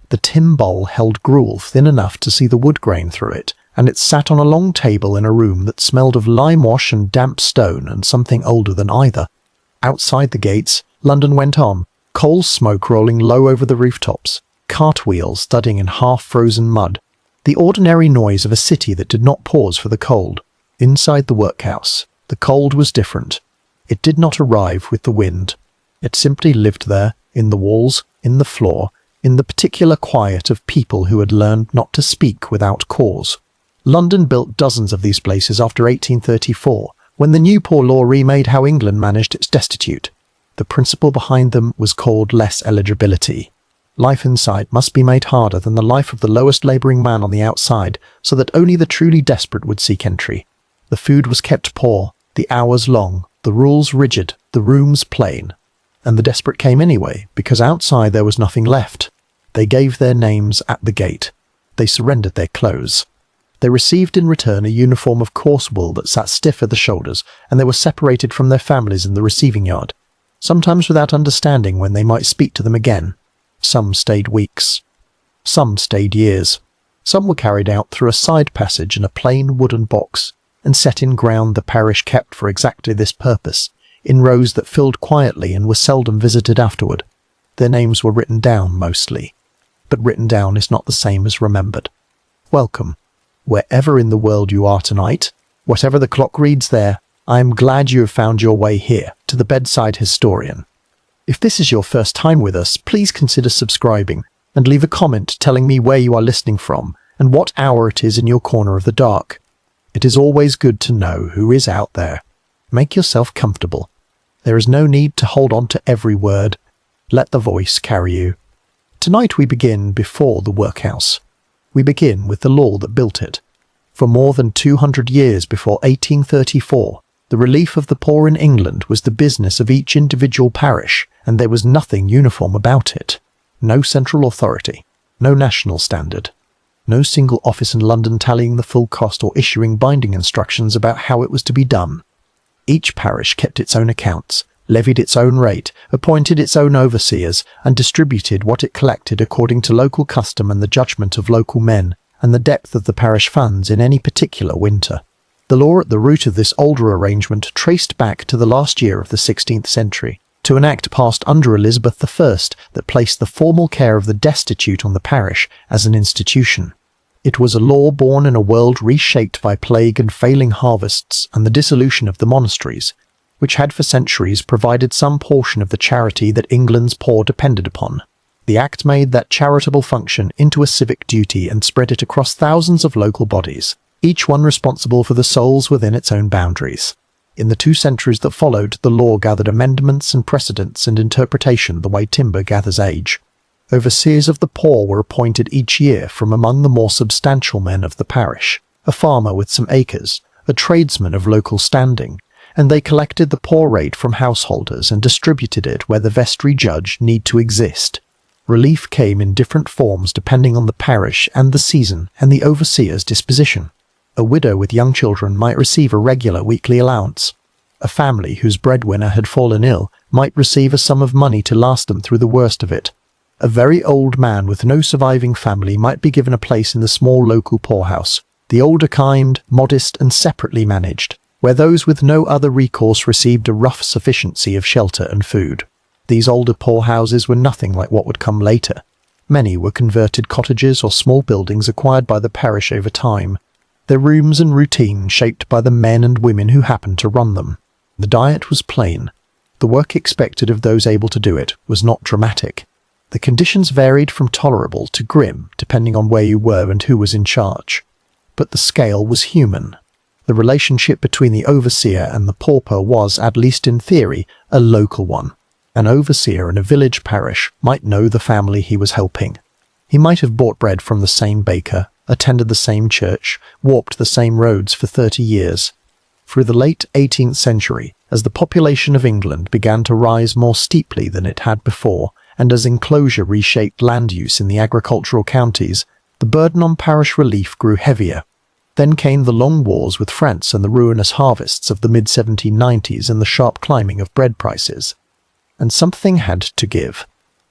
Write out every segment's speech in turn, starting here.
The tin bowl held gruel thin enough to see the wood grain through it, and it sat on a long table in a room that smelled of lime wash and damp stone and something older than either. Outside the gates, London went on, coal smoke rolling low over the rooftops, cartwheels thudding in half-frozen mud, the ordinary noise of a city that did not pause for the cold. Inside the workhouse, the cold was different. It did not arrive with the wind. It simply lived there, in the walls, in the floor, in the particular quiet of people who had learned not to speak without cause. London built dozens of these places after 1834, when the new Poor Law remade how England managed its destitute. The principle behind them was called less eligibility. Life inside must be made harder than the life of the lowest labouring man on the outside, so that only the truly desperate would seek entry. The food was kept poor, the hours long, the rules rigid, the rooms plain. And the desperate came anyway, because outside there was nothing left. They gave their names at the gate. They surrendered their clothes. They received in return a uniform of coarse wool that sat stiff at the shoulders, and they were separated from their families in the receiving yard, sometimes without understanding when they might speak to them again. Some stayed weeks. Some stayed years. Some were carried out through a side passage in a plain wooden box, and set in ground the parish kept for exactly this purpose, in rows that filled quietly and were seldom visited afterward. Their names were written down mostly. But written down is not the same as remembered. Welcome. Wherever in the world you are tonight, whatever the clock reads there, I am glad you have found your way here, to the Bedside Historian. If this is your first time with us, please consider subscribing, and leave a comment telling me where you are listening from, and what hour it is in your corner of the dark. It is always good to know who is out there. Make yourself comfortable. There is no need to hold on to every word. Let the voice carry you. Tonight we begin before the workhouse. We begin with the law that built it. For more than 200 years before 1834, the relief of the poor in England was the business of each individual parish, and there was nothing uniform about it. No central authority, no national standard, no single office in London tallying the full cost or issuing binding instructions about how it was to be done. Each parish kept its own accounts, levied its own rate, appointed its own overseers, and distributed what it collected according to local custom and the judgment of local men, and the depth of the parish funds in any particular winter. The law at the root of this older arrangement traced back to the last year of the 16th century, to an act passed under Elizabeth I that placed the formal care of the destitute on the parish as an institution. It was a law born in a world reshaped by plague and failing harvests and the dissolution of the monasteries, which had for centuries provided some portion of the charity that England's poor depended upon. The act made that charitable function into a civic duty and spread it across thousands of local bodies, each one responsible for the souls within its own boundaries. In the 2 centuries that followed, the law gathered amendments and precedents and interpretation the way timber gathers age. Overseers of the poor were appointed each year from among the more substantial men of the parish, a farmer with some acres, a tradesman of local standing, and they collected the poor rate from householders and distributed it where the vestry judge need to exist. Relief came in different forms depending on the parish and the season and the overseer's disposition. A widow with young children might receive a regular weekly allowance. A family whose breadwinner had fallen ill might receive a sum of money to last them through the worst of it. A very old man with no surviving family might be given a place in the small local poorhouse, the older kind, modest and separately managed, where those with no other recourse received a rough sufficiency of shelter and food. These older poorhouses were nothing like what would come later. Many were converted cottages or small buildings acquired by the parish over time, their rooms and routine shaped by the men and women who happened to run them. The diet was plain. The work expected of those able to do it was not dramatic. The conditions varied from tolerable to grim, depending on where you were and who was in charge. But the scale was human. The relationship between the overseer and the pauper was, at least in theory, a local one. An overseer in a village parish might know the family he was helping. He might have bought bread from the same baker, attended the same church, walked the same roads for 30 years. Through the late 18th century, as the population of England began to rise more steeply than it had before, and as enclosure reshaped land use in the agricultural counties, the burden on parish relief grew heavier. Then came the long wars with France and the ruinous harvests of the mid-1790s and the sharp climbing of bread prices. And something had to give.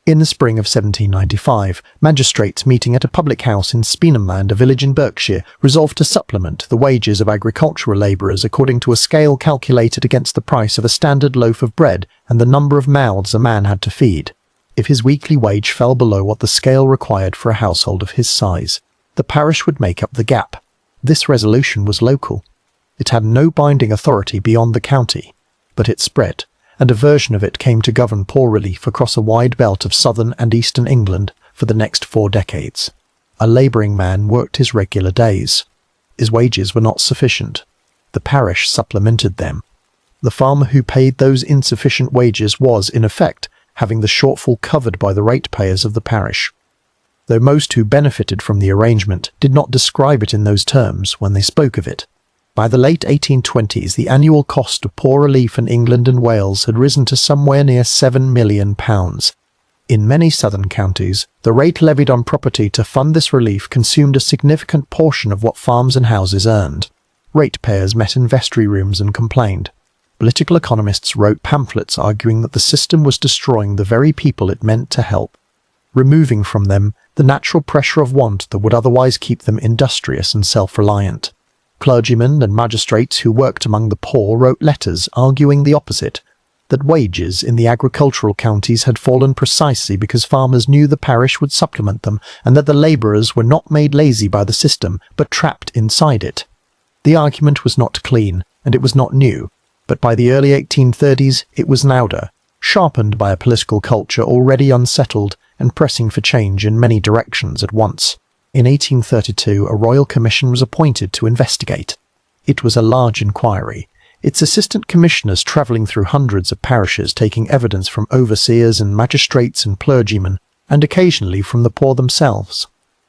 In the spring of 1795, magistrates meeting at a public house in Speenhamland, a village in Berkshire, resolved to supplement the wages of agricultural labourers according to a scale calculated against the price of a standard loaf of bread and the number of mouths a man had to feed. If his weekly wage fell below what the scale required for a household of his size, the parish would make up the gap. This resolution was local. It had no binding authority beyond the county, but it spread, and a version of it came to govern poor relief across a wide belt of southern and eastern England for the next 4 decades. A labouring man worked his regular days. His wages were not sufficient. The parish supplemented them. The farmer who paid those insufficient wages was, in effect, having the shortfall covered by the ratepayers of the parish. Though most who benefited from the arrangement did not describe it in those terms when they spoke of it. By the late 1820s, the annual cost of poor relief in England and Wales had risen to somewhere near £7 million. In many southern counties, the rate levied on property to fund this relief consumed a significant portion of what farms and houses earned. Ratepayers met in vestry rooms and complained. Political economists wrote pamphlets arguing that the system was destroying the very people it meant to help, removing from them the natural pressure of want that would otherwise keep them industrious and self-reliant. Clergymen and magistrates who worked among the poor wrote letters arguing the opposite, that wages in the agricultural counties had fallen precisely because farmers knew the parish would supplement them, and that the labourers were not made lazy by the system, but trapped inside it. The argument was not clean, and it was not new, but by the early 1830s it was louder, sharpened by a political culture already unsettled and pressing for change in many directions at once. In 1832, a royal commission was appointed to investigate. It was a large inquiry, its assistant commissioners travelling through hundreds of parishes taking evidence from overseers and magistrates and clergymen, and occasionally from the poor themselves.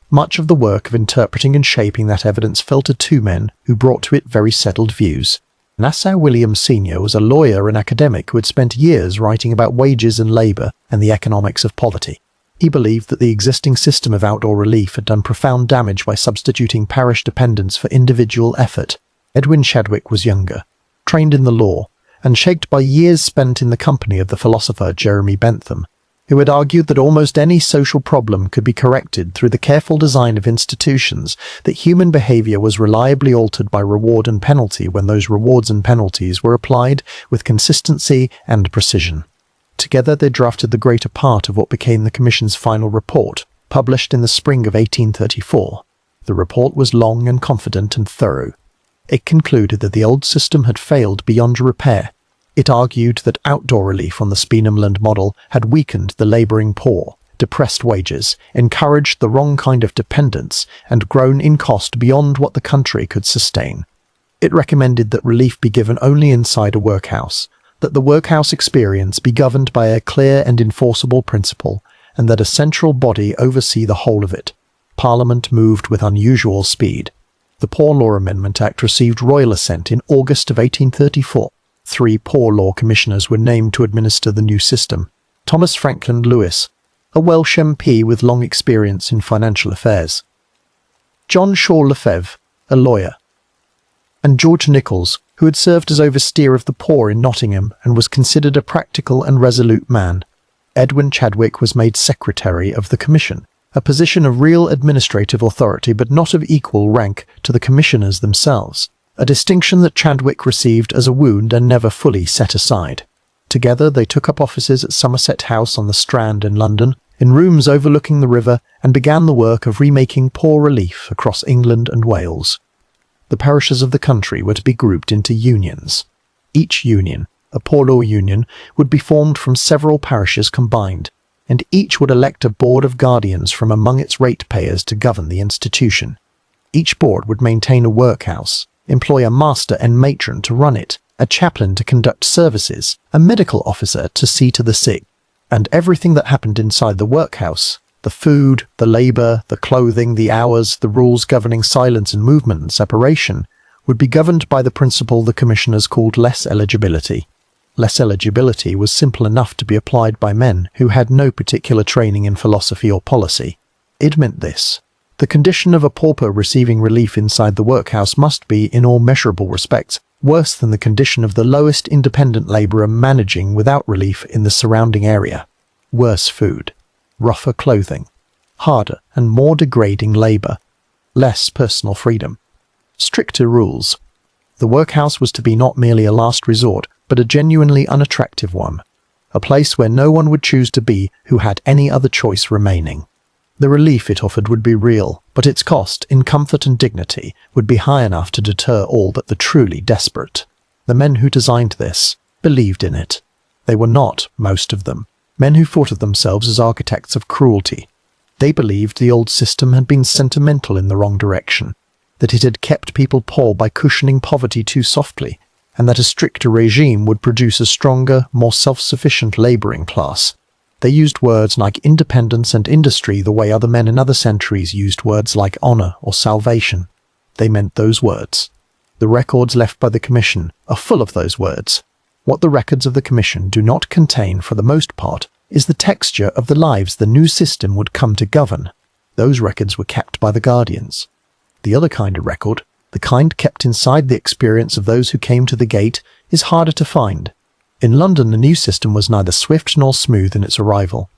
Much of the work of interpreting and shaping that evidence fell to 2 men who brought to it very settled views. Nassau Williams Sr. was a lawyer and academic who had spent years writing about wages and labour and the economics of poverty. He believed that the existing system of outdoor relief had done profound damage by substituting parish dependence for individual effort. Edwin Chadwick was younger, trained in the law, and shaped by years spent in the company of the philosopher Jeremy Bentham, who had argued that almost any social problem could be corrected through the careful design of institutions, that human behaviour was reliably altered by reward and penalty when those rewards and penalties were applied with consistency and precision. Together they drafted the greater part of what became the Commission's final report, published in the spring of 1834. The report was long and confident and thorough. It concluded that the old system had failed beyond repair. It argued that outdoor relief on the Speenhamland model had weakened the labouring poor, depressed wages, encouraged the wrong kind of dependence, and grown in cost beyond what the country could sustain. It recommended that relief be given only inside a workhouse, that the workhouse experience be governed by a clear and enforceable principle, and that a central body oversee the whole of it. Parliament moved with unusual speed. The Poor Law Amendment Act received royal assent in August of 1834. 3 Poor Law Commissioners were named to administer the new system. Thomas Franklin Lewis, a Welsh MP with long experience in financial affairs. John Shaw Lefebvre, a lawyer. And George Nichols, who had served as overseer of the poor in Nottingham and was considered a practical and resolute man. Edwin Chadwick was made secretary of the commission, a position of real administrative authority but not of equal rank to the commissioners themselves, a distinction that Chadwick received as a wound and never fully set aside. Together they took up offices at Somerset House on the Strand in London, in rooms overlooking the river, and began the work of remaking poor relief across England and Wales. The parishes of the country were to be grouped into unions. Each union, a poor law union, would be formed from several parishes combined, and each would elect a board of guardians from among its ratepayers to govern the institution. Each board would maintain a workhouse, employ a master and matron to run it, a chaplain to conduct services, a medical officer to see to the sick, and everything that happened inside the workhouse, the food, the labour, the clothing, the hours, the rules governing silence and movement and separation, would be governed by the principle the commissioners called less eligibility. Less eligibility was simple enough to be applied by men who had no particular training in philosophy or policy. It meant this: the condition of a pauper receiving relief inside the workhouse must be, in all measurable respects, worse than the condition of the lowest independent labourer managing without relief in the surrounding area. Worse food, rougher clothing, harder and more degrading labour, less personal freedom, stricter rules. The workhouse was to be not merely a last resort, but a genuinely unattractive one, a place where no one would choose to be who had any other choice remaining. The relief it offered would be real, but its cost, in comfort and dignity, would be high enough to deter all but the truly desperate. The men who designed this believed in it. They were not, most of them, men who thought of themselves as architects of cruelty. They believed the old system had been sentimental in the wrong direction, that it had kept people poor by cushioning poverty too softly, and that a stricter regime would produce a stronger, more self-sufficient labouring class. They used words like independence and industry the way other men in other centuries used words like honour or salvation. They meant those words. The records left by the Commission are full of those words. What the records of the Commission do not contain, for the most part, is the texture of the lives the new system would come to govern. Those records were kept by the guardians. The other kind of record, the kind kept inside the experience of those who came to the gate, is harder to find. In London, the new system was neither swift nor smooth in its arrival.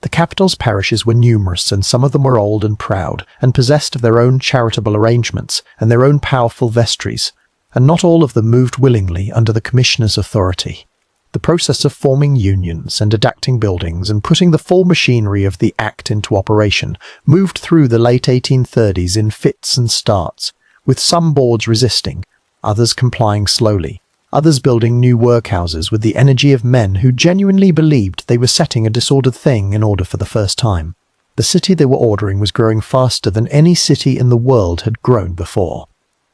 The capital's parishes were numerous, and some of them were old and proud, and possessed of their own charitable arrangements and their own powerful vestries, and not all of them moved willingly under the Commissioner's authority. The process of forming unions and adapting buildings and putting the full machinery of the Act into operation moved through the late 1830s in fits and starts, with some boards resisting, others complying slowly, others building new workhouses with the energy of men who genuinely believed they were setting a disordered thing in order for the first time. The city they were ordering was growing faster than any city in the world had grown before.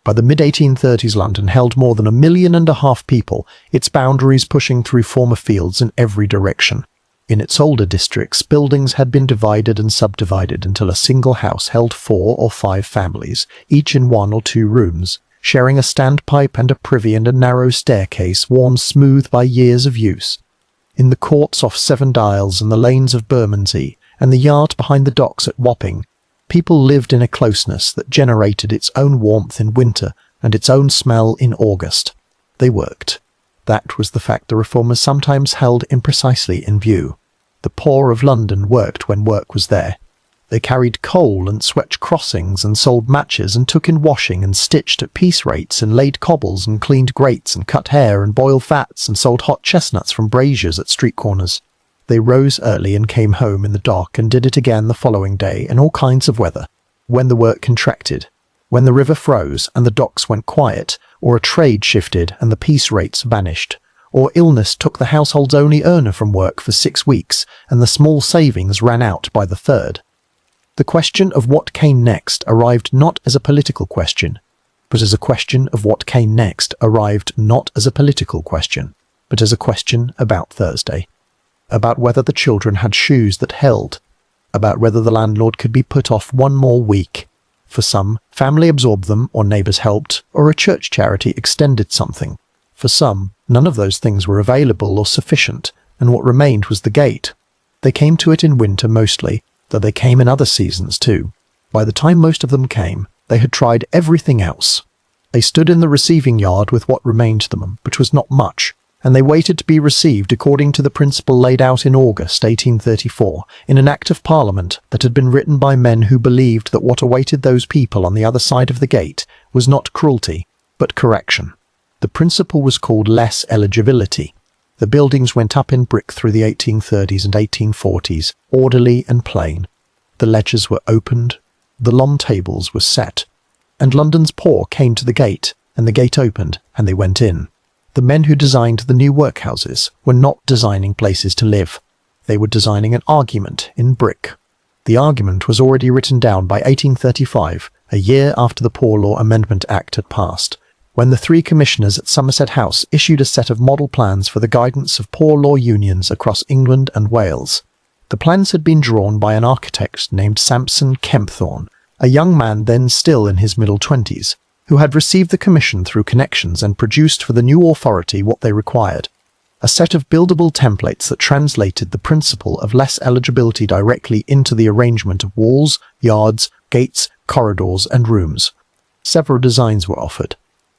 By the mid-1830s, London held more than 1.5 million people, its boundaries pushing through former fields in every direction. In its older districts, buildings had been divided and subdivided until a single house held 4 or 5 families, each in 1 or 2 rooms, sharing a standpipe and a privy and a narrow staircase worn smooth by years of use. In the courts off Seven Dials and the lanes of Bermondsey, and the yard behind the docks at Wapping, people lived in a closeness that generated its own warmth in winter and its own smell in August. They worked. That was the fact the reformers sometimes held imprecisely in view. The poor of London worked when work was there. They carried coal and swept crossings and sold matches and took in washing and stitched at piece rates and laid cobbles and cleaned grates and cut hair and boiled fats and sold hot chestnuts from braziers at street corners. They rose early and came home in the dark and did it again the following day in all kinds of weather. When the work contracted, when the river froze and the docks went quiet, or a trade shifted and the piece rates vanished, or illness took the household's only earner from work for 6 weeks and the small savings ran out by the 3rd. The question of what came next arrived not as a political question, but as a question of what came next arrived not as a political question, but as a question about Thursday. About whether the children had shoes that held, about whether the landlord could be put off 1 more week. For some, family absorbed them, or neighbours helped, or a church charity extended something. For some, none of those things were available or sufficient, and what remained was the gate. They came to it in winter mostly, though they came in other seasons too. By the time most of them came, they had tried everything else. They stood in the receiving yard with what remained to them, which was not much, and they waited to be received according to the principle laid out in August 1834 in an Act of Parliament that had been written by men who believed that what awaited those people on the other side of the gate was not cruelty, but correction. The principle was called less eligibility. The buildings went up in brick through the 1830s and 1840s, orderly and plain. The ledgers were opened, the long tables were set, and London's poor came to the gate, and the gate opened, and they went in. The men who designed the new workhouses were not designing places to live. They were designing an argument in brick. The argument was already written down by 1835, a year after the Poor Law Amendment Act had passed, when the 3 commissioners at Somerset House issued a set of model plans for the guidance of poor law unions across England and Wales. The plans had been drawn by an architect named Sampson Kempthorne, a young man then still in his middle 20s, who had received the commission through connections and produced for the new authority what they required, a set of buildable templates that translated the principle of less eligibility directly into the arrangement of walls, yards, gates, corridors, and rooms. Several designs were offered.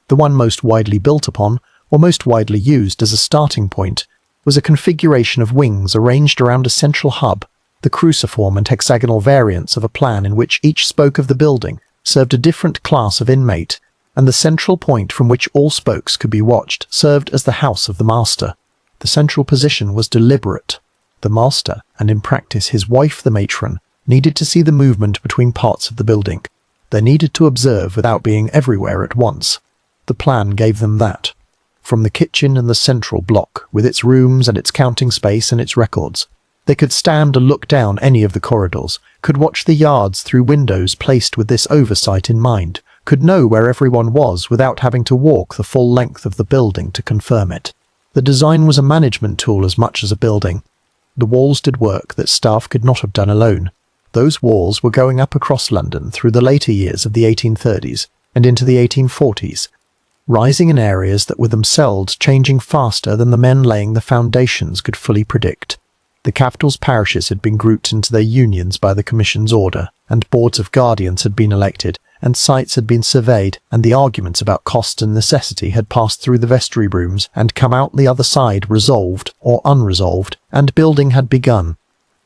The one most widely built upon, or most widely used as a starting point, was a configuration of wings arranged around a central hub the cruciform and hexagonal variants of a plan in which each spoke of the building served a different class of inmate, and the central point from which all spokes could be watched served as the house of the master. The central position was deliberate. The master, and in practice his wife the matron, needed to see the movement between parts of the building. They needed to observe without being everywhere at once. The plan gave them that. From the kitchen and the central block, with its rooms and its counting space and its records, they could stand and look down any of the corridors, could watch the yards through windows placed with this oversight in mind, could know where everyone was without having to walk the full length of the building to confirm it. The design was a management tool as much as a building. The walls did work that staff could not have done alone. Those walls were going up across London through the later years of the 1830s and into the 1840s, rising in areas that were themselves changing faster than the men laying the foundations could fully predict. The capital's parishes had been grouped into their unions by the Commission's order, and boards of guardians had been elected, and sites had been surveyed, and the arguments about cost and necessity had passed through the vestry rooms and come out the other side resolved or unresolved, and building had begun.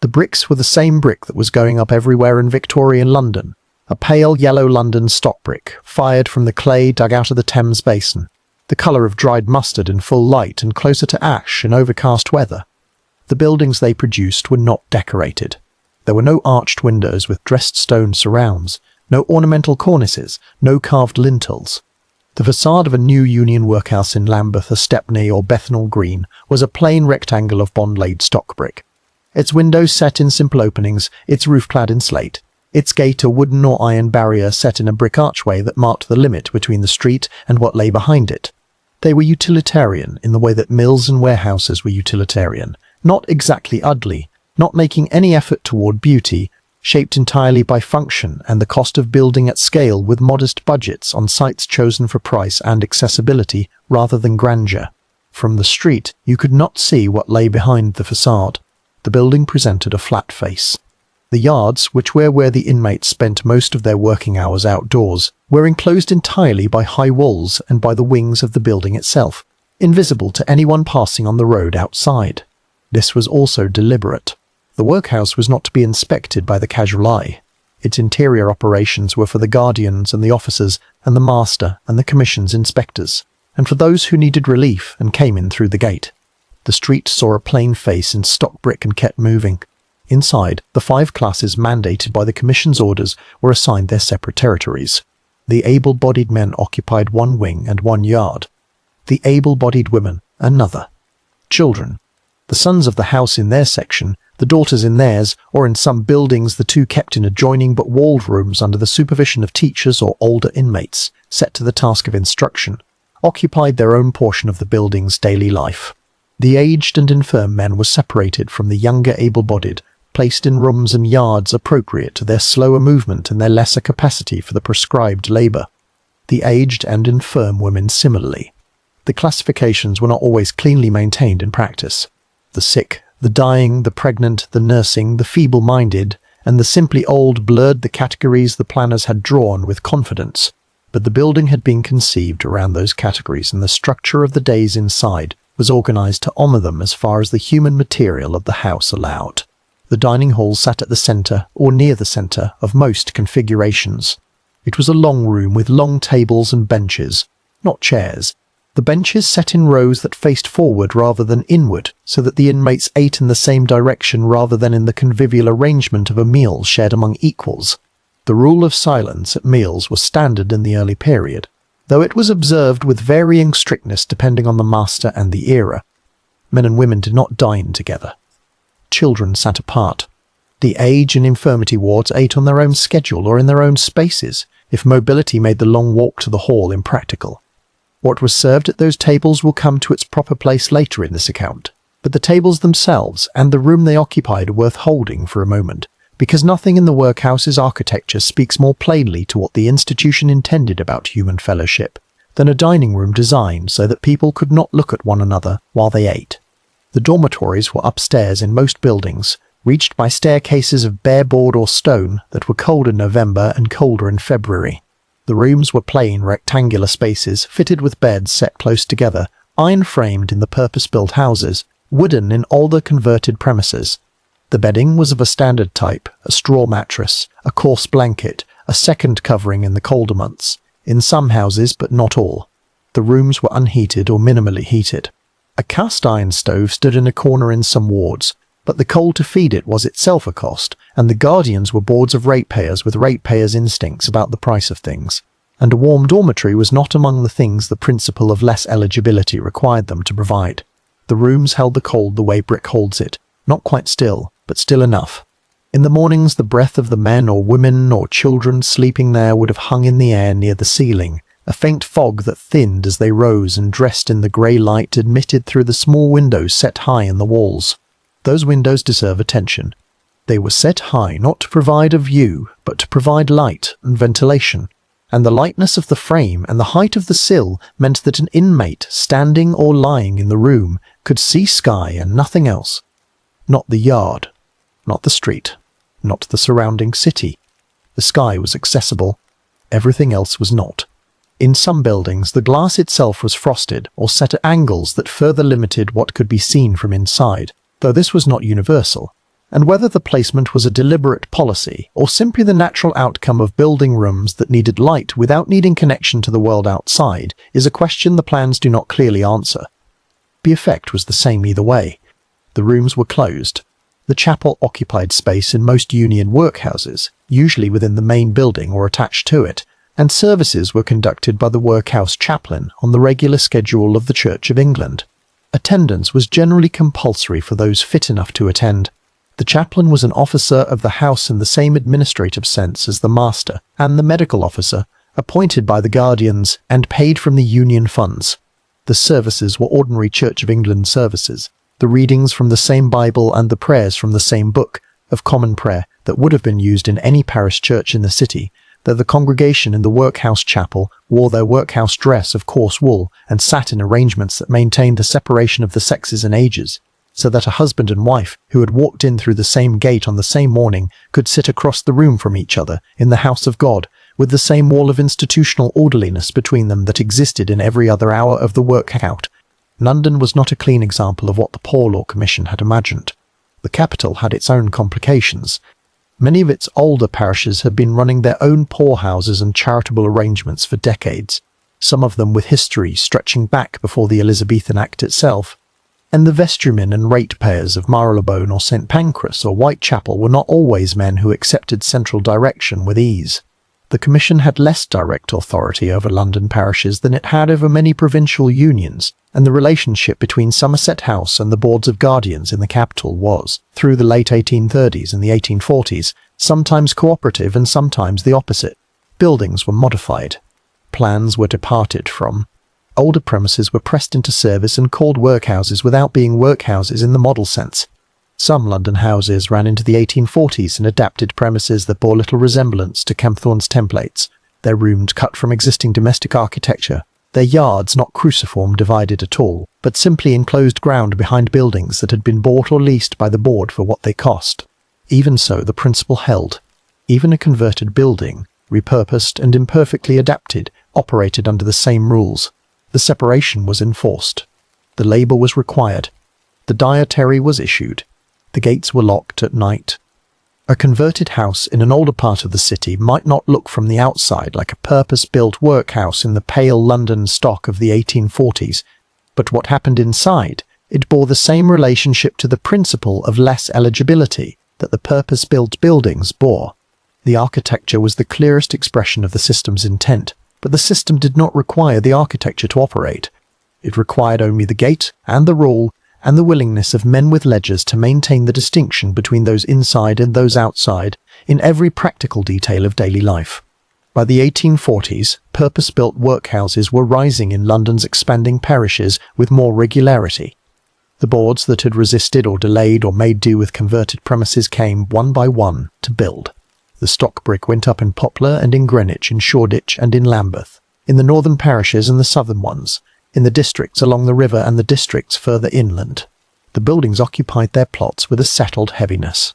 The bricks were the same brick that was going up everywhere in Victorian London, a pale yellow London stock brick, fired from the clay dug out of the Thames basin, the colour of dried mustard in full light and closer to ash in overcast weather. The buildings they produced were not decorated. There were no arched windows with dressed stone surrounds, no ornamental cornices, no carved lintels. The facade of a new Union workhouse in Lambeth or Stepney or Bethnal Green was a plain rectangle of bond-laid stock brick. Its windows set in simple openings, its roof clad in slate, its gate a wooden or iron barrier set in a brick archway that marked the limit between the street and what lay behind it. They were utilitarian in the way that mills and warehouses were utilitarian, not exactly ugly, not making any effort toward beauty, shaped entirely by function and the cost of building at scale with modest budgets on sites chosen for price and accessibility rather than grandeur. From the street, you could not see what lay behind the facade. The building presented a flat face. The yards, which were where the inmates spent most of their working hours outdoors, were enclosed entirely by high walls and by the wings of the building itself, invisible to anyone passing on the road outside. This was also deliberate. The workhouse was not to be inspected by the casual eye. Its interior operations were for the guardians and the officers and the master and the commission's inspectors, and for those who needed relief and came in through the gate. The street saw a plain face in stock brick and kept moving. Inside, the 5 classes mandated by the Commission's orders were assigned their separate territories. The able-bodied men occupied one wing and one yard. The able-bodied women, another. Children, the sons of the house in their section, the daughters in theirs, or in some buildings the two kept in adjoining but walled rooms under the supervision of teachers or older inmates, set to the task of instruction, occupied their own portion of the building's daily life. The aged and infirm men were separated from the younger able-bodied, placed in rooms and yards appropriate to their slower movement and their lesser capacity for the prescribed labour. The aged and infirm women similarly. The classifications were not always cleanly maintained in practice. The sick, the dying, the pregnant, the nursing, the feeble-minded, and the simply old blurred the categories the planners had drawn with confidence, but the building had been conceived around those categories and the structure of the days inside was organised to honour them as far as the human material of the house allowed. The dining hall sat at the centre, or near the centre, of most configurations. It was a long room with long tables and benches, not chairs. The benches set in rows that faced forward rather than inward, so that the inmates ate in the same direction rather than in the convivial arrangement of a meal shared among equals. The rule of silence at meals was standard in the early period, though it was observed with varying strictness depending on the master and the era. Men and women did not dine together. Children sat apart. The age and infirmity wards ate on their own schedule or in their own spaces, if mobility made the long walk to the hall impractical. What was served at those tables will come to its proper place later in this account, but the tables themselves and the room they occupied are worth holding for a moment, because nothing in the workhouse's architecture speaks more plainly to what the institution intended about human fellowship than a dining room designed so that people could not look at one another while they ate. The dormitories were upstairs in most buildings, reached by staircases of bare board or stone that were cold in November and colder in February. The rooms were plain rectangular spaces fitted with beds set close together, iron-framed in the purpose-built houses, wooden in older converted premises. The bedding was of a standard type, a straw mattress, a coarse blanket, a second covering in the colder months, in some houses but not all. The rooms were unheated or minimally heated. A cast iron stove stood in a corner in some wards, but the coal to feed it was itself a cost, and the guardians were boards of ratepayers with ratepayers' instincts about the price of things. And a warm dormitory was not among the things the principle of less eligibility required them to provide. The rooms held the cold the way brick holds it, not quite still, but still enough. In the mornings the breath of the men or women or children sleeping there would have hung in the air near the ceiling, a faint fog that thinned as they rose and dressed in the grey light admitted through the small windows set high in the walls. Those windows deserve attention. They were set high not to provide a view, but to provide light and ventilation, and the lightness of the frame and the height of the sill meant that an inmate standing or lying in the room could see sky and nothing else. Not the yard, not the street, not the surrounding city. The sky was accessible, everything else was not. In some buildings the glass itself was frosted or set at angles that further limited what could be seen from inside, though this was not universal, and whether the placement was a deliberate policy or simply the natural outcome of building rooms that needed light without needing connection to the world outside is a question the plans do not clearly answer. The effect was the same either way. The rooms were closed. The chapel occupied space in most union workhouses, usually within the main building or attached to it, and services were conducted by the workhouse chaplain on the regular schedule of the Church of England. Attendance was generally compulsory for those fit enough to attend. The chaplain was an officer of the house in the same administrative sense as the master and the medical officer, appointed by the guardians and paid from the union funds. The services were ordinary Church of England services, the readings from the same Bible and the prayers from the same book of common prayer that would have been used in any parish church in the city, though the congregation in the workhouse chapel wore their workhouse dress of coarse wool and sat in arrangements that maintained the separation of the sexes and ages, so that a husband and wife who had walked in through the same gate on the same morning could sit across the room from each other in the house of God, with the same wall of institutional orderliness between them that existed in every other hour of the workout. London was not a clean example of what the Poor Law Commission had imagined. The capital had its own complications. Many of its older parishes had been running their own poorhouses and charitable arrangements for decades, some of them with history stretching back before the Elizabethan Act itself, and the vestrymen and ratepayers of Marylebone or St Pancras or Whitechapel were not always men who accepted central direction with ease. The Commission had less direct authority over London parishes than it had over many provincial unions, and the relationship between Somerset House and the boards of guardians in the capital was, through the late 1830s and the 1840s, sometimes cooperative and sometimes the opposite. Buildings were modified. Plans were departed from. Older premises were pressed into service and called workhouses without being workhouses in the model sense. Some London houses ran into the 1840s and adapted premises that bore little resemblance to Kempthorne's templates, their rooms cut from existing domestic architecture, their yards not cruciform divided at all, but simply enclosed ground behind buildings that had been bought or leased by the board for what they cost. Even so, the principle held. Even a converted building, repurposed and imperfectly adapted, operated under the same rules. The separation was enforced. The labour was required. The dietary was issued. The gates were locked at night. A converted house in an older part of the city might not look from the outside like a purpose-built workhouse in the pale London stock of the 1840s, but what happened inside, it bore the same relationship to the principle of less eligibility that the purpose-built buildings bore. The architecture was the clearest expression of the system's intent, but the system did not require the architecture to operate. It required only the gate and the rule and the willingness of men with ledgers to maintain the distinction between those inside and those outside in every practical detail of daily life. By the 1840s, purpose-built workhouses were rising in London's expanding parishes with more regularity. The boards that had resisted or delayed or made do with converted premises came, one by one, to build. The stock brick went up in Poplar and in Greenwich, in Shoreditch and in Lambeth, in the northern parishes and the southern ones, in the districts along the river and the districts further inland. The buildings occupied their plots with a settled heaviness.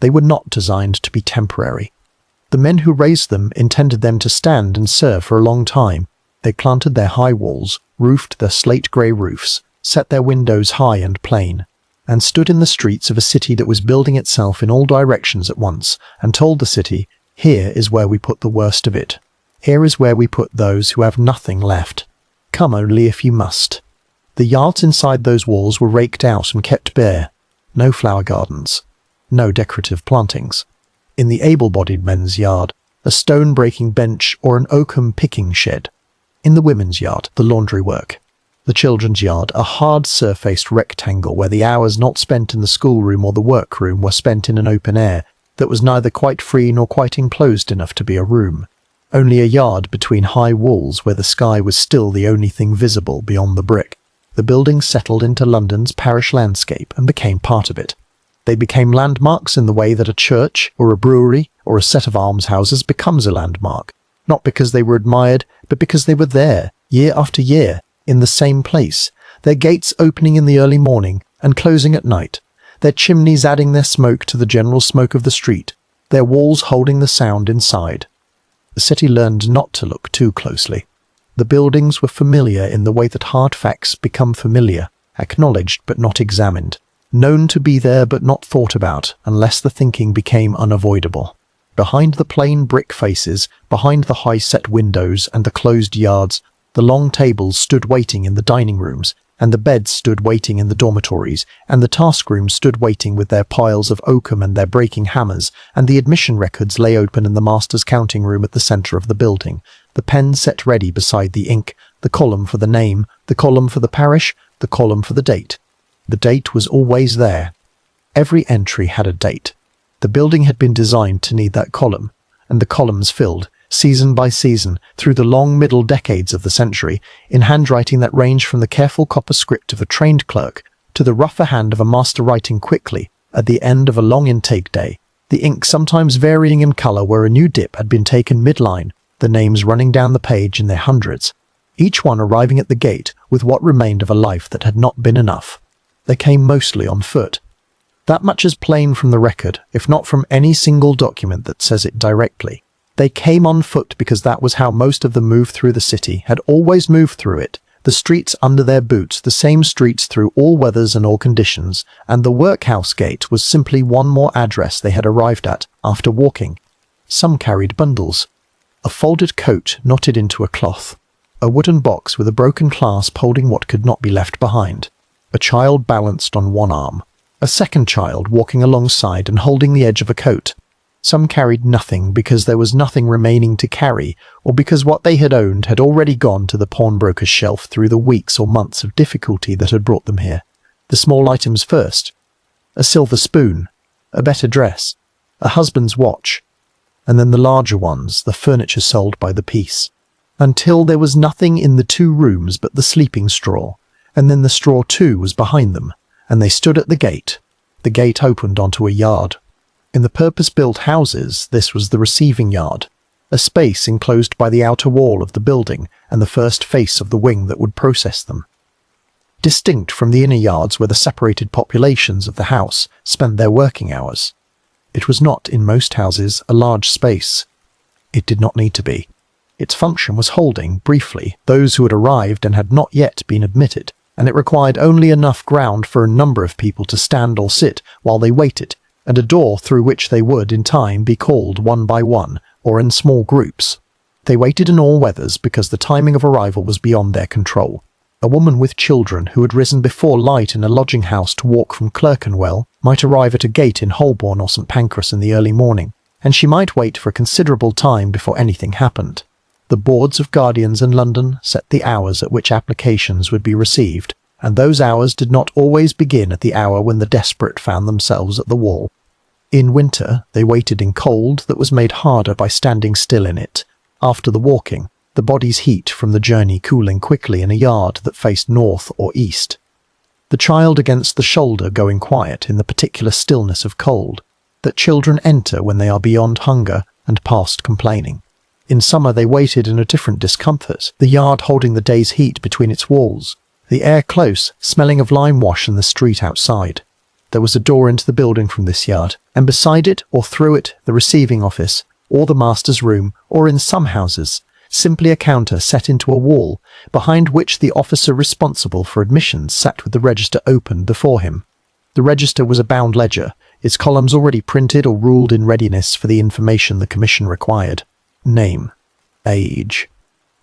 They were not designed to be temporary. The men who raised them intended them to stand and serve for a long time. They planted their high walls, roofed their slate-grey roofs, set their windows high and plain. and stood in the streets of a city that was building itself in all directions at once, and told the city, "Here is where we put the worst of it. Here is where we put those who have nothing left. Come only if you must." The yards inside those walls were raked out and kept bare. No flower gardens. No decorative plantings. In the able-bodied men's yard, a stone-breaking bench or an oakum picking shed. In the women's yard, the laundry work. The children's yard, a hard-surfaced rectangle where the hours not spent in the schoolroom or the workroom were spent in an open air that was neither quite free nor quite enclosed enough to be a room. Only a yard between high walls where the sky was still the only thing visible beyond the brick. The buildings settled into London's parish landscape and became part of it. They became landmarks in the way that a church or a brewery or a set of almshouses becomes a landmark, not because they were admired, but because they were there, year after year, in the same place, their gates opening in the early morning and closing at night, their chimneys adding their smoke to the general smoke of the street, their walls holding the sound inside. The city learned not to look too closely. The buildings were familiar in the way that hard facts become familiar, acknowledged but not examined, known to be there but not thought about unless the thinking became unavoidable. Behind the plain brick faces, behind the high-set windows and the closed yards, the long tables stood waiting in the dining rooms, and the beds stood waiting in the dormitories, and the task rooms stood waiting with their piles of oakum and their breaking hammers, and the admission records lay open in the master's counting room at the centre of the building, the pen set ready beside the ink, the column for the name, the column for the parish, the column for the date. The date was always there. Every entry had a date. The building had been designed to need that column, and the columns filled, season by season, through the long middle decades of the century, in handwriting that ranged from the careful copper script of a trained clerk to the rougher hand of a master writing quickly at the end of a long intake day, the ink sometimes varying in colour where a new dip had been taken mid-line, the names running down the page in their hundreds, each one arriving at the gate with what remained of a life that had not been enough. They came mostly on foot. That much is plain from the record, if not from any single document that says it directly. They came on foot because that was how most of them moved through the city, had always moved through it, the streets under their boots, the same streets through all weathers and all conditions, and the workhouse gate was simply one more address they had arrived at after walking. Some carried bundles. A folded coat knotted into a cloth. A wooden box with a broken clasp holding what could not be left behind. A child balanced on one arm. A second child walking alongside and holding the edge of a coat. Some carried nothing because there was nothing remaining to carry, or because what they had owned had already gone to the pawnbroker's shelf through the weeks or months of difficulty that had brought them here. The small items first. A silver spoon, a better dress, a husband's watch, and then the larger ones, the furniture sold by the piece. Until there was nothing in the 2 rooms but the sleeping straw, and then the straw too was behind them, and they stood at the gate. The gate opened onto a yard. In the purpose-built houses, this was the receiving yard, a space enclosed by the outer wall of the building and the first face of the wing that would process them. Distinct from the inner yards where the separated populations of the house spent their working hours. It was not, in most houses, a large space. It did not need to be. Its function was holding, briefly, those who had arrived and had not yet been admitted, and it required only enough ground for a number of people to stand or sit while they waited, and a door through which they would, in time, be called one by one, or in small groups. They waited in all weathers because the timing of arrival was beyond their control. A woman with children who had risen before light in a lodging house to walk from Clerkenwell might arrive at a gate in Holborn or St Pancras in the early morning, and she might wait for a considerable time before anything happened. The boards of guardians in London set the hours at which applications would be received, and those hours did not always begin at the hour when the desperate found themselves at the wall. In winter, they waited in cold that was made harder by standing still in it. After the walking, the body's heat from the journey cooling quickly in a yard that faced north or east. The child against the shoulder going quiet in the particular stillness of cold, that children enter when they are beyond hunger and past complaining. In summer they waited in a different discomfort, the yard holding the day's heat between its walls, the air close, smelling of lime wash in the street outside. There was a door into the building from this yard, and beside it or through it the receiving office, or the master's room, or in some houses, simply a counter set into a wall, behind which the officer responsible for admissions sat with the register open before him. The register was a bound ledger, its columns already printed or ruled in readiness for the information the commission required. Name, age,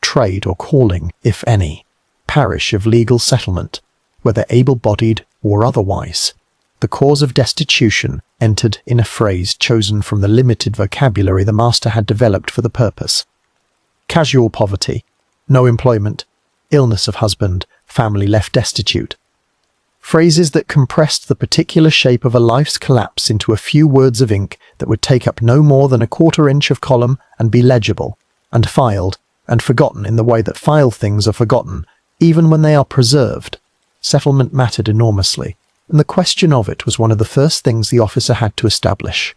trade or calling, if any, parish of legal settlement, whether able-bodied or otherwise, the cause of destitution entered in a phrase chosen from the limited vocabulary the master had developed for the purpose. Casual poverty, no employment, illness of husband, family left destitute. Phrases that compressed the particular shape of a life's collapse into a few words of ink that would take up no more than a quarter-inch of column and be legible, and filed, and forgotten in the way that file things are forgotten, even when they are preserved. Settlement mattered enormously, and the question of it was one of the first things the officer had to establish.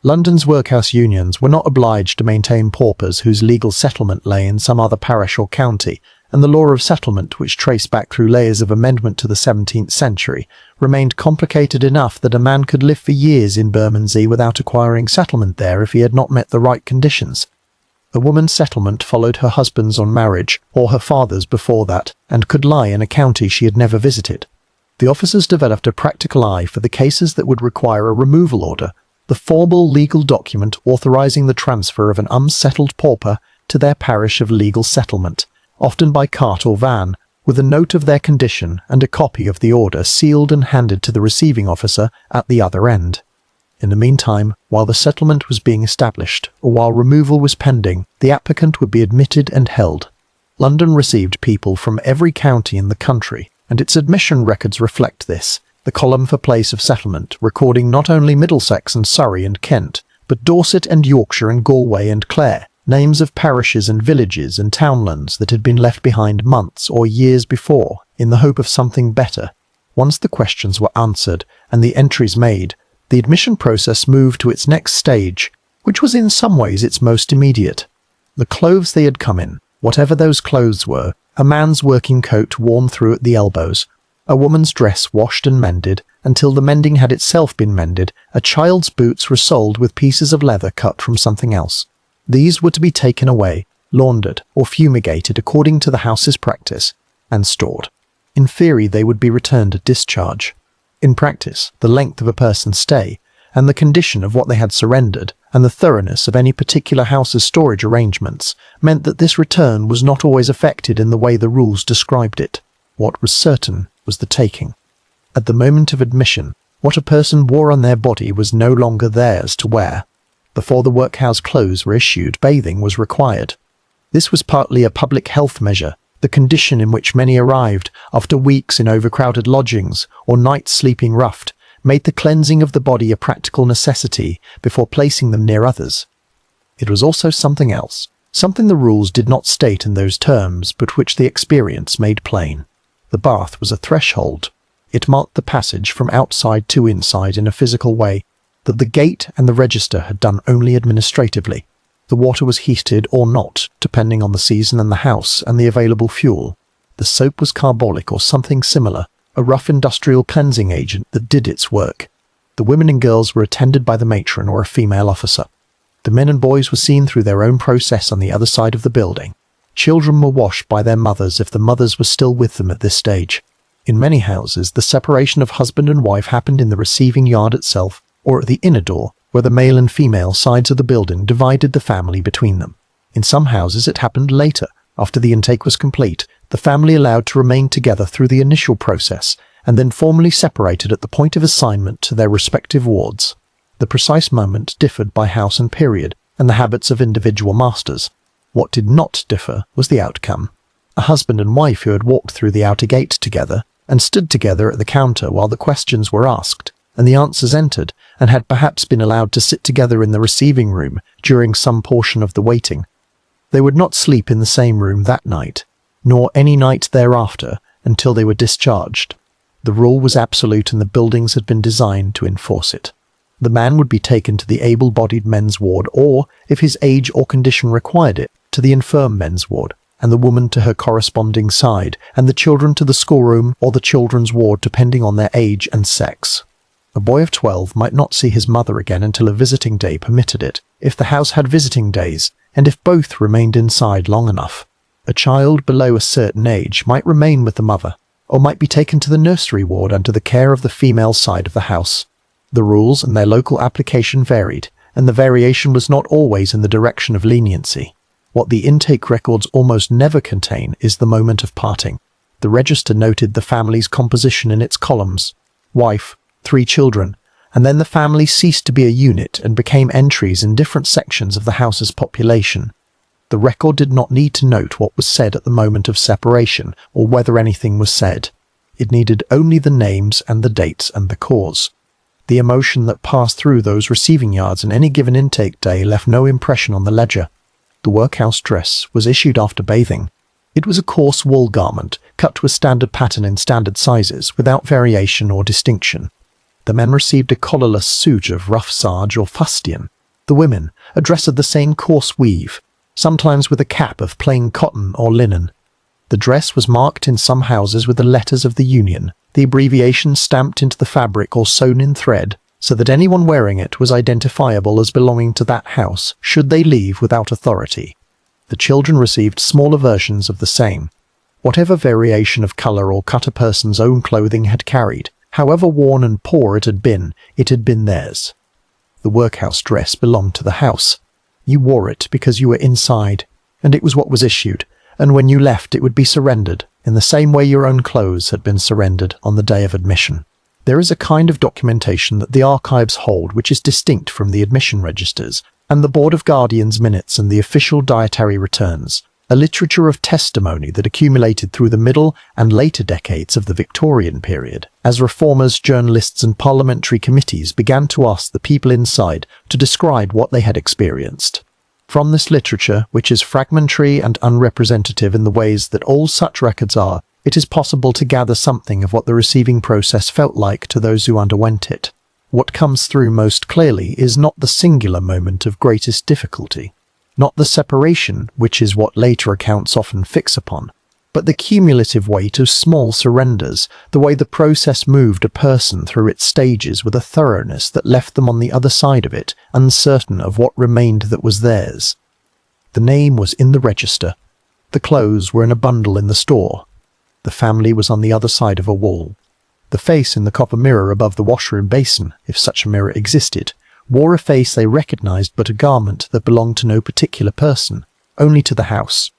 London's workhouse unions were not obliged to maintain paupers whose legal settlement lay in some other parish or county, and the law of settlement, which traced back through layers of amendment to the 17th century, remained complicated enough that a man could live for years in Bermondsey without acquiring settlement there if he had not met the right conditions. A woman's settlement followed her husband's on marriage, or her father's before that, and could lie in a county she had never visited. The officers developed a practical eye for the cases that would require a removal order, the formal legal document authorizing the transfer of an unsettled pauper to their parish of legal settlement, often by cart or van, with a note of their condition and a copy of the order sealed and handed to the receiving officer at the other end. In the meantime, while the settlement was being established, or while removal was pending, the applicant would be admitted and held. London received people from every county in the country, and its admission records reflect this, the column for place of settlement recording not only Middlesex and Surrey and Kent, but Dorset and Yorkshire and Galway and Clare, names of parishes and villages and townlands that had been left behind months or years before, in the hope of something better. Once the questions were answered and the entries made, the admission process moved to its next stage, which was in some ways its most immediate. The clothes they had come in, whatever those clothes were, a man's working coat worn through at the elbows, a woman's dress washed and mended, until the mending had itself been mended, a child's boots were soled with pieces of leather cut from something else. These were to be taken away, laundered, or fumigated according to the house's practice, and stored. In theory, they would be returned at discharge. In practice, the length of a person's stay, and the condition of what they had surrendered, and the thoroughness of any particular house's storage arrangements, meant that this return was not always effected in the way the rules described it. What was certain was the taking. At the moment of admission, what a person wore on their body was no longer theirs to wear. Before the workhouse clothes were issued, bathing was required. This was partly a public health measure, the condition in which many arrived after weeks in overcrowded lodgings or nights sleeping roughed, made the cleansing of the body a practical necessity before placing them near others. It was also something else, something the rules did not state in those terms, but which the experience made plain. The bath was a threshold. It marked the passage from outside to inside in a physical way that the gate and the register had done only administratively. The water was heated or not, depending on the season and the house and the available fuel. The soap was carbolic or something similar, a rough industrial cleansing agent that did its work. The women and girls were attended by the matron or a female officer. The men and boys were seen through their own process on the other side of the building. Children were washed by their mothers if the mothers were still with them at this stage. In many houses, the separation of husband and wife happened in the receiving yard itself, or at the inner door, where the male and female sides of the building divided the family between them. In some houses it happened later, after the intake was complete, the family allowed to remain together through the initial process, and then formally separated at the point of assignment to their respective wards. The precise moment differed by house and period, and the habits of individual masters. What did not differ was the outcome. A husband and wife who had walked through the outer gate together, and stood together at the counter while the questions were asked, and the answers entered, and had perhaps been allowed to sit together in the receiving room during some portion of the waiting. They would not sleep in the same room that night, nor any night thereafter, until they were discharged. The rule was absolute and the buildings had been designed to enforce it. The man would be taken to the able-bodied men's ward or, if his age or condition required it, to the infirm men's ward, and the woman to her corresponding side, and the children to the schoolroom or the children's ward depending on their age and sex. A boy of 12 might not see his mother again until a visiting day permitted it, if the house had visiting days, and if both remained inside long enough. A child below a certain age might remain with the mother, or might be taken to the nursery ward under the care of the female side of the house. The rules and their local application varied, and the variation was not always in the direction of leniency. What the intake records almost never contain is the moment of parting. The register noted the family's composition in its columns: wife, 3 children, and then the family ceased to be a unit and became entries in different sections of the house's population. The record did not need to note what was said at the moment of separation or whether anything was said. It needed only the names and the dates and the cause. The emotion that passed through those receiving yards on any given intake day left no impression on the ledger. The workhouse dress was issued after bathing. It was a coarse wool garment, cut to a standard pattern in standard sizes, without variation or distinction. The men received a collarless suit of rough serge or fustian. The women, a dress of the same coarse weave, sometimes with a cap of plain cotton or linen. The dress was marked in some houses with the letters of the union, the abbreviation stamped into the fabric or sewn in thread, so that anyone wearing it was identifiable as belonging to that house should they leave without authority. The children received smaller versions of the same. Whatever variation of colour or cut a person's own clothing had carried, however worn and poor it had been theirs. The workhouse dress belonged to the house. You wore it because you were inside, and it was what was issued, and when you left it would be surrendered, in the same way your own clothes had been surrendered on the day of admission. There is a kind of documentation that the archives hold which is distinct from the admission registers, and the Board of Guardians minutes and the official dietary returns, a literature of testimony that accumulated through the middle and later decades of the Victorian period, as reformers, journalists and parliamentary committees began to ask the people inside to describe what they had experienced. From this literature, which is fragmentary and unrepresentative in the ways that all such records are, it is possible to gather something of what the receiving process felt like to those who underwent it. What comes through most clearly is not the singular moment of greatest difficulty, not the separation, which is what later accounts often fix upon, but the cumulative weight of small surrenders, the way the process moved a person through its stages with a thoroughness that left them on the other side of it, uncertain of what remained that was theirs. The name was in the register. The clothes were in a bundle in the store. The family was on the other side of a wall. The face in the copper mirror above the washroom basin, if such a mirror existed, wore a face they recognized but a garment that belonged to no particular person, only to the house.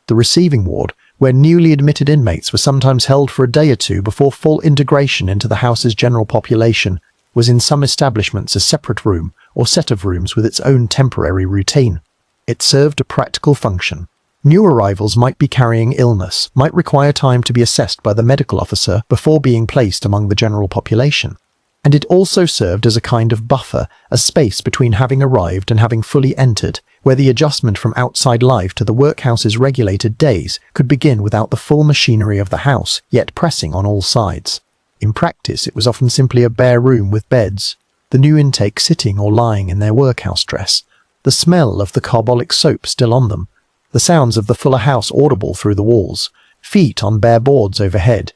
The receiving ward, where newly admitted inmates were sometimes held for a day or two before full integration into the house's general population, was in some establishments a separate room or set of rooms with its own temporary routine. It served a practical function. New arrivals might be carrying illness, might require time to be assessed by the medical officer before being placed among the general population. And it also served as a kind of buffer, a space between having arrived and having fully entered, where the adjustment from outside life to the workhouse's regulated days could begin without the full machinery of the house yet pressing on all sides. In practice, it was often simply a bare room with beds, the new intake sitting or lying in their workhouse dress, the smell of the carbolic soap still on them, the sounds of the fuller house audible through the walls, feet on bare boards overhead,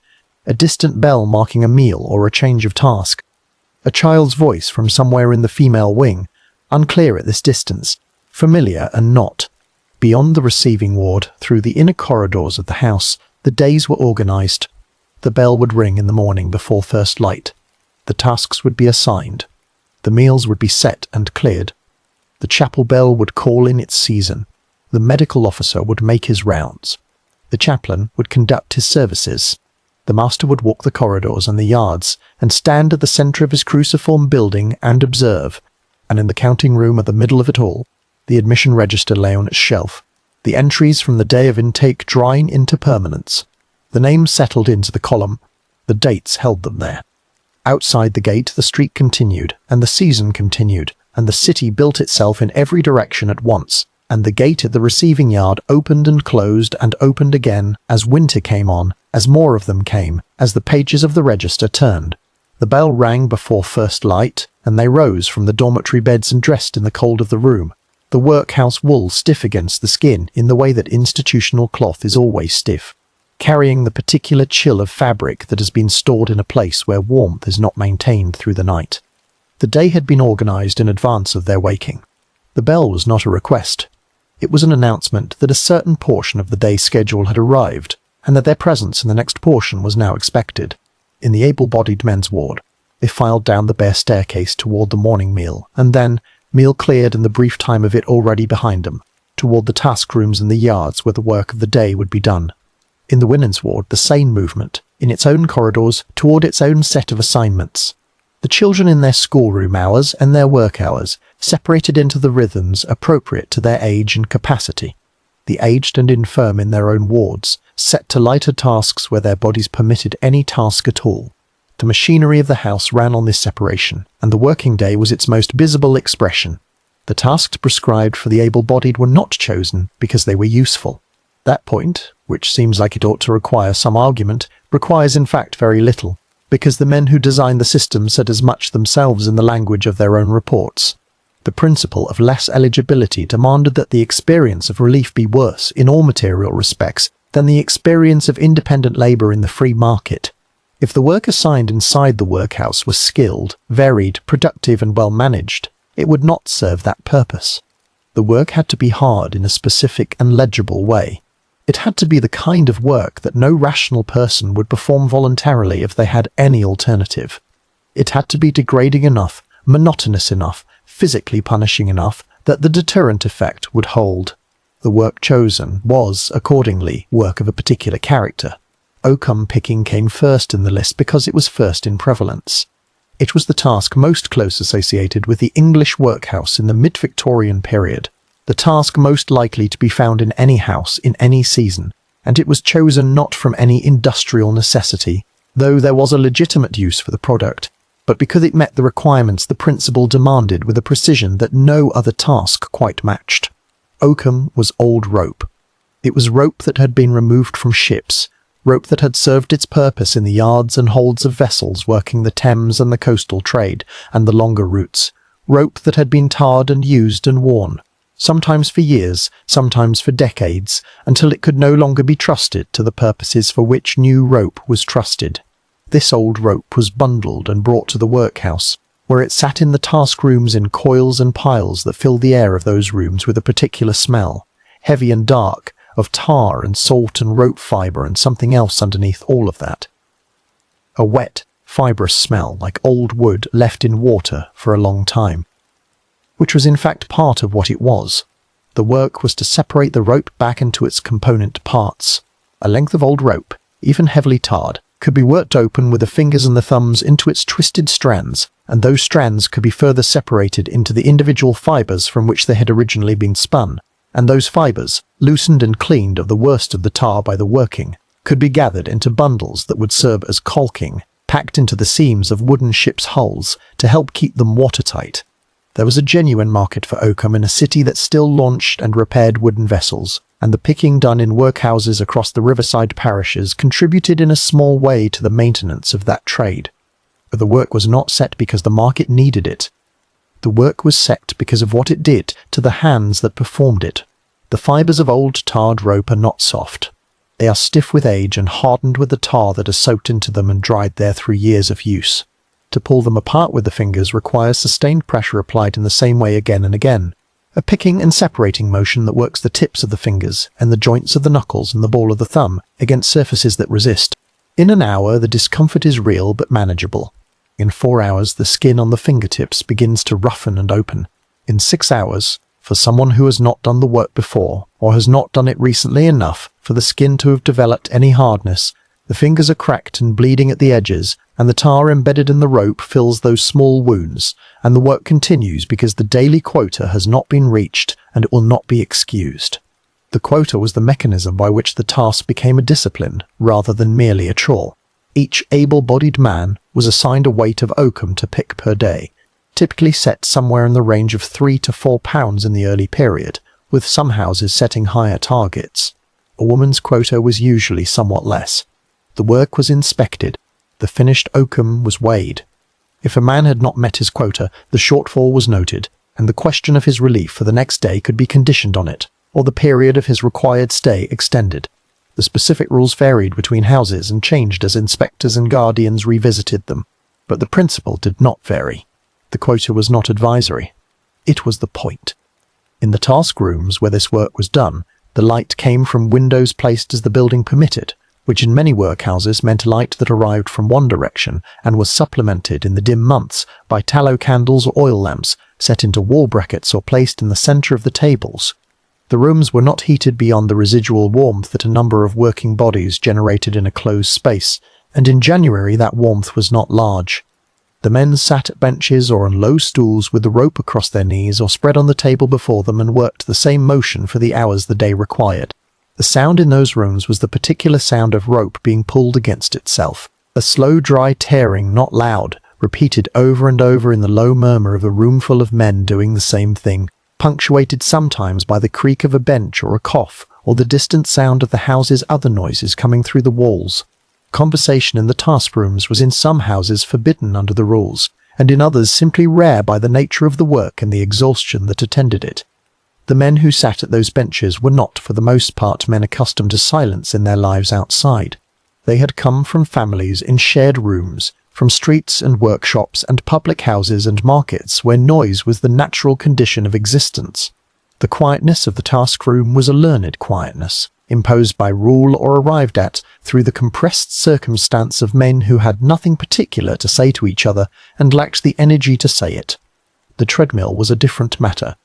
a distant bell marking a meal or a change of task, a child's voice from somewhere in the female wing, unclear at this distance, familiar and not. Beyond the receiving ward, through the inner corridors of the house, the days were organized. The bell would ring in the morning before first light. The tasks would be assigned. The meals would be set and cleared. The chapel bell would call in its season. The medical officer would make his rounds. The chaplain would conduct his services. The master would walk the corridors and the yards, and stand at the centre of his cruciform building and observe, and in the counting room at the middle of it all, the admission register lay on its shelf, the entries from the day of intake drying into permanence. The names settled into the column, the dates held them there. Outside the gate the street continued, and the season continued, and the city built itself in every direction at once, and the gate at the receiving yard opened and closed and opened again as winter came on, as more of them came, as the pages of the register turned. The bell rang before first light, and they rose from the dormitory beds and dressed in the cold of the room, the workhouse wool stiff against the skin in the way that institutional cloth is always stiff, carrying the particular chill of fabric that has been stored in a place where warmth is not maintained through the night. The day had been organized in advance of their waking. The bell was not a request. It was an announcement that a certain portion of the day's schedule had arrived, and that their presence in the next portion was now expected. In the able-bodied men's ward, they filed down the bare staircase toward the morning meal, and then, meal cleared and the brief time of it already behind them, toward the task rooms and the yards where the work of the day would be done. In the women's ward, the same movement, in its own corridors, toward its own set of assignments. The children in their schoolroom hours and their work hours, separated into the rhythms appropriate to their age and capacity. The aged and infirm in their own wards, set to lighter tasks where their bodies permitted any task at all. The machinery of the house ran on this separation, and the working day was its most visible expression. The tasks prescribed for the able-bodied were not chosen because they were useful. That point, which seems like it ought to require some argument, requires in fact very little, because the men who designed the system said as much themselves in the language of their own reports. The principle of less eligibility demanded that the experience of relief be worse in all material respects than the experience of independent labour in the free market. If the work assigned inside the workhouse was skilled, varied, productive and well managed, it would not serve that purpose. The work had to be hard in a specific and legible way. It had to be the kind of work that no rational person would perform voluntarily if they had any alternative. It had to be degrading enough, monotonous enough, physically punishing enough that the deterrent effect would hold. The work chosen was, accordingly, work of a particular character. Oakum picking came first in the list because it was first in prevalence. It was the task most close associated with the English workhouse in the mid-Victorian period, the task most likely to be found in any house in any season, and it was chosen not from any industrial necessity, though there was a legitimate use for the product, but because it met the requirements the principle demanded with a precision that no other task quite matched. Oakum was old rope. It was rope that had been removed from ships, rope that had served its purpose in the yards and holds of vessels working the Thames and the coastal trade and the longer routes, rope that had been tarred and used and worn, sometimes for years, sometimes for decades, until it could no longer be trusted to the purposes for which new rope was trusted. This old rope was bundled and brought to the workhouse, where it sat in the task rooms in coils and piles that filled the air of those rooms with a particular smell, heavy and dark, of tar and salt and rope fibre and something else underneath all of that. A wet, fibrous smell like old wood left in water for a long time. Which was in fact part of what it was. The work was to separate the rope back into its component parts. A length of old rope, even heavily tarred, could be worked open with the fingers and the thumbs into its twisted strands, and those strands could be further separated into the individual fibres from which they had originally been spun, and those fibres, loosened and cleaned of the worst of the tar by the working, could be gathered into bundles that would serve as caulking, packed into the seams of wooden ships' hulls to help keep them watertight. There was a genuine market for oakum in a city that still launched and repaired wooden vessels, and the picking done in workhouses across the riverside parishes contributed in a small way to the maintenance of that trade. But the work was not set because the market needed it. The work was set because of what it did to the hands that performed it. The fibres of old tarred rope are not soft. They are stiff with age and hardened with the tar that has soaked into them and dried there through years of use. To pull them apart with the fingers requires sustained pressure applied in the same way again and again, a picking and separating motion that works the tips of the fingers and the joints of the knuckles and the ball of the thumb against surfaces that resist. In an hour the discomfort is real but manageable. In 4 hours the skin on the fingertips begins to roughen and open. In 6 hours, for someone who has not done the work before, or has not done it recently enough for the skin to have developed any hardness, the fingers are cracked and bleeding at the edges, and the tar embedded in the rope fills those small wounds, and the work continues because the daily quota has not been reached and it will not be excused. The quota was the mechanism by which the task became a discipline rather than merely a chore. Each able-bodied man was assigned a weight of oakum to pick per day, typically set somewhere in the range of 3 to 4 pounds in the early period, with some houses setting higher targets. A woman's quota was usually somewhat less. The work was inspected. The finished oakum was weighed. If a man had not met his quota, the shortfall was noted, and the question of his relief for the next day could be conditioned on it, or the period of his required stay extended. The specific rules varied between houses and changed as inspectors and guardians revisited them, but the principle did not vary. The quota was not advisory. It was the point. In the task rooms where this work was done, the light came from windows placed as the building permitted, which in many workhouses meant light that arrived from one direction and was supplemented in the dim months by tallow candles or oil lamps set into wall brackets or placed in the center of the tables. The rooms were not heated beyond the residual warmth that a number of working bodies generated in a closed space, and in January that warmth was not large. The men sat at benches or on low stools with the rope across their knees or spread on the table before them and worked the same motion for the hours the day required. The sound in those rooms was the particular sound of rope being pulled against itself, a slow dry tearing, not loud, repeated over and over in the low murmur of a roomful of men doing the same thing, punctuated sometimes by the creak of a bench or a cough, or the distant sound of the house's other noises coming through the walls. Conversation in the task rooms was in some houses forbidden under the rules, and in others simply rare by the nature of the work and the exhaustion that attended it. The men who sat at those benches were not, for the most part, men accustomed to silence in their lives outside. They had come from families in shared rooms, from streets and workshops and public houses and markets where noise was the natural condition of existence. The quietness of the task room was a learned quietness, imposed by rule or arrived at through the compressed circumstance of men who had nothing particular to say to each other and lacked the energy to say it. The treadmill was a different matter.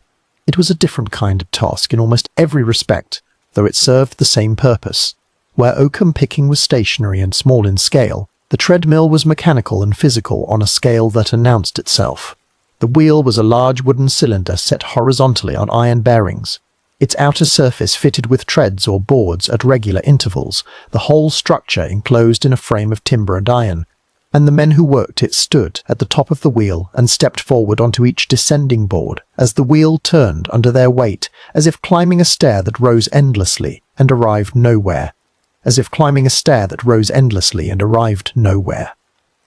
It was a different kind of task in almost every respect, though it served the same purpose. Where oakum picking was stationary and small in scale, the treadmill was mechanical and physical on a scale that announced itself. The wheel was a large wooden cylinder set horizontally on iron bearings, its outer surface fitted with treads or boards at regular intervals, the whole structure enclosed in a frame of timber and iron, and the men who worked it stood at the top of the wheel and stepped forward onto each descending board as the wheel turned under their weight, as if climbing a stair that rose endlessly and arrived nowhere.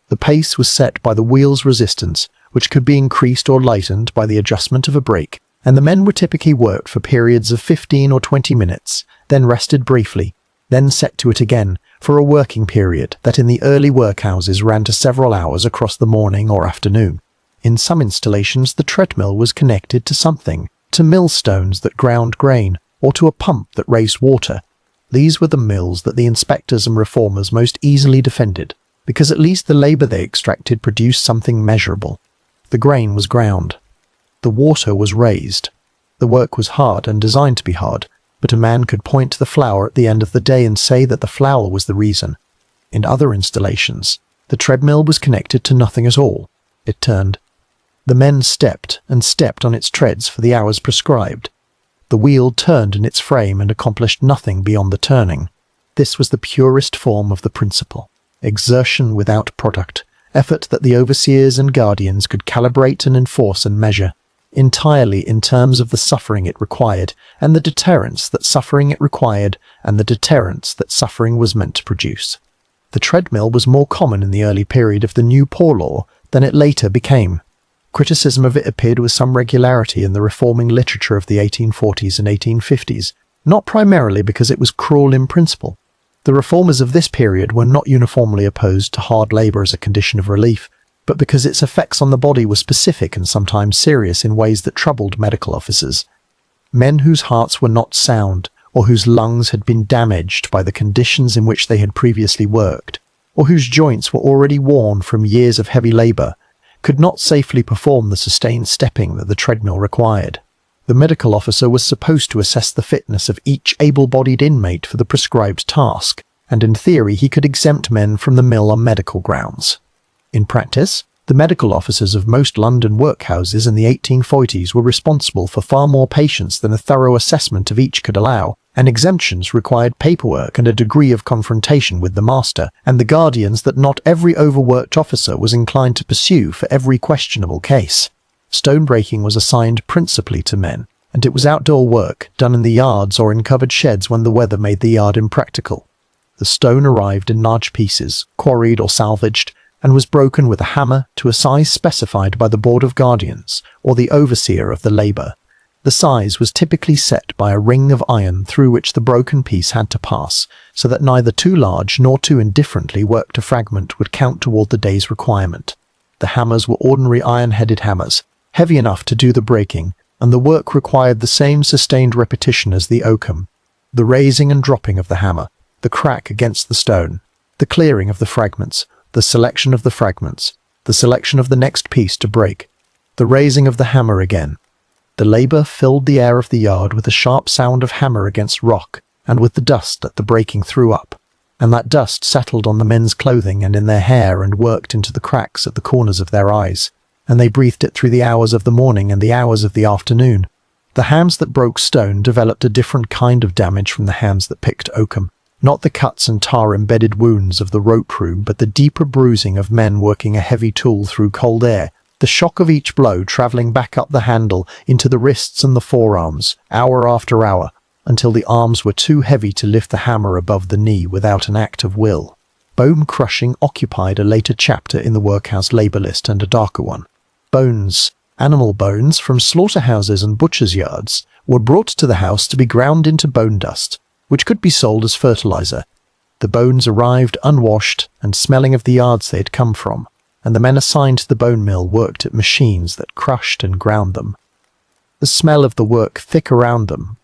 The pace was set by the wheel's resistance, which could be increased or lightened by the adjustment of a brake, and the men were typically worked for periods of 15 or 20 minutes, then rested briefly, then set to it again for a working period that in the early workhouses ran to several hours across the morning or afternoon. In some installations the treadmill was connected to something, to millstones that ground grain, or to a pump that raised water. These were the mills that the inspectors and reformers most easily defended, because at least the labour they extracted produced something measurable. The grain was ground. The water was raised. The work was hard and designed to be hard, but a man could point to the flour at the end of the day and say that the flour was the reason. In other installations, the treadmill was connected to nothing at all. It turned. The men stepped and stepped on its treads for the hours prescribed. The wheel turned in its frame and accomplished nothing beyond the turning. This was the purest form of the principle. Exertion without product, effort that the overseers and guardians could calibrate and enforce and measure, entirely in terms of the suffering it required, and the deterrence that suffering it required, and the deterrence that suffering was meant to produce. The treadmill was more common in the early period of the New Poor Law than it later became. Criticism of it appeared with some regularity in the reforming literature of the 1840s and 1850s, not primarily because it was cruel in principle. The reformers of this period were not uniformly opposed to hard labour as a condition of relief, but because its effects on the body were specific and sometimes serious in ways that troubled medical officers. Men whose hearts were not sound, or whose lungs had been damaged by the conditions in which they had previously worked, or whose joints were already worn from years of heavy labour, could not safely perform the sustained stepping that the treadmill required. The medical officer was supposed to assess the fitness of each able-bodied inmate for the prescribed task, and in theory he could exempt men from the mill on medical grounds. In practice, the medical officers of most London workhouses in the 1840s were responsible for far more patients than a thorough assessment of each could allow, and exemptions required paperwork and a degree of confrontation with the master and the guardians that not every overworked officer was inclined to pursue for every questionable case. Stone breaking was assigned principally to men, and it was outdoor work done in the yards or in covered sheds when the weather made the yard impractical. The stone arrived in large pieces, quarried or salvaged, and was broken with a hammer to a size specified by the Board of Guardians or the overseer of the labour. The size was typically set by a ring of iron through which the broken piece had to pass, so that neither too large nor too indifferently worked a fragment would count toward the day's requirement. The hammers were ordinary iron-headed hammers, heavy enough to do the breaking, and the work required the same sustained repetition as the oakum. The raising and dropping of the hammer, the crack against the stone, the clearing of the fragments, the selection of the fragments, the selection of the next piece to break, the raising of the hammer again. The labour filled the air of the yard with the sharp sound of hammer against rock, and with the dust that the breaking threw up, and that dust settled on the men's clothing and in their hair and worked into the cracks at the corners of their eyes, and they breathed it through the hours of the morning and the hours of the afternoon. The hands that broke stone developed a different kind of damage from the hands that picked oakum. Not the cuts and tar-embedded wounds of the rope room, but the deeper bruising of men working a heavy tool through cold air, the shock of each blow travelling back up the handle into the wrists and the forearms, hour after hour, until the arms were too heavy to lift the hammer above the knee without an act of will. Bone crushing occupied a later chapter in the workhouse labour list, and a darker one. Bones, animal bones from slaughterhouses and butchers' yards, were brought to the house to be ground into bone dust, which could be sold as fertilizer. The bones arrived unwashed and smelling of the yards they had come from, and the men assigned to the bone mill worked at machines that crushed and ground them. The smell of the work thick around them,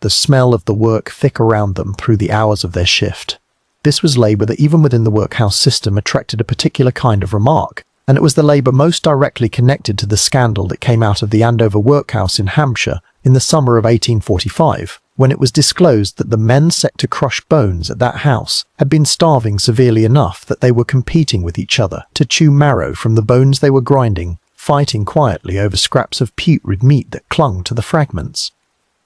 through the hours of their shift. This was labour that even within the workhouse system attracted a particular kind of remark, and it was the labour most directly connected to the scandal that came out of the Andover workhouse in Hampshire in the summer of 1845, when it was disclosed that the men set to crush bones at that house had been starving severely enough that they were competing with each other to chew marrow from the bones they were grinding, fighting quietly over scraps of putrid meat that clung to the fragments.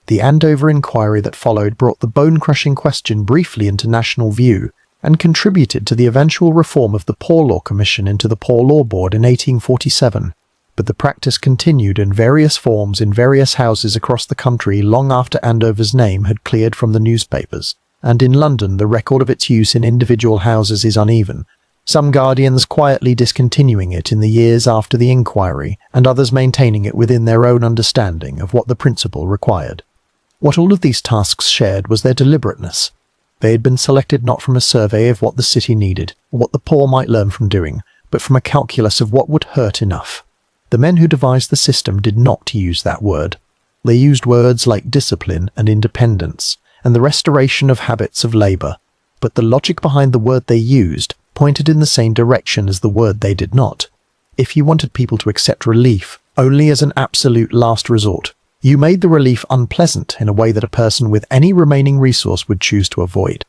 The Andover inquiry that followed brought the bone-crushing question briefly into national view, and contributed to the eventual reform of the Poor Law Commission into the Poor Law Board in 1847. But the practice continued in various forms in various houses across the country long after Andover's name had cleared from the newspapers, and in London the record of its use in individual houses is uneven, some guardians quietly discontinuing it in the years after the inquiry, and others maintaining it within their own understanding of what the principle required. What all of these tasks shared was their deliberateness. They had been selected not from a survey of what the city needed, or what the poor might learn from doing, but from a calculus of what would hurt enough. The men who devised the system did not use that word. They used words like discipline and independence, and the restoration of habits of labour, but the logic behind the word they used pointed in the same direction as the word they did not. If you wanted people to accept relief only as an absolute last resort, you made the relief unpleasant in a way that a person with any remaining resource would choose to avoid.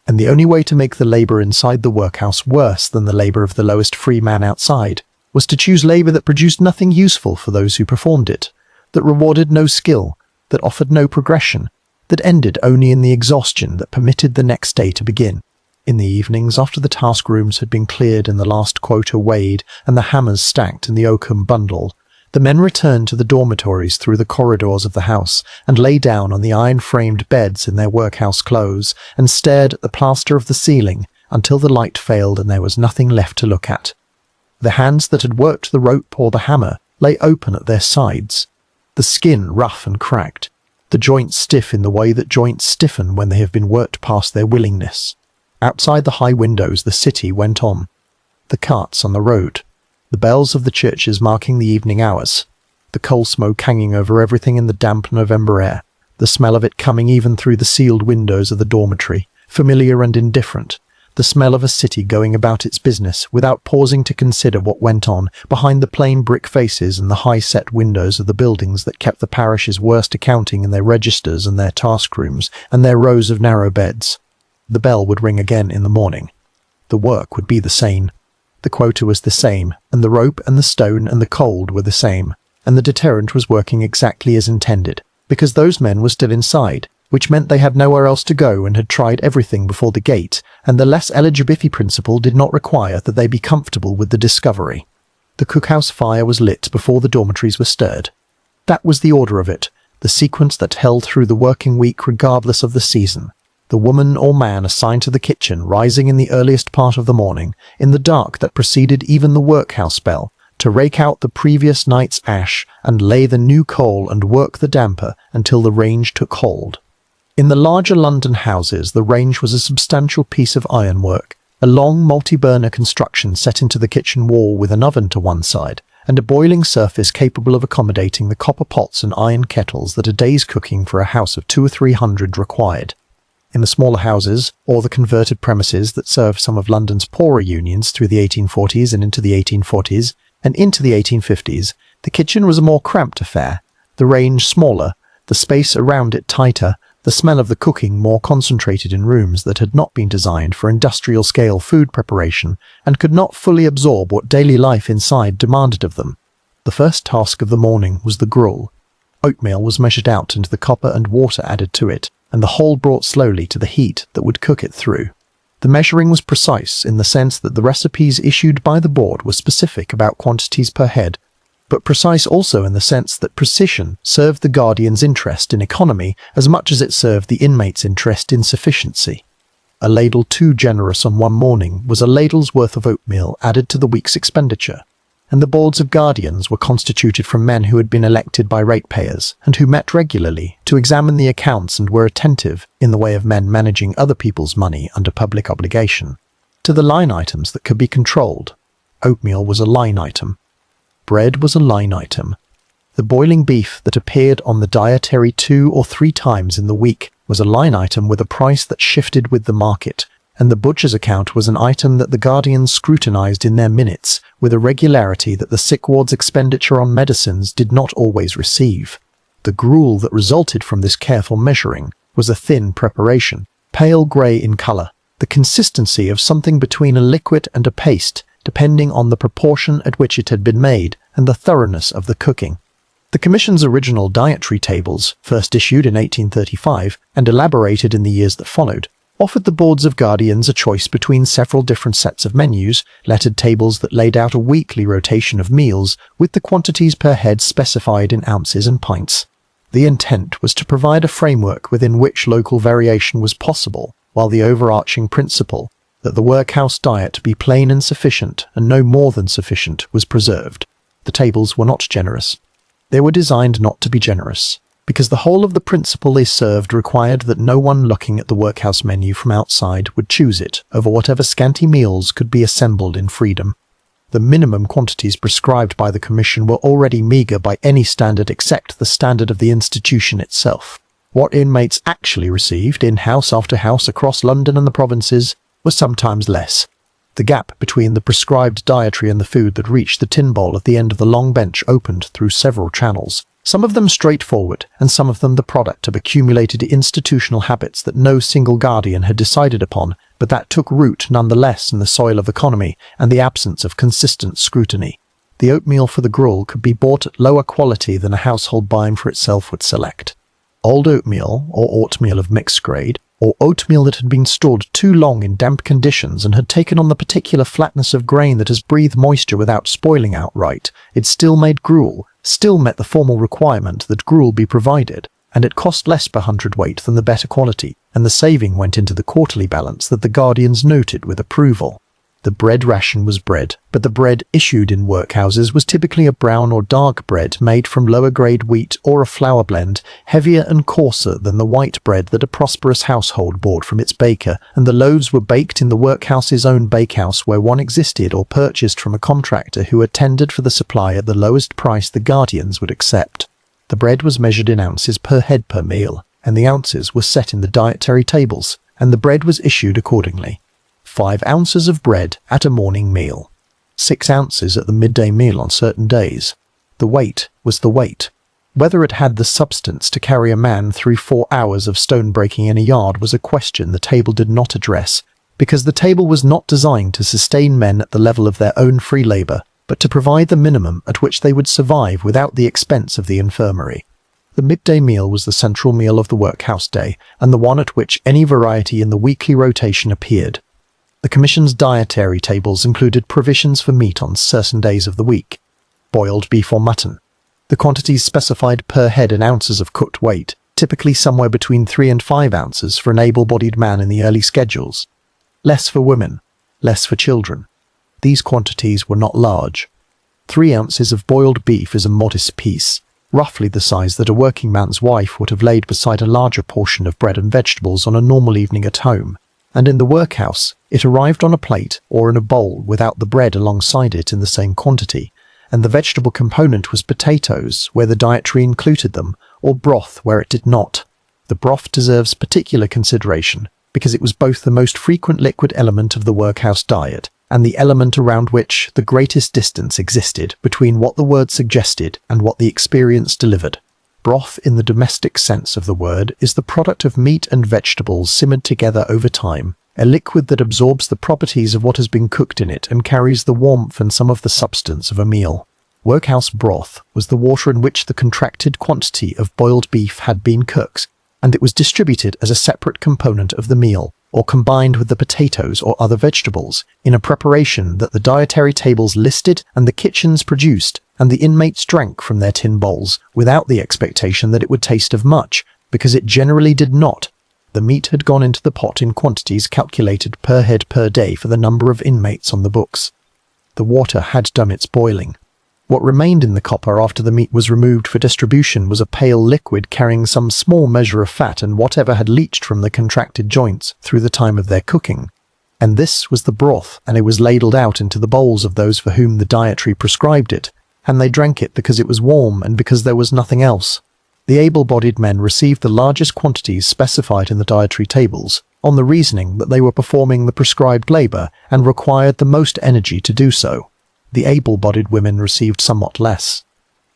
And the only way to make the labour inside the workhouse worse than the labour of the lowest free man outside was to choose labour that produced nothing useful for those who performed it, that rewarded no skill, that offered no progression, that ended only in the exhaustion that permitted the next day to begin. In the evenings, after the task rooms had been cleared and the last quota weighed and the hammers stacked in the oakum bundle, the men returned to the dormitories through the corridors of the house and lay down on the iron-framed beds in their workhouse clothes and stared at the plaster of the ceiling until the light failed and there was nothing left to look at. The hands that had worked the rope or the hammer lay open at their sides, the skin rough and cracked, the joints stiff in the way that joints stiffen when they have been worked past their willingness. Outside the high windows the city went on, the carts on the road, the bells of the churches marking the evening hours, the coal smoke hanging over everything in the damp November air, the smell of it coming even through the sealed windows of the dormitory, familiar and indifferent, the smell of a city going about its business without pausing to consider what went on behind the plain brick faces and the high-set windows of the buildings that kept the parish's worst accounting in their registers and their task rooms and their rows of narrow beds. The bell would ring again in the morning. The work would be the same. The quota was the same, and the rope and the stone and the cold were the same, and the deterrent was working exactly as intended, because those men were still inside, which meant they had nowhere else to go and had tried everything before the gate, and the less eligibility principle did not require that they be comfortable with the discovery. The cookhouse fire was lit before the dormitories were stirred. That was the order of it, the sequence that held through the working week regardless of the season. The woman or man assigned to the kitchen rising in the earliest part of the morning, in the dark that preceded even the workhouse bell, to rake out the previous night's ash and lay the new coal and work the damper until the range took hold. In the larger London houses, the range was a substantial piece of ironwork, a long multi-burner construction set into the kitchen wall with an oven to one side, and a boiling surface capable of accommodating the copper pots and iron kettles that a day's cooking for a house of 200 or 300 required. In the smaller houses, or the converted premises that served some of London's poorer unions through the 1840s and into the 1840s, and into the 1850s, the kitchen was a more cramped affair, the range smaller, the space around it tighter, the smell of the cooking more concentrated in rooms that had not been designed for industrial-scale food preparation and could not fully absorb what daily life inside demanded of them. The first task of the morning was the gruel. Oatmeal was measured out into the copper and water added to it, and the whole brought slowly to the heat that would cook it through. The measuring was precise in the sense that the recipes issued by the board were specific about quantities per head, but precise also in the sense that precision served the guardian's interest in economy as much as it served the inmate's interest in sufficiency. A ladle too generous on one morning was a ladle's worth of oatmeal added to the week's expenditure, and the boards of guardians were constituted from men who had been elected by ratepayers and who met regularly to examine the accounts and were attentive, in the way of men managing other people's money under public obligation, to the line items that could be controlled. Oatmeal was a line item. Bread was a line item. The boiling beef that appeared on the dietary 2 or 3 times in the week was a line item with a price that shifted with the market, and the butcher's account was an item that the guardians scrutinized in their minutes with a regularity that the sick ward's expenditure on medicines did not always receive. The gruel that resulted from this careful measuring was a thin preparation, pale grey in colour, the consistency of something between a liquid and a paste, depending on the proportion at which it had been made and the thoroughness of the cooking. The Commission's original dietary tables, first issued in 1835 and elaborated in the years that followed, offered the boards of guardians a choice between several different sets of menus, lettered tables that laid out a weekly rotation of meals with the quantities per head specified in ounces and pints. The intent was to provide a framework within which local variation was possible, while the overarching principle that the workhouse diet be plain and sufficient and no more than sufficient was preserved. The tables were not generous. They were designed not to be generous, because the whole of the principle they served required that no one looking at the workhouse menu from outside would choose it over whatever scanty meals could be assembled in freedom. The minimum quantities prescribed by the Commission were already meagre by any standard except the standard of the institution itself. What inmates actually received in house after house across London and the provinces was sometimes less. The gap between the prescribed dietary and the food that reached the tin bowl at the end of the long bench opened through several channels, some of them straightforward, and some of them the product of accumulated institutional habits that no single guardian had decided upon, but that took root nonetheless in the soil of economy and the absence of consistent scrutiny. The oatmeal for the gruel could be bought at lower quality than a household buying for itself would select. Old oatmeal, or oatmeal of mixed grade, or oatmeal that had been stored too long in damp conditions and had taken on the particular flatness of grain that has breathed moisture without spoiling outright, it still made gruel, still met the formal requirement that gruel be provided, and it cost less per hundredweight than the better quality, and the saving went into the quarterly balance that the guardians noted with approval. The bread ration was bread, but the bread issued in workhouses was typically a brown or dark bread made from lower-grade wheat or a flour blend, heavier and coarser than the white bread that a prosperous household bought from its baker, and the loaves were baked in the workhouse's own bakehouse where one existed or purchased from a contractor who had tendered for the supply at the lowest price the guardians would accept. The bread was measured in ounces per head per meal, and the ounces were set in the dietary tables, and the bread was issued accordingly. 5 ounces of bread at a morning meal, 6 ounces at the midday meal on certain days. The weight was the weight. Whether it had the substance to carry a man through 4 hours of stone breaking in a yard was a question the table did not address, because the table was not designed to sustain men at the level of their own free labour, but to provide the minimum at which they would survive without the expense of the infirmary. The midday meal was the central meal of the workhouse day, and the one at which any variety in the weekly rotation appeared. The Commission's dietary tables included provisions for meat on certain days of the week, boiled beef or mutton. The quantities specified per head in ounces of cooked weight, typically somewhere between 3 and 5 ounces for an able-bodied man in the early schedules. Less for women, less for children. These quantities were not large. 3 ounces of boiled beef is a modest piece, roughly the size that a working man's wife would have laid beside a larger portion of bread and vegetables on a normal evening at home. And in the workhouse, it arrived on a plate or in a bowl without the bread alongside it in the same quantity, and the vegetable component was potatoes where the dietary included them, or broth where it did not. The broth deserves particular consideration because it was both the most frequent liquid element of the workhouse diet and the element around which the greatest distance existed between what the word suggested and what the experience delivered. Broth, in the domestic sense of the word, is the product of meat and vegetables simmered together over time, a liquid that absorbs the properties of what has been cooked in it and carries the warmth and some of the substance of a meal. Workhouse broth was the water in which the contracted quantity of boiled beef had been cooked, and it was distributed as a separate component of the meal, or combined with the potatoes or other vegetables, in a preparation that the dietary tables listed and the kitchens produced, and the inmates drank from their tin bowls, without the expectation that it would taste of much, because it generally did not. The meat had gone into the pot in quantities calculated per head per day for the number of inmates on the books. The water had done its boiling. What remained in the copper after the meat was removed for distribution was a pale liquid carrying some small measure of fat and whatever had leached from the contracted joints through the time of their cooking. And this was the broth, and it was ladled out into the bowls of those for whom the dietary prescribed it, and they drank it because it was warm and because there was nothing else. The able-bodied men received the largest quantities specified in the dietary tables, on the reasoning that they were performing the prescribed labour and required the most energy to do so. The able-bodied women received somewhat less.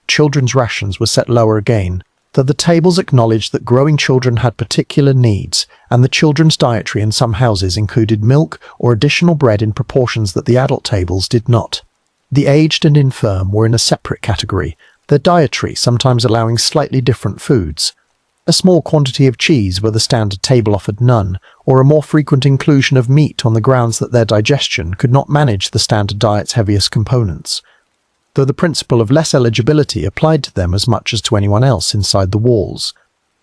Children's rations were set lower again, though the tables acknowledged that growing children had particular needs, and the children's dietary in some houses included milk or additional bread in proportions that the adult tables did not. The aged and infirm were in a separate category, their dietary sometimes allowing slightly different foods. A small quantity of cheese where the standard table offered none, or a more frequent inclusion of meat on the grounds that their digestion could not manage the standard diet's heaviest components, though the principle of less eligibility applied to them as much as to anyone else inside the walls,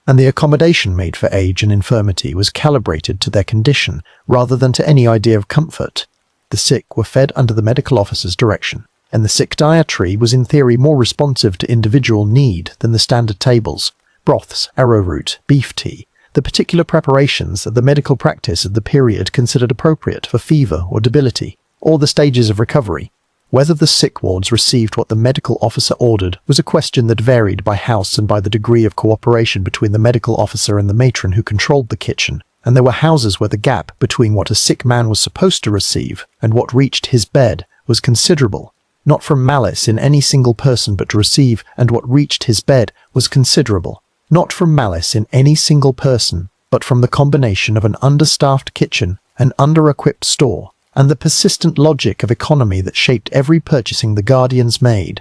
and the accommodation made for age and infirmity was calibrated to their condition rather than to any idea of comfort. The sick were fed under the medical officer's direction, and the sick dietary was in theory more responsive to individual need than the standard tables. Broths, arrowroot, beef tea, the particular preparations that the medical practice of the period considered appropriate for fever or debility, or the stages of recovery. Whether the sick wards received what the medical officer ordered was a question that varied by house and by the degree of cooperation between the medical officer and the matron who controlled the kitchen, and there were houses where the gap between what a sick man was supposed to receive and what reached his bed was considerable, not from malice in any single person but to receive, and what reached his bed was considerable, not from malice in any single person, but from the combination of an understaffed kitchen, an under-equipped store, and the persistent logic of economy that shaped every purchasing the guardians made.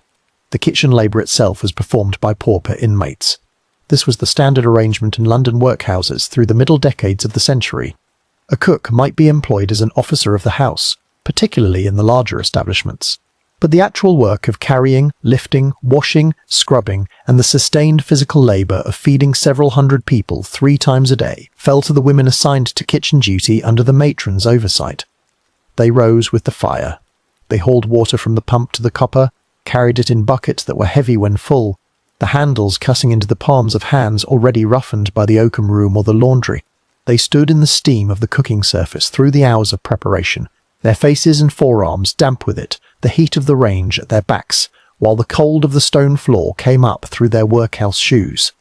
The kitchen labour itself was performed by pauper inmates. This was the standard arrangement in London workhouses through the middle decades of the century. A cook might be employed as an officer of the house, particularly in the larger establishments, but the actual work of carrying, lifting, washing, scrubbing, and the sustained physical labour of feeding several hundred people 3 times a day fell to the women assigned to kitchen duty under the matron's oversight. They rose with the fire. They hauled water from the pump to the copper, carried it in buckets that were heavy when full, the handles cutting into the palms of hands already roughened by the oakum room or the laundry. They stood in the steam of the cooking surface through the hours of preparation, their faces and forearms damp with it, the heat of the range at their backs, while the cold of the stone floor came up through their workhouse shoes.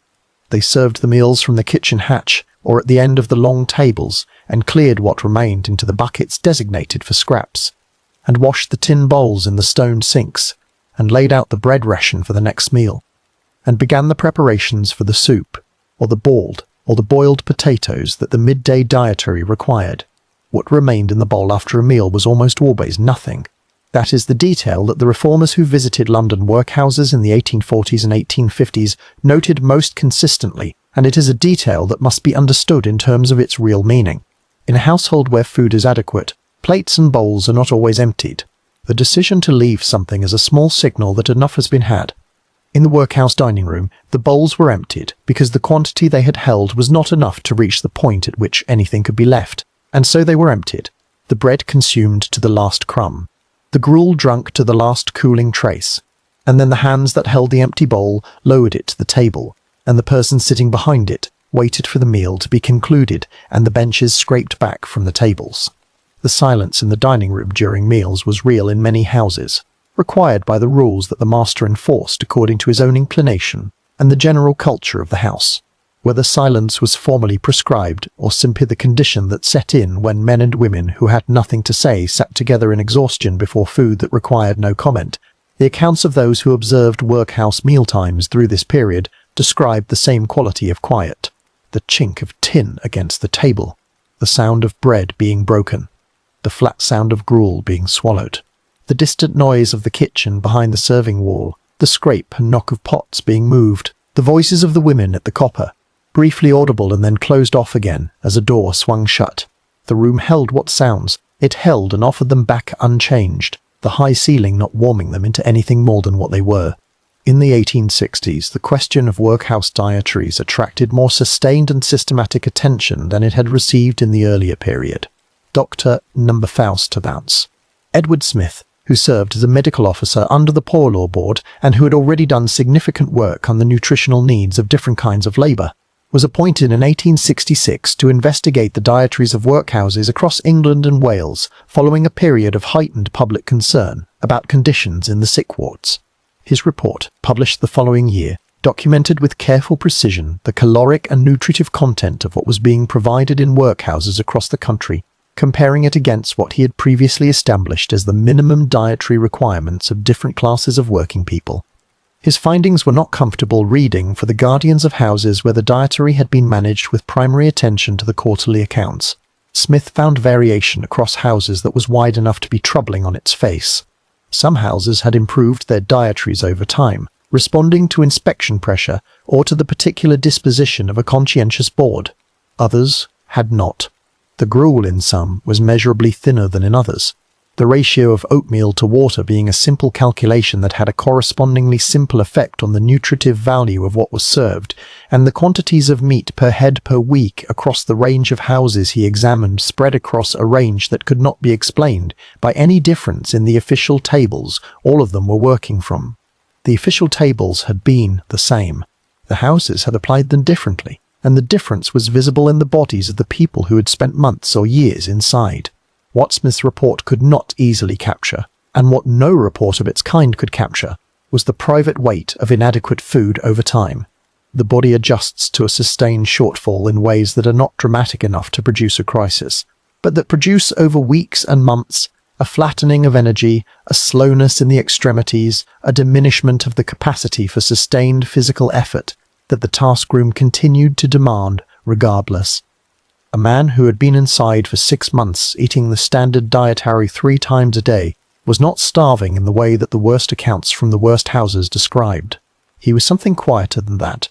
They served the meals from the kitchen hatch, or at the end of the long tables, and cleared what remained into the buckets designated for scraps, and washed the tin bowls in the stone sinks, and laid out the bread ration for the next meal, and began the preparations for the soup, or the boiled potatoes that the midday dietary required. What remained in the bowl after a meal was almost always nothing. That is the detail that the reformers who visited London workhouses in the 1840s and 1850s noted most consistently, and it is a detail that must be understood in terms of its real meaning. In a household where food is adequate, plates and bowls are not always emptied. The decision to leave something is a small signal that enough has been had. In the workhouse dining room, the bowls were emptied because the quantity they had held was not enough to reach the point at which anything could be left, and so they were emptied. The bread consumed to the last crumb, the gruel drunk to the last cooling trace, and then the hands that held the empty bowl lowered it to the table, and the person sitting behind it waited for the meal to be concluded and the benches scraped back from the tables. The silence in the dining room during meals was real in many houses, required by the rules that the master enforced according to his own inclination and the general culture of the house. whether silence was formally prescribed or simply the condition that set in when men and women who had nothing to say sat together in exhaustion before food that required no comment. The accounts of those who observed workhouse mealtimes through this period described the same quality of quiet: the chink of tin against the table, the sound of bread being broken, the flat sound of gruel being swallowed, the distant noise of the kitchen behind the serving wall, the scrape and knock of pots being moved, the voices of the women at the copper, briefly audible and then closed off again as a door swung shut. The room held what sounds it held and offered them back unchanged, the high ceiling not warming them into anything more than what they were. In the 1860s, the question of workhouse dietaries attracted more sustained and systematic attention than it had received in the earlier period. Dr. Faustabouts. Edward Smith, who served as a medical officer under the Poor Law Board and who had already done significant work on the nutritional needs of different kinds of labour, was appointed in 1866 to investigate the dietaries of workhouses across England and Wales following a period of heightened public concern about conditions in the sick wards. His report, published the following year, documented with careful precision the caloric and nutritive content of what was being provided in workhouses across the country, comparing it against what he had previously established as the minimum dietary requirements of different classes of working people. His findings were not comfortable reading for the guardians of houses where the dietary had been managed with primary attention to the quarterly accounts. Smith found variation across houses that was wide enough to be troubling on its face. Some houses had improved their dietaries over time, responding to inspection pressure or to the particular disposition of a conscientious board. Others had not. The gruel in some was measurably thinner than in others, the ratio of oatmeal to water being a simple calculation that had a correspondingly simple effect on the nutritive value of what was served, and the quantities of meat per head per week across the range of houses he examined spread across a range that could not be explained by any difference in the official tables all of them were working from. The official tables had been the same. The houses had applied them differently, and the difference was visible in the bodies of the people who had spent months or years inside. What Smith's report could not easily capture, and what no report of its kind could capture, was the private weight of inadequate food over time. The body adjusts to a sustained shortfall in ways that are not dramatic enough to produce a crisis, but that produce over weeks and months a flattening of energy, a slowness in the extremities, a diminishment of the capacity for sustained physical effort that the task room continued to demand regardless. A man who had been inside for 6 months eating the standard dietary 3 times a day was not starving in the way that the worst accounts from the worst houses described. He was something quieter than that.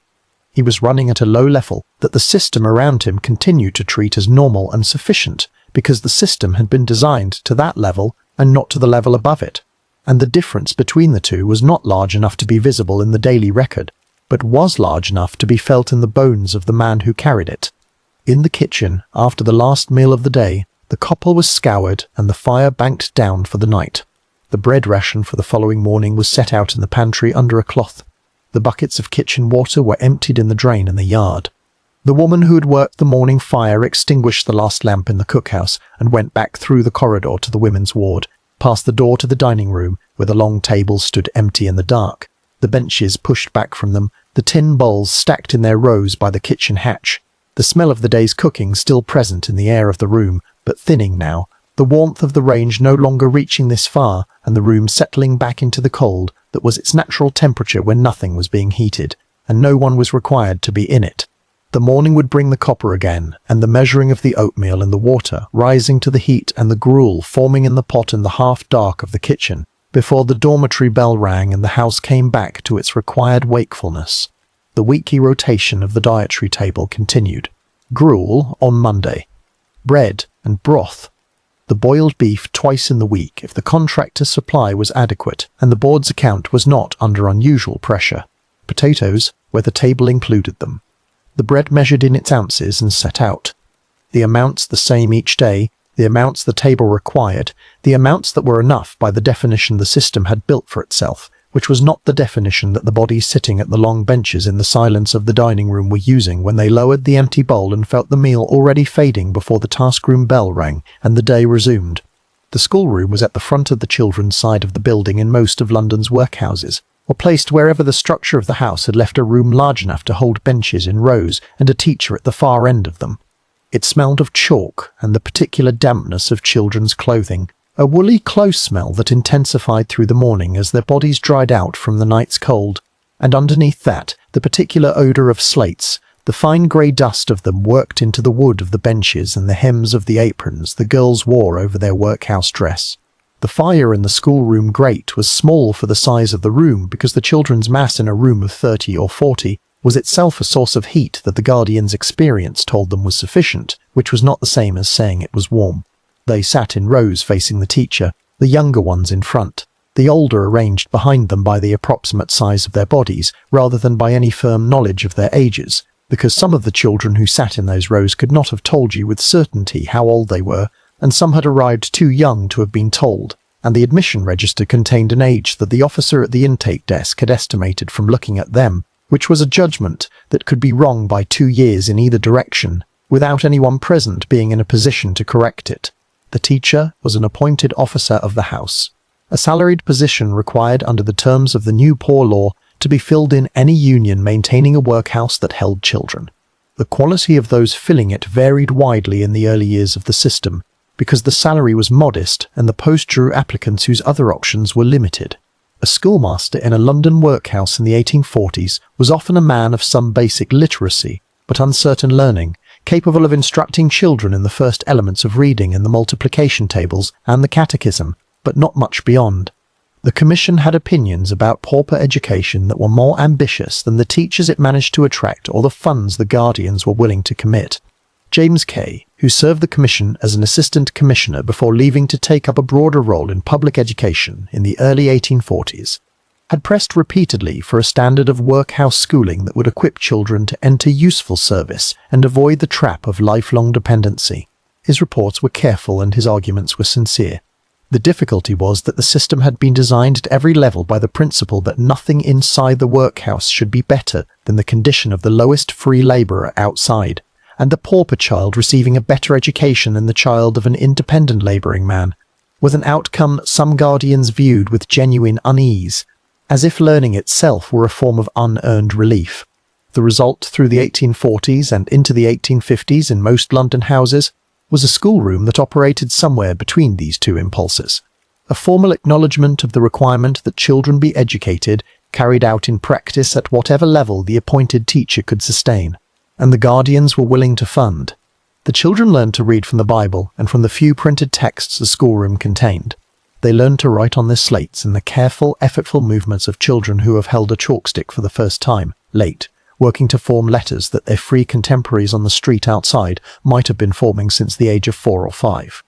He was running at a low level that the system around him continued to treat as normal and sufficient because the system had been designed to that level and not to the level above it, and the difference between the two was not large enough to be visible in the daily record, but was large enough to be felt in the bones of the man who carried it. In the kitchen, after the last meal of the day, the copper was scoured and the fire banked down for the night. The bread ration for the following morning was set out in the pantry under a cloth. The buckets of kitchen water were emptied in the drain in the yard. The woman who had worked the morning fire extinguished the last lamp in the cookhouse and went back through the corridor to the women's ward, past the door to the dining room, where the long tables stood empty in the dark, the benches pushed back from them, the tin bowls stacked in their rows by the kitchen hatch. The smell of the day's cooking still present in the air of the room, but thinning now, the warmth of the range no longer reaching this far, and the room settling back into the cold that was its natural temperature when nothing was being heated, and no one was required to be in it. The morning would bring the copper again, and the measuring of the oatmeal and the water rising to the heat and the gruel forming in the pot in the half-dark of the kitchen, before the dormitory bell rang and the house came back to its required wakefulness. The weekly rotation of the dietary table continued. Gruel on Monday. Bread and broth. The boiled beef twice in the week if the contractor's supply was adequate and the board's account was not under unusual pressure. Potatoes, where the table included them. The bread measured in its ounces and set out. The amounts the same each day, the amounts the table required, the amounts that were enough by the definition the system had built for itself, which was not the definition that the bodies sitting at the long benches in the silence of the dining room were using when they lowered the empty bowl and felt the meal already fading before the task-room bell rang and the day resumed. The schoolroom was at the front of the children's side of the building in most of London's workhouses, or placed wherever the structure of the house had left a room large enough to hold benches in rows and a teacher at the far end of them. It smelled of chalk and the particular dampness of children's clothing, a woolly close smell that intensified through the morning as their bodies dried out from the night's cold, and underneath that, the particular odour of slates, the fine grey dust of them worked into the wood of the benches and the hems of the aprons the girls wore over their workhouse dress. The fire in the schoolroom grate was small for the size of the room because the children's mass in a room of 30 or 40 was itself a source of heat that the guardians' experience told them was sufficient, which was not the same as saying it was warm. They sat in rows facing the teacher, the younger ones in front, the older arranged behind them by the approximate size of their bodies rather than by any firm knowledge of their ages, because some of the children who sat in those rows could not have told you with certainty how old they were, and some had arrived too young to have been told, and the admission register contained an age that the officer at the intake desk had estimated from looking at them, which was a judgment that could be wrong by 2 years in either direction, without anyone present being in a position to correct it. The teacher was an appointed officer of the house, a salaried position required under the terms of the new poor law to be filled in any union maintaining a workhouse that held children. The quality of those filling it varied widely in the early years of the system, because the salary was modest and the post drew applicants whose other options were limited. A schoolmaster in a London workhouse in the 1840s was often a man of some basic literacy, but uncertain learning, capable of instructing children in the first elements of reading and the multiplication tables and the catechism, but not much beyond. The Commission had opinions about pauper education that were more ambitious than the teachers it managed to attract or the funds the guardians were willing to commit. James Kay, who served the Commission as an assistant commissioner before leaving to take up a broader role in public education in the early 1840s, had pressed repeatedly for a standard of workhouse schooling that would equip children to enter useful service and avoid the trap of lifelong dependency. His reports were careful and his arguments were sincere. The difficulty was that the system had been designed at every level by the principle that nothing inside the workhouse should be better than the condition of the lowest free labourer outside, and the pauper child receiving a better education than the child of an independent labouring man, was an outcome some guardians viewed with genuine unease, as if learning itself were a form of unearned relief. The result through the 1840s and into the 1850s in most London houses was a schoolroom that operated somewhere between these two impulses. A formal acknowledgement of the requirement that children be educated, carried out in practice at whatever level the appointed teacher could sustain, and the guardians were willing to fund. The children learned to read from the Bible and from the few printed texts the schoolroom contained. They learned to write on their slates in the careful, effortful movements of children who have held a chalkstick for the first time, late, working to form letters that their free contemporaries on the street outside might have been forming since the age of 4 or 5.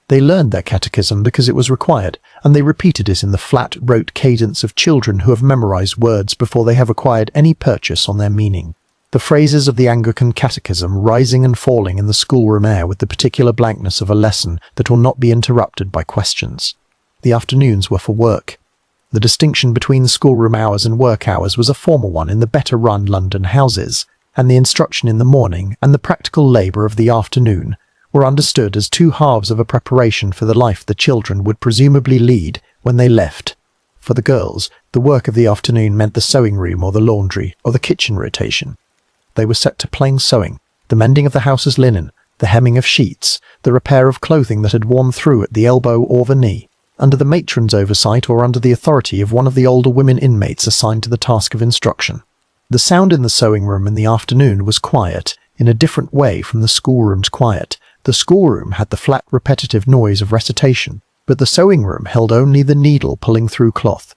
They learned their catechism because it was required, and they repeated it in the flat, rote cadence of children who have memorized words before they have acquired any purchase on their meaning. The phrases of the Anglican catechism rising and falling in the schoolroom air with the particular blankness of a lesson that will not be interrupted by questions. The afternoons were for work. The distinction between schoolroom hours and work hours was a formal one in the better-run London houses, and the instruction in the morning and the practical labour of the afternoon were understood as two halves of a preparation for the life the children would presumably lead when they left. For the girls, the work of the afternoon meant the sewing room or the laundry or the kitchen rotation. They were set to plain sewing, the mending of the house's linen, the hemming of sheets, the repair of clothing that had worn through at the elbow or the knee, under the matron's oversight or under the authority of one of the older women inmates assigned to the task of instruction. The sound in the sewing room in the afternoon was quiet, in a different way from the schoolroom's quiet. The schoolroom had the flat, repetitive noise of recitation, but the sewing room held only the needle pulling through cloth.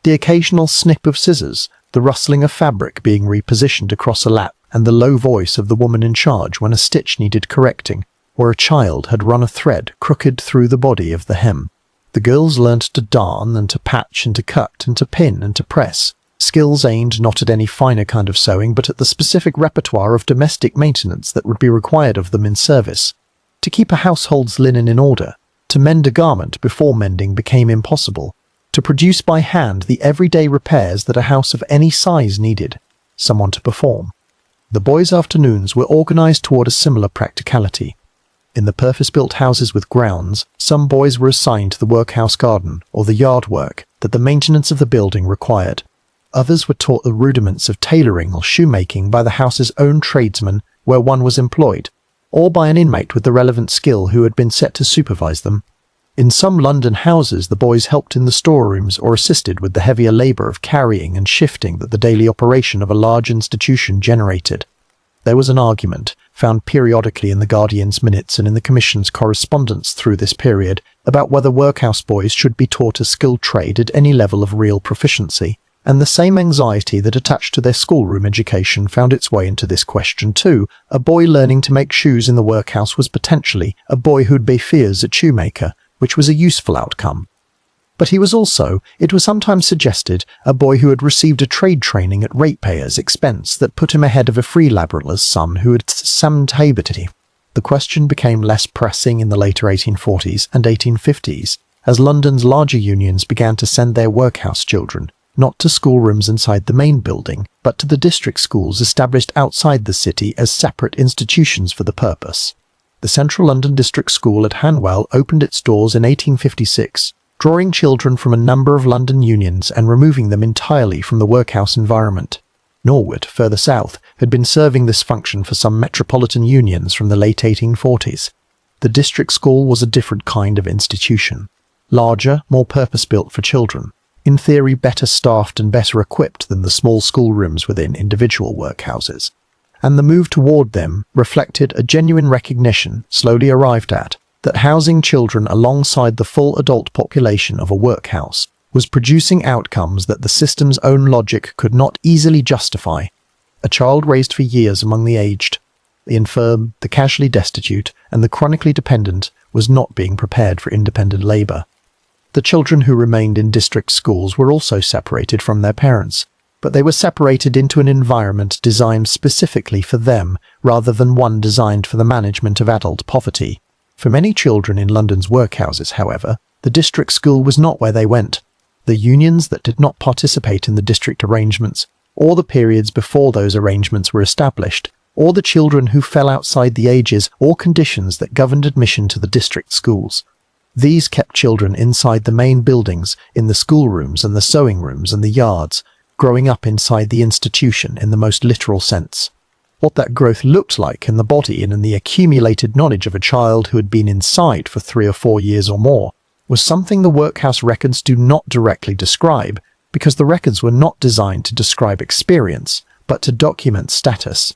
The occasional snip of scissors, the rustling of fabric being repositioned across a lap, and the low voice of the woman in charge when a stitch needed correcting, or a child had run a thread crooked through the body of the hem. The girls learnt to darn and to patch and to cut and to pin and to press, skills aimed not at any finer kind of sewing but at the specific repertoire of domestic maintenance that would be required of them in service. To keep a household's linen in order, to mend a garment before mending became impossible, to produce by hand the everyday repairs that a house of any size needed, someone to perform. The boys' afternoons were organised toward a similar practicality. In the purpose-built houses with grounds, some boys were assigned to the workhouse garden or the yard work that the maintenance of the building required. Others were taught the rudiments of tailoring or shoemaking by the house's own tradesman where one was employed, or by an inmate with the relevant skill who had been set to supervise them. In some London houses, the boys helped in the storerooms or assisted with the heavier labour of carrying and shifting that the daily operation of a large institution generated. There was an argument, found periodically in the Guardian's minutes and in the Commission's correspondence through this period, about whether workhouse boys should be taught a skilled trade at any level of real proficiency, and the same anxiety that attached to their schoolroom education found its way into this question too. A boy learning to make shoes in the workhouse was potentially a boy who'd be fears at shoemaker, which was a useful outcome. But he was also, it was sometimes suggested, a boy who had received a trade training at ratepayers' expense that put him ahead of a free labourer's son who had samtabity. The question became less pressing in the later 1840s and 1850s, as London's larger unions began to send their workhouse children, not to schoolrooms inside the main building, but to the district schools established outside the city as separate institutions for the purpose. The Central London District School at Hanwell opened its doors in 1856, drawing children from a number of London unions and removing them entirely from the workhouse environment. Norwood, further south, had been serving this function for some metropolitan unions from the late 1840s. The district school was a different kind of institution. Larger, more purpose-built for children. In theory better staffed and better equipped than the small schoolrooms within individual workhouses. And the move toward them reflected a genuine recognition, slowly arrived at, that housing children alongside the full adult population of a workhouse was producing outcomes that the system's own logic could not easily justify. A child raised for years among the aged, the infirm, the casually destitute, and the chronically dependent was not being prepared for independent labour. The children who remained in district schools were also separated from their parents, but they were separated into an environment designed specifically for them rather than one designed for the management of adult poverty. For many children in London's workhouses, however, the district school was not where they went. The unions that did not participate in the district arrangements, or the periods before those arrangements were established, or the children who fell outside the ages or conditions that governed admission to the district schools. These kept children inside the main buildings, in the schoolrooms and the sewing rooms and the yards, growing up inside the institution in the most literal sense. What that growth looked like in the body and in the accumulated knowledge of a child who had been inside for 3 or 4 years or more was something the workhouse records do not directly describe, because the records were not designed to describe experience, but to document status.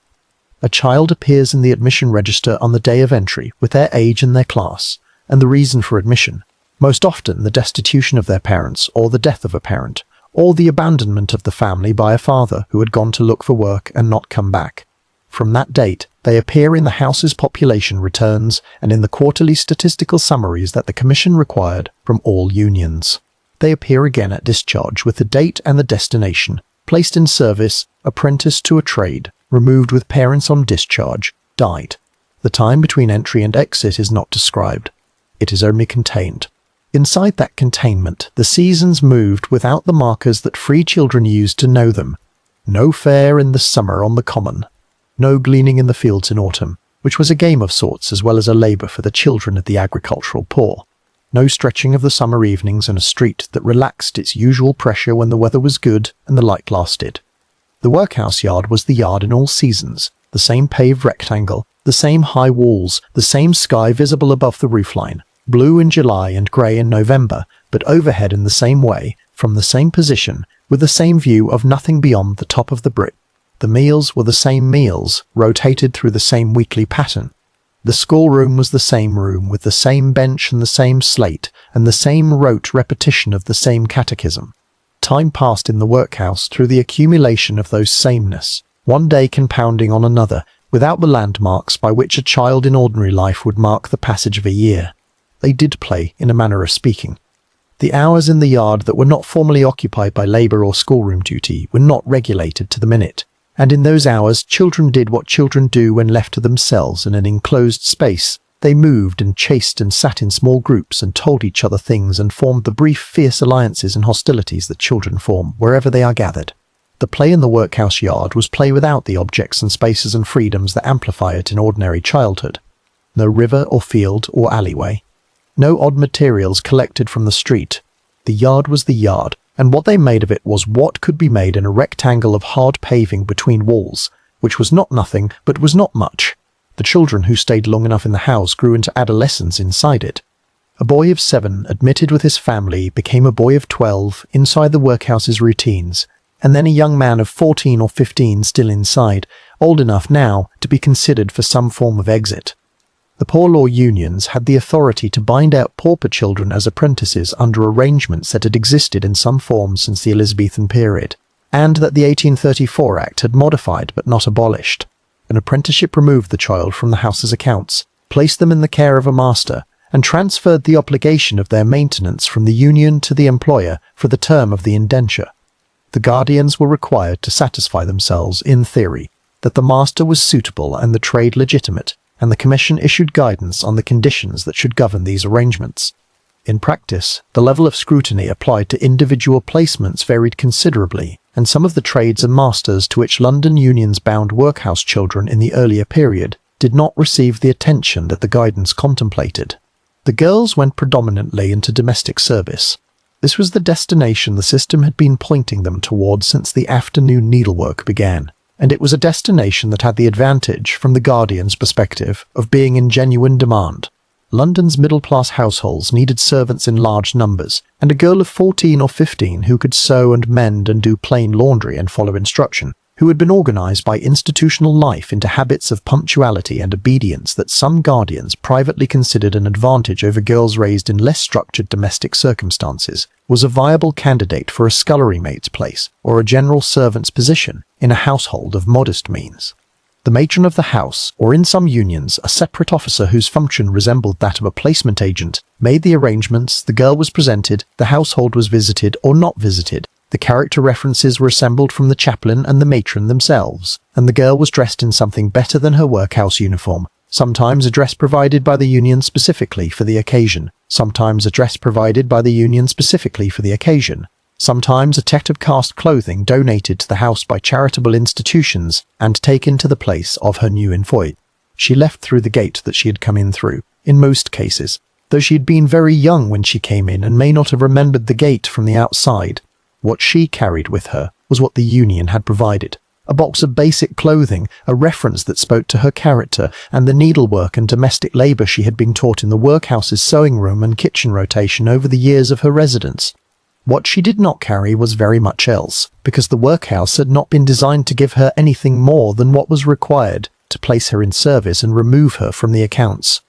A child appears in the admission register on the day of entry with their age and their class, and the reason for admission, most often the destitution of their parents or the death of a parent, or the abandonment of the family by a father who had gone to look for work and not come back. From that date, they appear in the house's population returns and in the quarterly statistical summaries that the Commission required from all unions. They appear again at discharge with the date and the destination, placed in service, apprenticed to a trade, removed with parents on discharge, died. The time between entry and exit is not described. It is only contained. Inside that containment, the seasons moved without the markers that free children used to know them. No fair in the summer on the common. No gleaning in the fields in autumn, which was a game of sorts as well as a labour for the children of the agricultural poor. No stretching of the summer evenings in a street that relaxed its usual pressure when the weather was good and the light lasted. The workhouse yard was the yard in all seasons, the same paved rectangle, the same high walls, the same sky visible above the roofline, blue in July and grey in November, but overhead in the same way, from the same position, with the same view of nothing beyond the top of the brick. The meals were the same meals, rotated through the same weekly pattern. The schoolroom was the same room, with the same bench and the same slate, and the same rote repetition of the same catechism. Time passed in the workhouse through the accumulation of those sameness, one day compounding on another, without the landmarks by which a child in ordinary life would mark the passage of a year. They did play, in a manner of speaking. The hours in the yard that were not formally occupied by labour or schoolroom duty were not regulated to the minute. And in those hours, children did what children do when left to themselves in an enclosed space. They moved and chased and sat in small groups and told each other things and formed the brief, fierce alliances and hostilities that children form wherever they are gathered. The play in the workhouse yard was play without the objects and spaces and freedoms that amplify it in ordinary childhood. No river or field or alleyway. No odd materials collected from the street. The yard was the yard, and what they made of it was what could be made in a rectangle of hard paving between walls, which was not nothing but was not much. The children who stayed long enough in the house grew into adolescents inside it. A boy of 7 admitted with his family became a boy of 12 inside the workhouse's routines, and then a young man of 14 or 15 still inside, old enough now to be considered for some form of exit. The poor law unions had the authority to bind out pauper children as apprentices under arrangements that had existed in some form since the Elizabethan period, and that the 1834 Act had modified but not abolished. An apprenticeship removed the child from the house's accounts, placed them in the care of a master, and transferred the obligation of their maintenance from the union to the employer for the term of the indenture. The guardians were required to satisfy themselves, in theory, that the master was suitable and the trade legitimate, and the Commission issued guidance on the conditions that should govern these arrangements. In practice, the level of scrutiny applied to individual placements varied considerably, and some of the trades and masters to which London unions bound workhouse children in the earlier period did not receive the attention that the guidance contemplated. The girls went predominantly into domestic service. This was the destination the system had been pointing them towards since the afternoon needlework began, and it was a destination that had the advantage, from the Guardian's perspective, of being in genuine demand. London's middle-class households needed servants in large numbers, and a girl of 14 or 15 who could sew and mend and do plain laundry and follow instruction, who had been organised by institutional life into habits of punctuality and obedience that some guardians privately considered an advantage over girls raised in less structured domestic circumstances, was a viable candidate for a scullery maid's place or a general servant's position in a household of modest means. The matron of the house, or in some unions, a separate officer whose function resembled that of a placement agent, made the arrangements, the girl was presented, the household was visited or not visited, the character references were assembled from the chaplain and the matron themselves, and the girl was dressed in something better than her workhouse uniform, sometimes a dress provided by the union specifically for the occasion, sometimes a dress provided by the union specifically for the occasion, sometimes a set of cast clothing donated to the house by charitable institutions and taken to the place of her new employ. She left through the gate that she had come in through, in most cases, though she had been very young when she came in and may not have remembered the gate from the outside. What she carried with her was what the union had provided: a box of basic clothing, a reference that spoke to her character, and the needlework and domestic labour she had been taught in the workhouse's sewing room and kitchen rotation over the years of her residence. What she did not carry was very much else, because the workhouse had not been designed to give her anything more than what was required to place her in service and remove her from the accounts.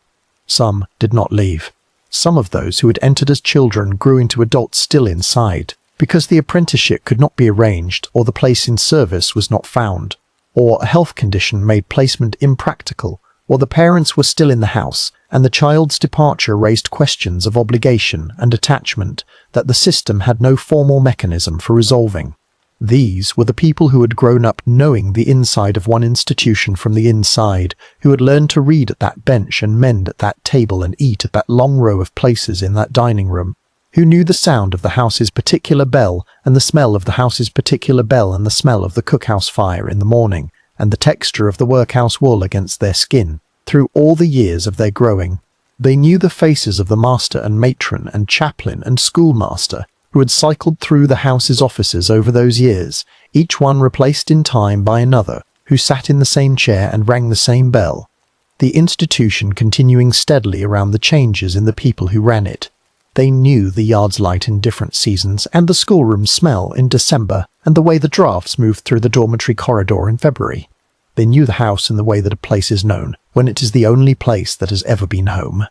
Some did not leave. Some of those who had entered as children grew into adults still inside, because the apprenticeship could not be arranged, or the place in service was not found, or a health condition made placement impractical, or the parents were still in the house, and the child's departure raised questions of obligation and attachment that the system had no formal mechanism for resolving. These were the people who had grown up knowing the inside of one institution from the inside, who had learned to read at that bench and mend at that table and eat at that long row of places in that dining room, who knew the sound of the house's particular bell and the smell of the house's particular bell and the smell of the cookhouse fire in the morning, and the texture of the workhouse wool against their skin, through all the years of their growing. They knew the faces of the master and matron and chaplain and schoolmaster who had cycled through the house's offices over those years, each one replaced in time by another, who sat in the same chair and rang the same bell, the institution continuing steadily around the changes in the people who ran it. They knew the yard's light in different seasons, and the schoolroom smell in December, and the way the drafts moved through the dormitory corridor in February. They knew the house in the way that a place is known, when it is the only place that has ever been home.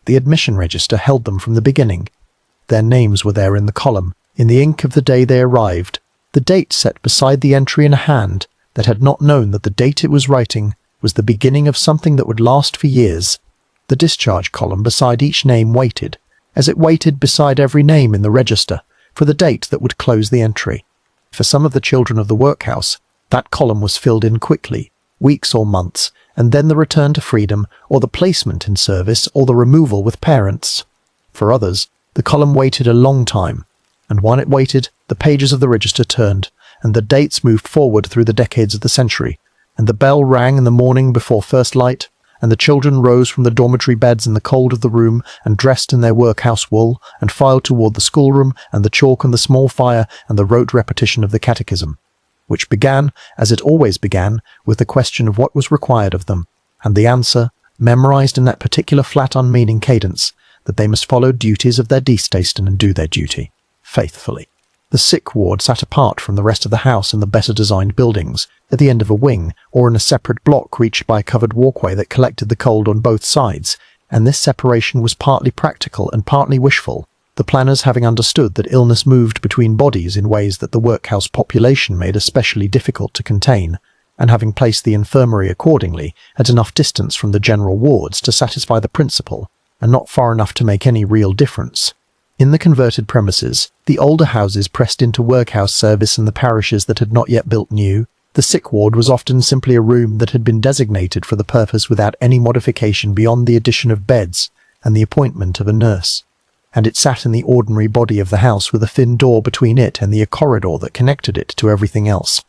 The admission register held them from the beginning. Their names were there in the column, in the ink of the day they arrived, the date set beside the entry in a hand that had not known that the date it was writing was the beginning of something that would last for years. The discharge column beside each name waited, as it waited beside every name in the register, for the date that would close the entry. For some of the children of the workhouse, that column was filled in quickly, weeks or months, and then the return to freedom, or the placement in service, or the removal with parents. For others, the column waited a long time, and while it waited, the pages of the register turned, and the dates moved forward through the decades of the century, and the bell rang in the morning before first light, and the children rose from the dormitory beds in the cold of the room and dressed in their workhouse wool and filed toward the schoolroom and the chalk and the small fire and the rote repetition of the catechism, which began, as it always began, with the question of what was required of them, and the answer, memorized in that particular flat unmeaning cadence, that they must follow duties of their distaste and do their duty faithfully. The sick ward sat apart from the rest of the house in the better designed buildings, at the end of a wing, or in a separate block reached by a covered walkway that collected the cold on both sides, and this separation was partly practical and partly wishful, the planners having understood that illness moved between bodies in ways that the workhouse population made especially difficult to contain, and having placed the infirmary accordingly at enough distance from the general wards to satisfy the principle, and not far enough to make any real difference. In the converted premises, the older houses pressed into workhouse service in the parishes that had not yet built new. The sick ward was often simply a room that had been designated for the purpose without any modification beyond the addition of beds and the appointment of a nurse, and it sat in the ordinary body of the house with a thin door between it and the corridor that connected it to everything else.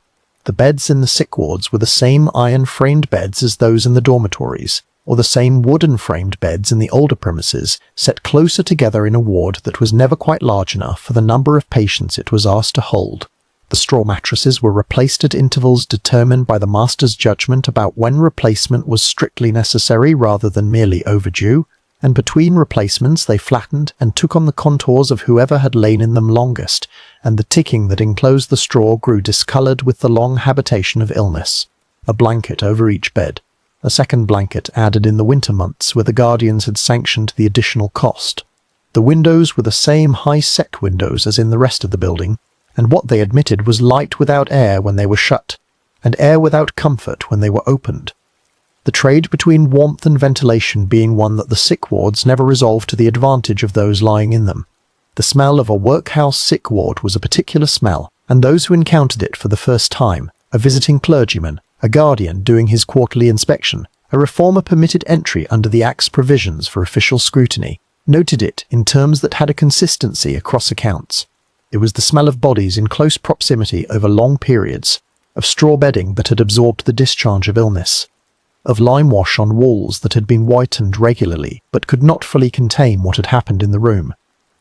The beds in the sick wards were the same iron-framed beds as those in the dormitories, or the same wooden-framed beds in the older premises, set closer together in a ward that was never quite large enough for the number of patients it was asked to hold. The straw mattresses were replaced at intervals determined by the master's judgment about when replacement was strictly necessary rather than merely overdue, and between replacements they flattened and took on the contours of whoever had lain in them longest, and the ticking that enclosed the straw grew discoloured with the long habitation of illness. A blanket over each bed. A second blanket added in the winter months where the guardians had sanctioned the additional cost. The windows were the same high-set windows as in the rest of the building, and what they admitted was light without air when they were shut, and air without comfort when they were opened. The trade between warmth and ventilation being one that the sick wards never resolved to the advantage of those lying in them. The smell of a workhouse sick ward was a particular smell, and those who encountered it for the first time, a visiting clergyman, a guardian doing his quarterly inspection, a reformer permitted entry under the Act's provisions for official scrutiny, noted it in terms that had a consistency across accounts. It was the smell of bodies in close proximity over long periods, of straw bedding that had absorbed the discharge of illness, of lime wash on walls that had been whitened regularly but could not fully contain what had happened in the room,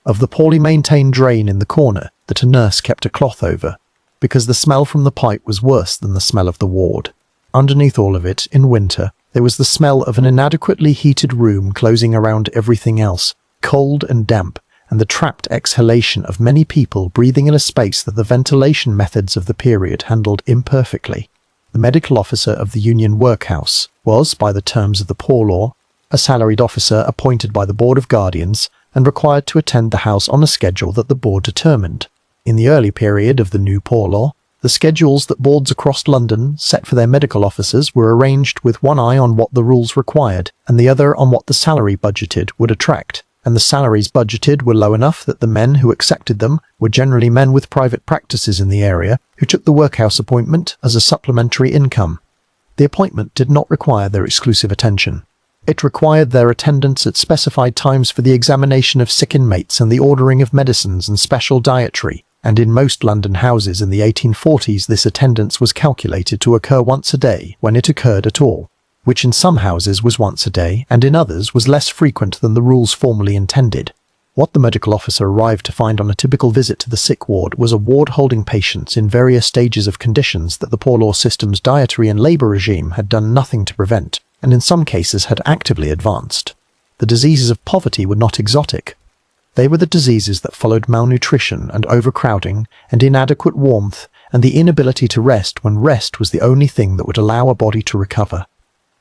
of the poorly maintained drain in the corner that a nurse kept a cloth over, because the smell from the pipe was worse than the smell of the ward. Underneath all of it, in winter, there was the smell of an inadequately heated room closing around everything else, cold and damp, and the trapped exhalation of many people breathing in a space that the ventilation methods of the period handled imperfectly. The medical officer of the Union Workhouse was, by the terms of the Poor Law, a salaried officer appointed by the Board of Guardians and required to attend the house on a schedule that the board determined. In the early period of the new Poor Law, the schedules that boards across London set for their medical officers were arranged with one eye on what the rules required and the other on what the salary budgeted would attract, and the salaries budgeted were low enough that the men who accepted them were generally men with private practices in the area who took the workhouse appointment as a supplementary income. The appointment did not require their exclusive attention. It required their attendance at specified times for the examination of sick inmates and the ordering of medicines and special dietary, and in most London houses in the 1840s this attendance was calculated to occur once a day when it occurred at all, which in some houses was once a day and in others was less frequent than the rules formally intended. What the medical officer arrived to find on a typical visit to the sick ward was a ward holding patients in various stages of conditions that the Poor Law system's dietary and labour regime had done nothing to prevent, and in some cases had actively advanced. The diseases of poverty were not exotic. They were the diseases that followed malnutrition and overcrowding and inadequate warmth and the inability to rest when rest was the only thing that would allow a body to recover.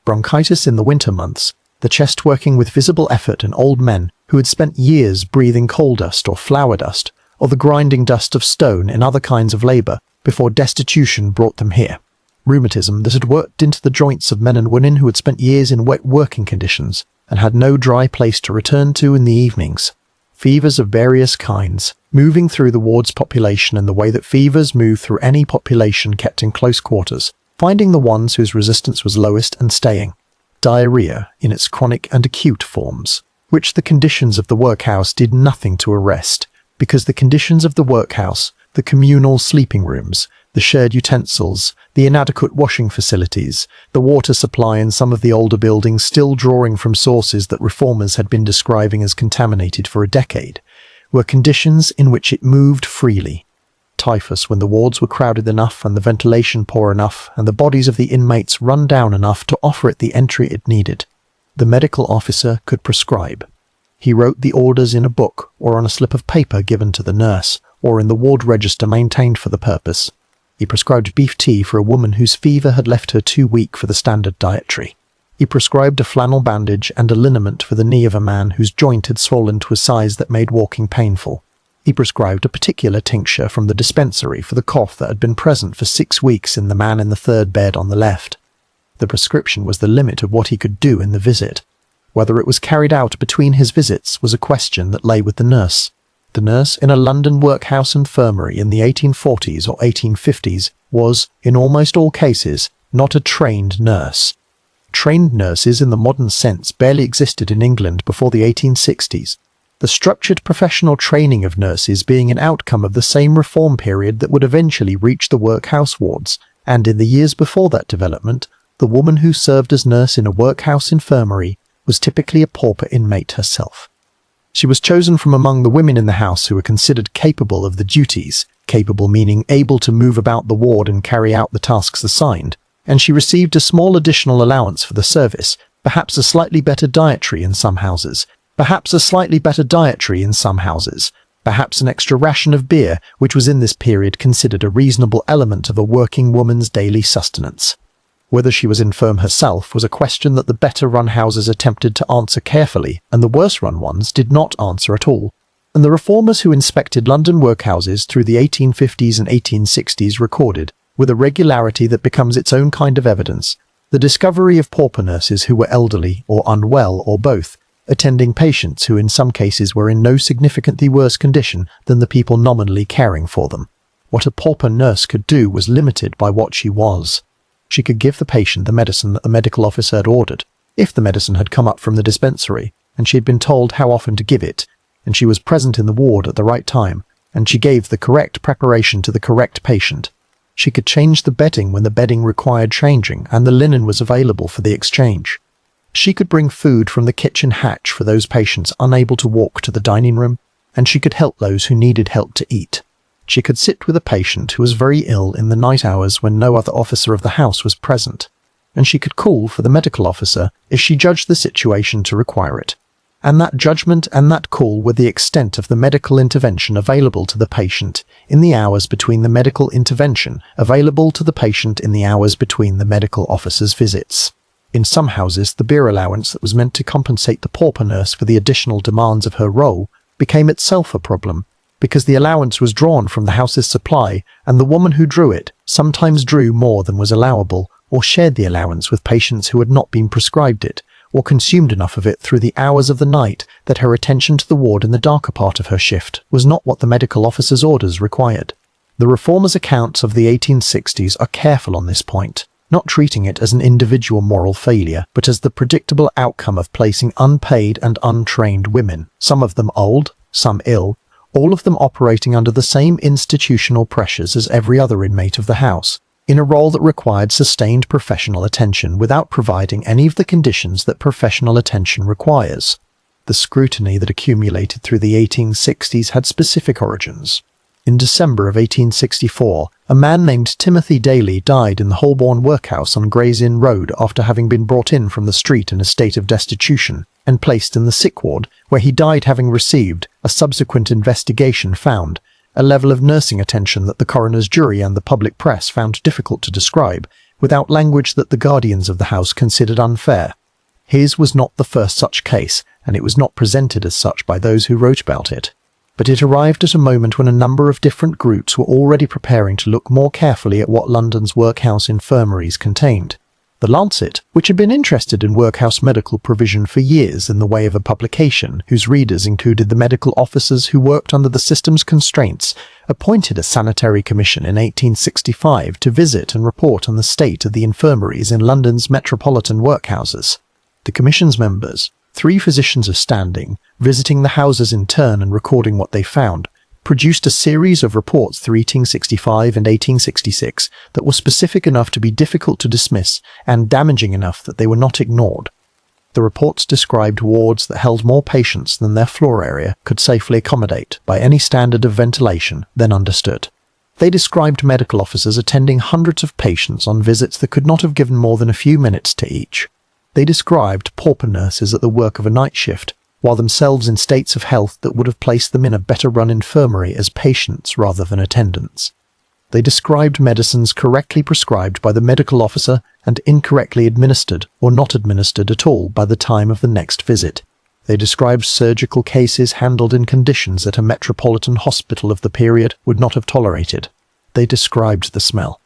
Bronchitis in the winter months, the chest working with visible effort in old men who had spent years breathing coal dust or flour dust, or the grinding dust of stone in other kinds of labour before destitution brought them here. Rheumatism that had worked into the joints of men and women who had spent years in wet working conditions and had no dry place to return to in the evenings. Fevers of various kinds, moving through the ward's population in the way that fevers move through any population kept in close quarters, finding the ones whose resistance was lowest and staying. Diarrhea in its chronic and acute forms, which the conditions of the workhouse did nothing to arrest, because the conditions of the workhouse, the communal sleeping rooms, The shared utensils, the inadequate washing facilities, the water supply in some of the older buildings still drawing from sources that reformers had been describing as contaminated for a decade, were conditions in which it moved freely. Typhus when the wards were crowded enough and the ventilation poor enough and the bodies of the inmates run down enough to offer it the entry it needed. The medical officer could prescribe. He wrote the orders in a book or on a slip of paper given to the nurse, or in the ward register maintained for the purpose. He prescribed beef tea for a woman whose fever had left her too weak for the standard dietary. He prescribed a flannel bandage and a liniment for the knee of a man whose joint had swollen to a size that made walking painful. He prescribed a particular tincture from the dispensary for the cough that had been present for 6 weeks in the man in the third bed on the left. The prescription was the limit of what he could do in the visit. Whether it was carried out between his visits was a question that lay with the nurse. The nurse in a London workhouse infirmary in the 1840s or 1850s was, in almost all cases, not a trained nurse. Trained nurses in the modern sense barely existed in England before the 1860s. The structured professional training of nurses being an outcome of the same reform period that would eventually reach the workhouse wards, and in the years before that development, the woman who served as nurse in a workhouse infirmary was typically a pauper inmate herself. She was chosen from among the women in the house who were considered capable of the duties, capable meaning able to move about the ward and carry out the tasks assigned, and she received a small additional allowance for the service, perhaps a slightly better dietary in some houses, perhaps an extra ration of beer, which was in this period considered a reasonable element of a working woman's daily sustenance. Whether she was infirm herself was a question that the better-run houses attempted to answer carefully, and the worse-run ones did not answer at all. And the reformers who inspected London workhouses through the 1850s and 1860s recorded, with a regularity that becomes its own kind of evidence, the discovery of pauper nurses who were elderly or unwell or both, attending patients who in some cases were in no significantly worse condition than the people nominally caring for them. What a pauper nurse could do was limited by what she was. She could give the patient the medicine that the medical officer had ordered, if the medicine had come up from the dispensary, and she had been told how often to give it, and she was present in the ward at the right time, and she gave the correct preparation to the correct patient. She could change the bedding when the bedding required changing and the linen was available for the exchange. She could bring food from the kitchen hatch for those patients unable to walk to the dining room, and she could help those who needed help to eat. She could sit with a patient who was very ill in the night hours when no other officer of the house was present, and she could call for the medical officer if she judged the situation to require it. And that judgment and that call were the extent of the medical intervention available to the patient in the hours between the medical intervention available to the patient in the hours between the medical officer's visits. In some houses, the beer allowance that was meant to compensate the pauper nurse for the additional demands of her role became itself a problem, because the allowance was drawn from the house's supply, and the woman who drew it sometimes drew more than was allowable, or shared the allowance with patients who had not been prescribed it, or consumed enough of it through the hours of the night that her attention to the ward in the darker part of her shift was not what the medical officer's orders required. The reformers' accounts of the 1860s are careful on this point, not treating it as an individual moral failure, but as the predictable outcome of placing unpaid and untrained women, some of them old, some ill, all of them operating under the same institutional pressures as every other inmate of the house, in a role that required sustained professional attention without providing any of the conditions that professional attention requires. The scrutiny that accumulated through the 1860s had specific origins. In December of 1864, a man named Timothy Daly died in the Holborn Workhouse on Gray's Inn Road after having been brought in from the street in a state of destitution and placed in the sick ward, where he died having received, a subsequent investigation found, a level of nursing attention that the coroner's jury and the public press found difficult to describe, without language that the guardians of the house considered unfair. His was not the first such case, and it was not presented as such by those who wrote about it. But it arrived at a moment when a number of different groups were already preparing to look more carefully at what London's workhouse infirmaries contained. The Lancet, which had been interested in workhouse medical provision for years in the way of a publication whose readers included the medical officers who worked under the system's constraints, appointed a sanitary commission in 1865 to visit and report on the state of the infirmaries in London's metropolitan workhouses. The commission's members, 3 physicians of standing, visiting the houses in turn and recording what they found, produced a series of reports through 1865 and 1866 that were specific enough to be difficult to dismiss and damaging enough that they were not ignored. The reports described wards that held more patients than their floor area could safely accommodate by any standard of ventilation then understood. They described medical officers attending hundreds of patients on visits that could not have given more than a few minutes to each. They described pauper nurses at the work of a night shift, while themselves in states of health that would have placed them in a better-run infirmary as patients rather than attendants. They described medicines correctly prescribed by the medical officer and incorrectly administered or not administered at all by the time of the next visit. They described surgical cases handled in conditions that a metropolitan hospital of the period would not have tolerated. They described the smell.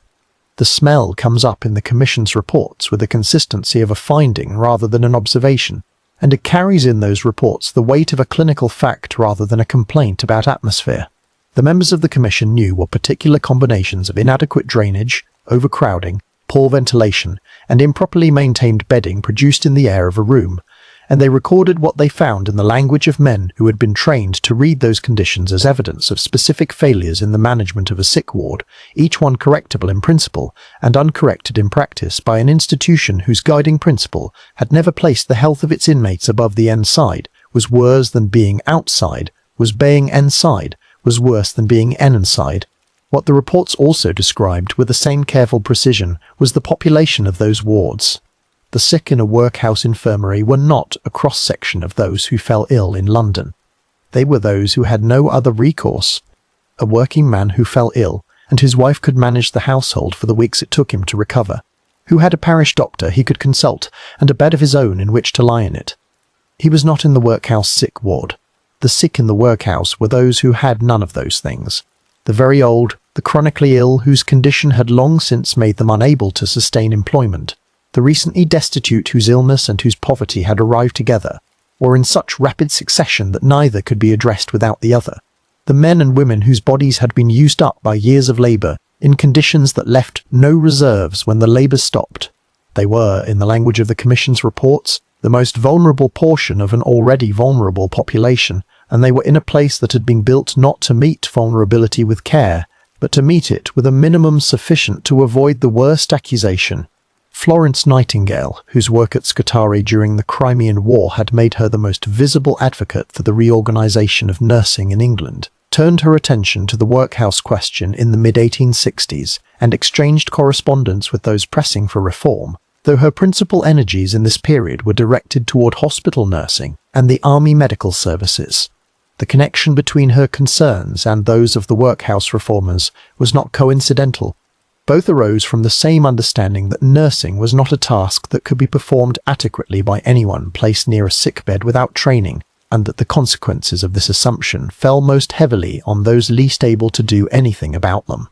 The smell comes up in the Commission's reports with the consistency of a finding rather than an observation, and it carries in those reports the weight of a clinical fact rather than a complaint about atmosphere. The members of the Commission knew what particular combinations of inadequate drainage, overcrowding, poor ventilation, and improperly maintained bedding produced in the air of a room, and they recorded what they found in the language of men who had been trained to read those conditions as evidence of specific failures in the management of a sick ward, each one correctable in principle and uncorrected in practice by an institution whose guiding principle had never placed the health of its inmates above the inside, was worse than being outside, was being inside, was worse than being inside. What the reports also described with the same careful precision was the population of those wards. The sick in a workhouse infirmary were not a cross-section of those who fell ill in London. They were those who had no other recourse. A working man who fell ill, and whose wife could manage the household for the weeks it took him to recover, who had a parish doctor he could consult, and a bed of his own in which to lie in it. He was not in the workhouse sick ward. The sick in the workhouse were those who had none of those things. The very old, the chronically ill whose condition had long since made them unable to sustain employment, the recently destitute whose illness and whose poverty had arrived together, or in such rapid succession that neither could be addressed without the other, the men and women whose bodies had been used up by years of labour, in conditions that left no reserves when the labour stopped. They were, in the language of the Commission's reports, the most vulnerable portion of an already vulnerable population, and they were in a place that had been built not to meet vulnerability with care, but to meet it with a minimum sufficient to avoid the worst accusation. Florence Nightingale, whose work at Scutari during the Crimean War had made her the most visible advocate for the reorganisation of nursing in England, turned her attention to the workhouse question in the mid-1860s and exchanged correspondence with those pressing for reform, though her principal energies in this period were directed toward hospital nursing and the army medical services. The connection between her concerns and those of the workhouse reformers was not coincidental. Both arose from the same understanding that nursing was not a task that could be performed adequately by anyone placed near a sickbed without training, and that the consequences of this assumption fell most heavily on those least able to do anything about them.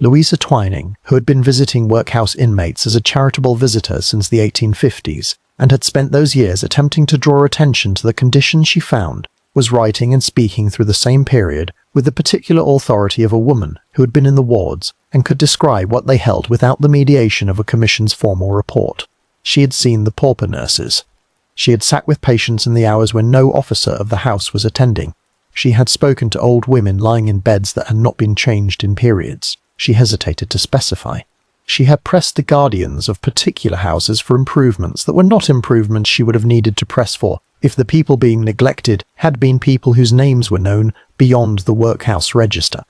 Louisa Twining, who had been visiting workhouse inmates as a charitable visitor since the 1850s, and had spent those years attempting to draw attention to the conditions she found, was writing and speaking through the same period with the particular authority of a woman who had been in the wards and could describe what they held without the mediation of a commission's formal report. She had seen the pauper nurses. She had sat with patients in the hours when no officer of the house was attending. She had spoken to old women lying in beds that had not been changed in periods. She hesitated to specify. She had pressed the guardians of particular houses for improvements that were not improvements she would have needed to press for if the people being neglected had been people whose names were known beyond the workhouse register.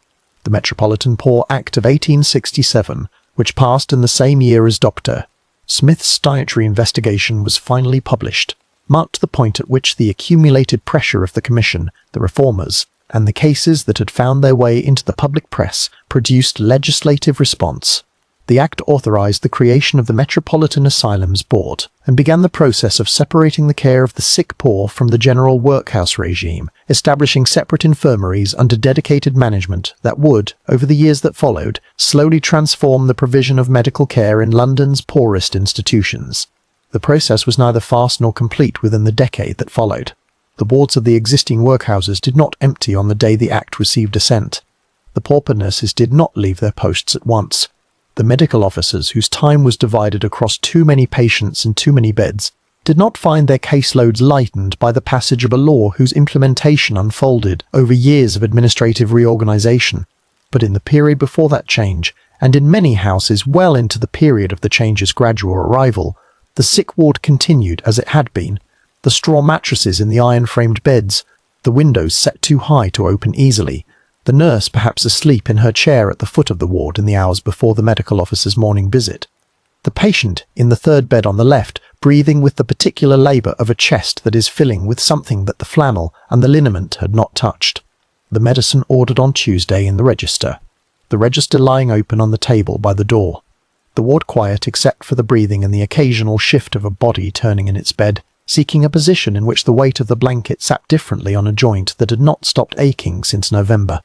The Metropolitan Poor Act of 1867, which passed in the same year as Dr. Smith's dietary investigation was finally published, marked the point at which the accumulated pressure of the Commission, the reformers, and the cases that had found their way into the public press produced legislative response. The Act authorised the creation of the Metropolitan Asylums Board and began the process of separating the care of the sick poor from the general workhouse regime, establishing separate infirmaries under dedicated management that would, over the years that followed, slowly transform the provision of medical care in London's poorest institutions. The process was neither fast nor complete within the decade that followed. The wards of the existing workhouses did not empty on the day the Act received assent. The pauper nurses did not leave their posts at once. The medical officers, whose time was divided across too many patients and too many beds, did not find their caseloads lightened by the passage of a law whose implementation unfolded over years of administrative reorganization. But in the period before that change, and in many houses well into the period of the change's gradual arrival, the sick ward continued as it had been. The straw mattresses in the iron-framed beds, the windows set too high to open easily, the nurse perhaps asleep in her chair at the foot of the ward in the hours before the medical officer's morning visit. The patient in the third bed on the left, breathing with the particular labour of a chest that is filling with something that the flannel and the liniment had not touched. The medicine ordered on Tuesday in the register. The register lying open on the table by the door. The ward quiet except for the breathing and the occasional shift of a body turning in its bed, seeking a position in which the weight of the blanket sat differently on a joint that had not stopped aching since November.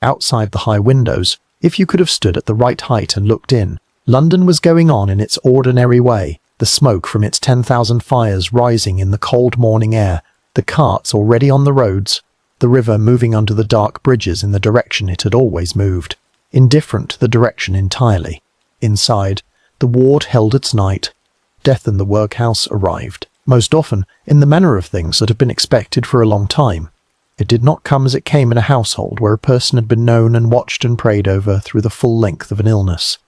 Outside the high windows, if you could have stood at the right height and looked in, London was going on in its ordinary way, the smoke from its 10,000 fires rising in the cold morning air, the carts already on the roads, the river moving under the dark bridges in the direction it had always moved, indifferent to the direction entirely. Inside, the ward held its night. Death in the workhouse arrived, most often in the manner of things that have been expected for a long time. It did not come as it came in a household where a person had been known and watched and prayed over through the full length of an illness.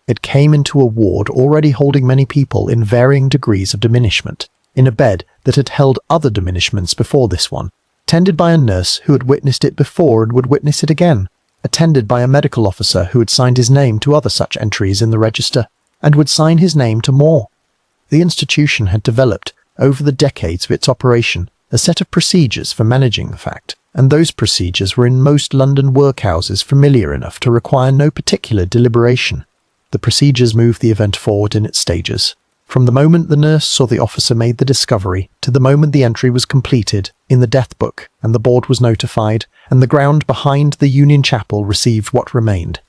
It came into a ward already holding many people in varying degrees of diminishment, in a bed that had held other diminishments before this one, tended by a nurse who had witnessed it before and would witness it again, attended by a medical officer who had signed his name to other such entries in the register, and would sign his name to more. The institution had developed, over the decades of its operation, a set of procedures for managing the fact, and those procedures were in most London workhouses familiar enough to require no particular deliberation. The procedures moved the event forward in its stages, from the moment the nurse or the officer made the discovery to the moment the entry was completed in the death book and the board was notified and the ground behind the Union Chapel received what remained.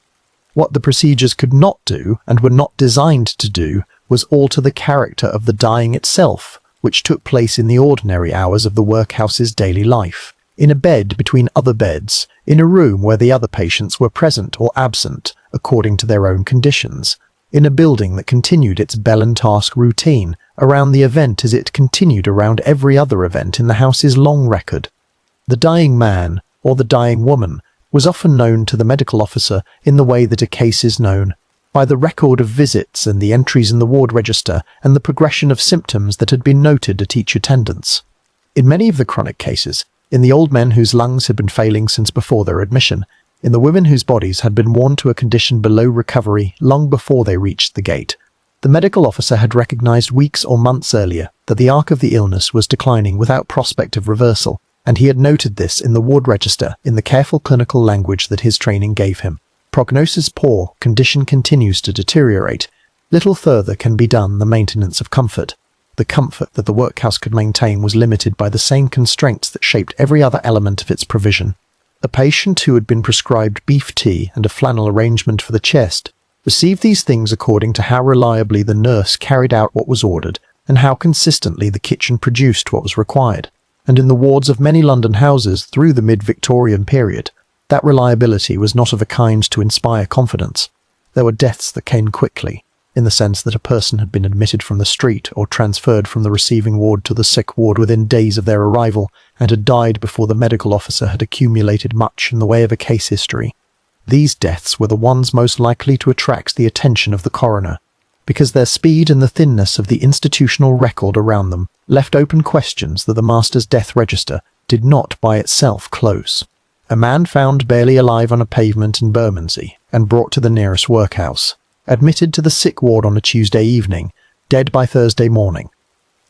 What the procedures could not do and were not designed to do was alter the character of the dying itself, which took place in the ordinary hours of the workhouse's daily life, in a bed between other beds, in a room where the other patients were present or absent, according to their own conditions, in a building that continued its bell and task routine around the event as it continued around every other event in the house's long record. The dying man, or the dying woman, was often known to the medical officer in the way that a case is known, by the record of visits and the entries in the ward register and the progression of symptoms that had been noted at each attendance. In many of the chronic cases, in the old men whose lungs had been failing since before their admission, in the women whose bodies had been worn to a condition below recovery long before they reached the gate, the medical officer had recognized weeks or months earlier that the arc of the illness was declining without prospect of reversal, and he had noted this in the ward register in the careful clinical language that his training gave him. Prognosis poor, condition continues to deteriorate. Little further can be done the maintenance of comfort. The comfort that the workhouse could maintain was limited by the same constraints that shaped every other element of its provision. A patient who had been prescribed beef tea and a flannel arrangement for the chest received these things according to how reliably the nurse carried out what was ordered and how consistently the kitchen produced what was required. And in the wards of many London houses through the mid-Victorian period, that reliability was not of a kind to inspire confidence. There were deaths that came quickly, in the sense that a person had been admitted from the street or transferred from the receiving ward to the sick ward within days of their arrival and had died before the medical officer had accumulated much in the way of a case history. These deaths were the ones most likely to attract the attention of the coroner, because their speed and the thinness of the institutional record around them left open questions that the master's death register did not by itself close. A man found barely alive on a pavement in Bermondsey and brought to the nearest workhouse, admitted to the sick ward on a Tuesday evening, dead by Thursday morning.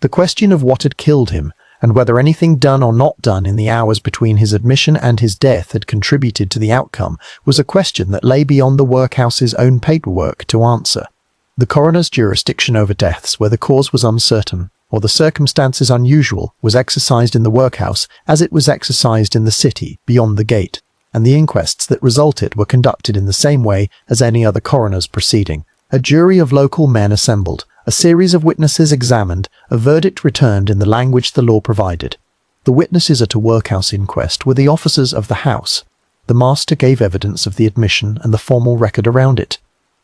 The question of what had killed him, and whether anything done or not done in the hours between his admission and his death had contributed to the outcome, was a question that lay beyond the workhouse's own paperwork to answer. The coroner's jurisdiction over deaths where the cause was uncertain, or the circumstances unusual, was exercised in the workhouse as it was exercised in the city beyond the gate, and the inquests that resulted were conducted in the same way as any other coroner's proceeding. A jury of local men assembled, a series of witnesses examined, a verdict returned in the language the law provided. The witnesses at a workhouse inquest were the officers of the house. The master gave evidence of the admission and the formal record around it.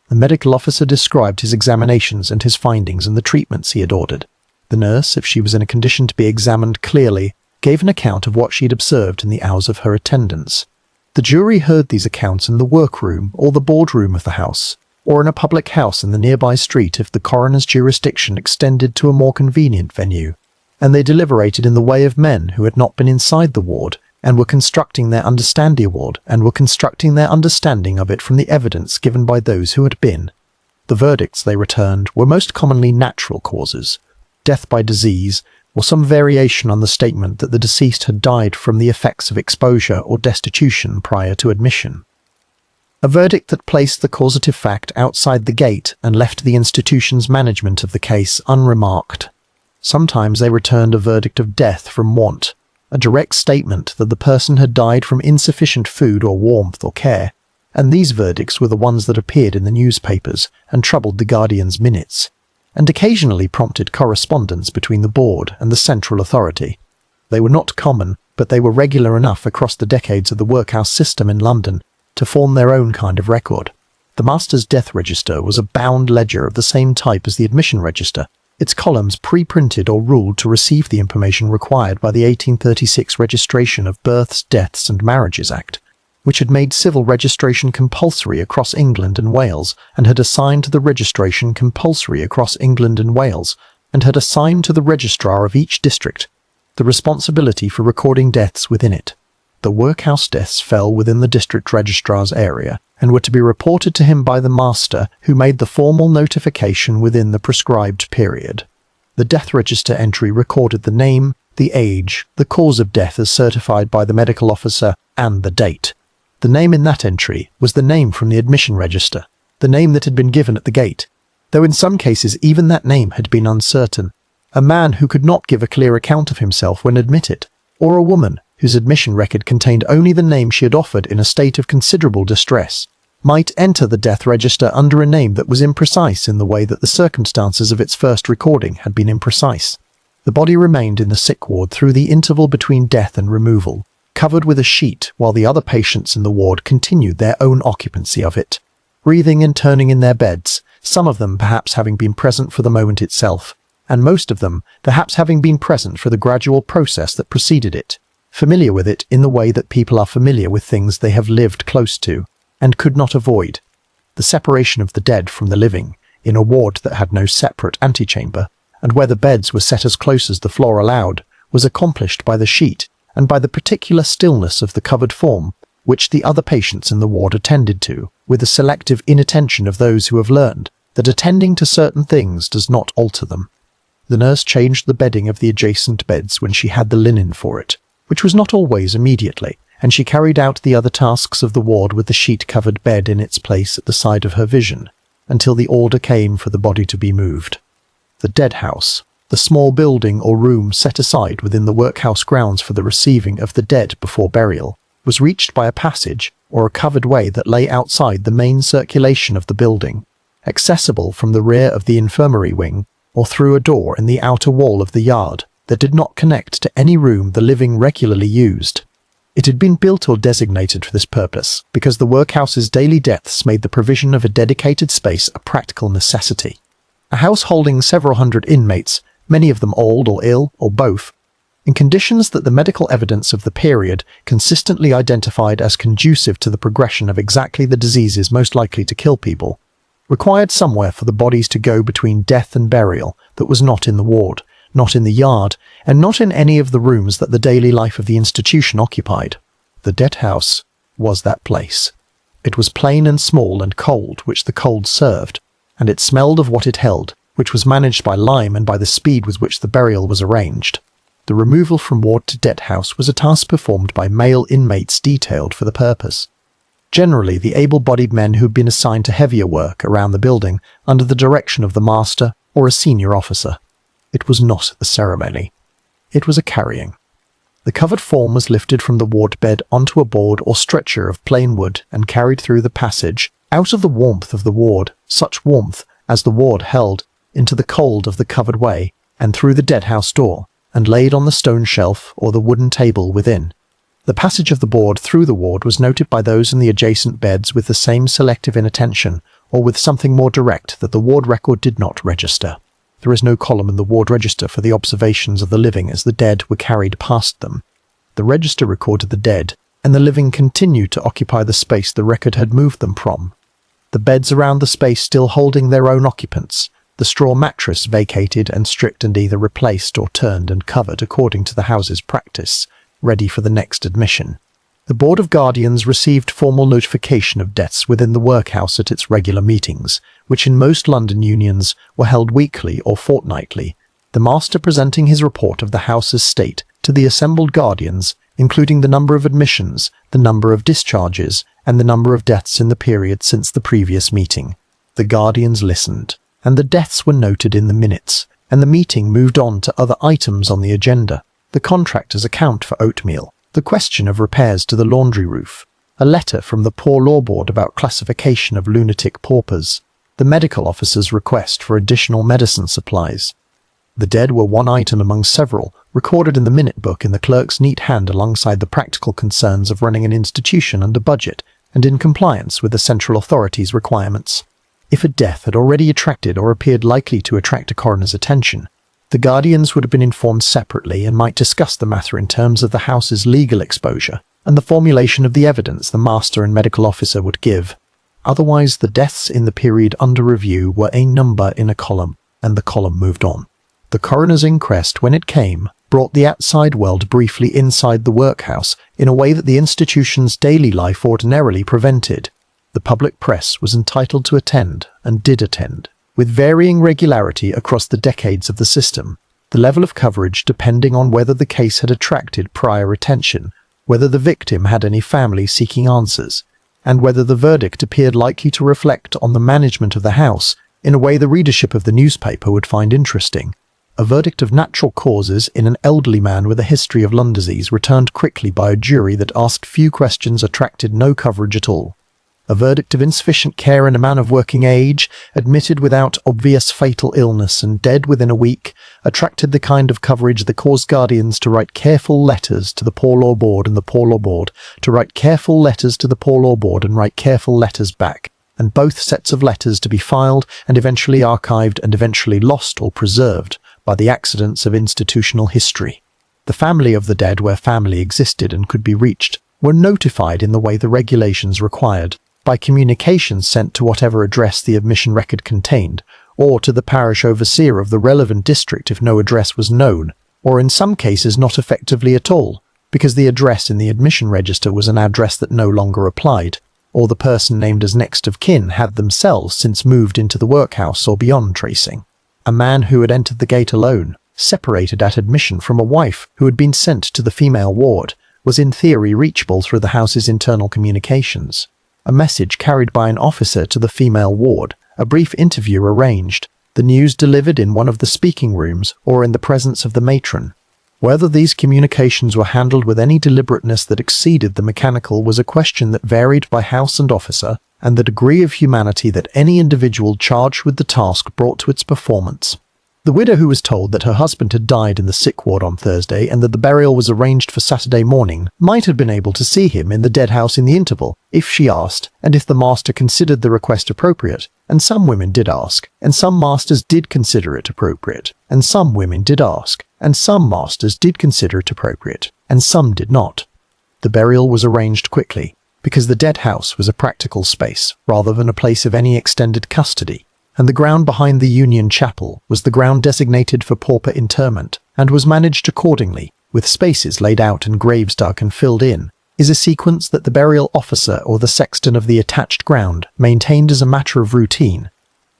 The medical officer described his examinations and his findings and the treatments he had ordered. The nurse, if she was in a condition to be examined clearly, gave an account of what she had observed in the hours of her attendance. The jury heard these accounts in the workroom or the boardroom of the house, or in a public house in the nearby street if the coroner's jurisdiction extended to a more convenient venue, and they deliberated in the way of men who had not been inside the ward and were constructing their understanding of it from the evidence given by those who had been. The verdicts they returned were most commonly natural causes, death by disease, or some variation on the statement that the deceased had died from the effects of exposure or destitution prior to admission. A verdict that placed the causative fact outside the gate and left the institution's management of the case unremarked. Sometimes they returned a verdict of death from want, a direct statement that the person had died from insufficient food or warmth or care, and these verdicts were the ones that appeared in the newspapers and troubled the Guardian's minutes, and occasionally prompted correspondence between the board and the central authority. They were not common, but they were regular enough across the decades of the workhouse system in London to form their own kind of record. The master's death register was a bound ledger of the same type as the admission register, its columns pre-printed or ruled to receive the information required by the 1836 Registration of Births, Deaths and Marriages Act, which had made civil registration compulsory across England and Wales, and had assigned to the registration compulsory across England and Wales, and had assigned to the registrar of each district the responsibility for recording deaths within it. The workhouse deaths fell within the district registrar's area, and were to be reported to him by the master, who made the formal notification within the prescribed period. The death register entry recorded the name, the age, the cause of death as certified by the medical officer, and the date. The name in that entry was the name from the admission register, the name that had been given at the gate, though in some cases even that name had been uncertain. A man who could not give a clear account of himself when admitted, or a woman whose admission record contained only the name she had offered in a state of considerable distress, might enter the death register under a name that was imprecise in the way that the circumstances of its first recording had been imprecise. The body remained in the sick ward through the interval between death and removal, covered with a sheet, while the other patients in the ward continued their own occupancy of it, breathing and turning in their beds, some of them perhaps having been present for the moment itself, and most of them perhaps having been present for the gradual process that preceded it, familiar with it in the way that people are familiar with things they have lived close to, and could not avoid. The separation of the dead from the living, in a ward that had no separate antechamber, and where the beds were set as close as the floor allowed, was accomplished by the sheet, and by the particular stillness of the covered form, which the other patients in the ward attended to, with the selective inattention of those who have learned that attending to certain things does not alter them. The nurse changed the bedding of the adjacent beds when she had the linen for it, which was not always immediately, and she carried out the other tasks of the ward with the sheet-covered bed in its place at the side of her vision, until the order came for the body to be moved. The dead house, the small building or room set aside within the workhouse grounds for the receiving of the dead before burial, was reached by a passage or a covered way that lay outside the main circulation of the building, accessible from the rear of the infirmary wing or through a door in the outer wall of the yard that did not connect to any room the living regularly used. It had been built or designated for this purpose because the workhouse's daily deaths made the provision of a dedicated space a practical necessity. A house holding several hundred inmates, many of them old or ill, or both, in conditions that the medical evidence of the period consistently identified as conducive to the progression of exactly the diseases most likely to kill people, required somewhere for the bodies to go between death and burial that was not in the ward, not in the yard, and not in any of the rooms that the daily life of the institution occupied. The dead house was that place. It was plain and small and cold, which the cold served, and it smelled of what it held, which was managed by lime and by the speed with which the burial was arranged. The removal from ward to dead house was a task performed by male inmates detailed for the purpose. Generally, the able-bodied men who had been assigned to heavier work around the building under the direction of the master or a senior officer. It was not a ceremony. It was a carrying. The covered form was lifted from the ward bed onto a board or stretcher of plain wood and carried through the passage, out of the warmth of the ward, such warmth as the ward held, into the cold of the covered way, and through the dead-house door, and laid on the stone shelf or the wooden table within. The passage of the board through the ward was noted by those in the adjacent beds with the same selective inattention, or with something more direct that the ward record did not register. There is no column in the ward register for the observations of the living as the dead were carried past them. The register recorded the dead, and the living continued to occupy the space the record had moved them from. The beds around the space still holding their own occupants, the straw mattress vacated and stripped and either replaced or turned and covered according to the house's practice, ready for the next admission. The Board of Guardians received formal notification of deaths within the workhouse at its regular meetings, which in most London unions were held weekly or fortnightly, the master presenting his report of the house's state to the assembled guardians, including the number of admissions, the number of discharges, and the number of deaths in the period since the previous meeting. The guardians listened, and the deaths were noted in the minutes, and the meeting moved on to other items on the agenda: the contractor's account for oatmeal, the question of repairs to the laundry roof, a letter from the Poor Law Board about classification of lunatic paupers, the medical officer's request for additional medicine supplies. The dead were one item among several, recorded in the minute book in the clerk's neat hand alongside the practical concerns of running an institution under budget and in compliance with the central authority's requirements. If a death had already attracted or appeared likely to attract a coroner's attention, the guardians would have been informed separately and might discuss the matter in terms of the house's legal exposure and the formulation of the evidence the master and medical officer would give. Otherwise, the deaths in the period under review were a number in a column, and the column moved on. The coroner's inquest, when it came, brought the outside world briefly inside the workhouse in a way that the institution's daily life ordinarily prevented. The public press was entitled to attend, and did attend, with varying regularity across the decades of the system, the level of coverage depending on whether the case had attracted prior attention, whether the victim had any family seeking answers, and whether the verdict appeared likely to reflect on the management of the house in a way the readership of the newspaper would find interesting. A verdict of natural causes in an elderly man with a history of lung disease returned quickly by a jury that asked few questions attracted no coverage at all. A verdict of insufficient care in a man of working age, admitted without obvious fatal illness and dead within a week, attracted the kind of coverage that caused guardians to write careful letters to the Poor Law Board and the Poor Law Board to write careful letters to the Poor Law Board and write careful letters back, and both sets of letters to be filed and eventually archived and eventually lost or preserved by the accidents of institutional history. The family of the dead, where family existed and could be reached, were notified in the way the regulations required, by communications sent to whatever address the admission record contained, or to the parish overseer of the relevant district if no address was known, or in some cases not effectively at all, because the address in the admission register was an address that no longer applied, or the person named as next of kin had themselves since moved into the workhouse or beyond tracing. A man who had entered the gate alone, separated at admission from a wife who had been sent to the female ward, was in theory reachable through the house's internal communications. A message carried by an officer to the female ward, a brief interview arranged, the news delivered in one of the speaking rooms or in the presence of the matron. Whether these communications were handled with any deliberateness that exceeded the mechanical was a question that varied by house and officer, and the degree of humanity that any individual charged with the task brought to its performance. The widow who was told that her husband had died in the sick ward on Thursday and that the burial was arranged for Saturday morning might have been able to see him in the dead house in the interval, if she asked, and if the master considered the request appropriate, and some women did ask, and some masters did consider it appropriate, and some women did ask, and some masters did consider it appropriate, and some did not. The burial was arranged quickly, because the dead house was a practical space rather than a place of any extended custody, and the ground behind the Union Chapel was the ground designated for pauper interment, and was managed accordingly, with spaces laid out and graves dug and filled in, is a sequence that the burial officer or the sexton of the attached ground maintained as a matter of routine.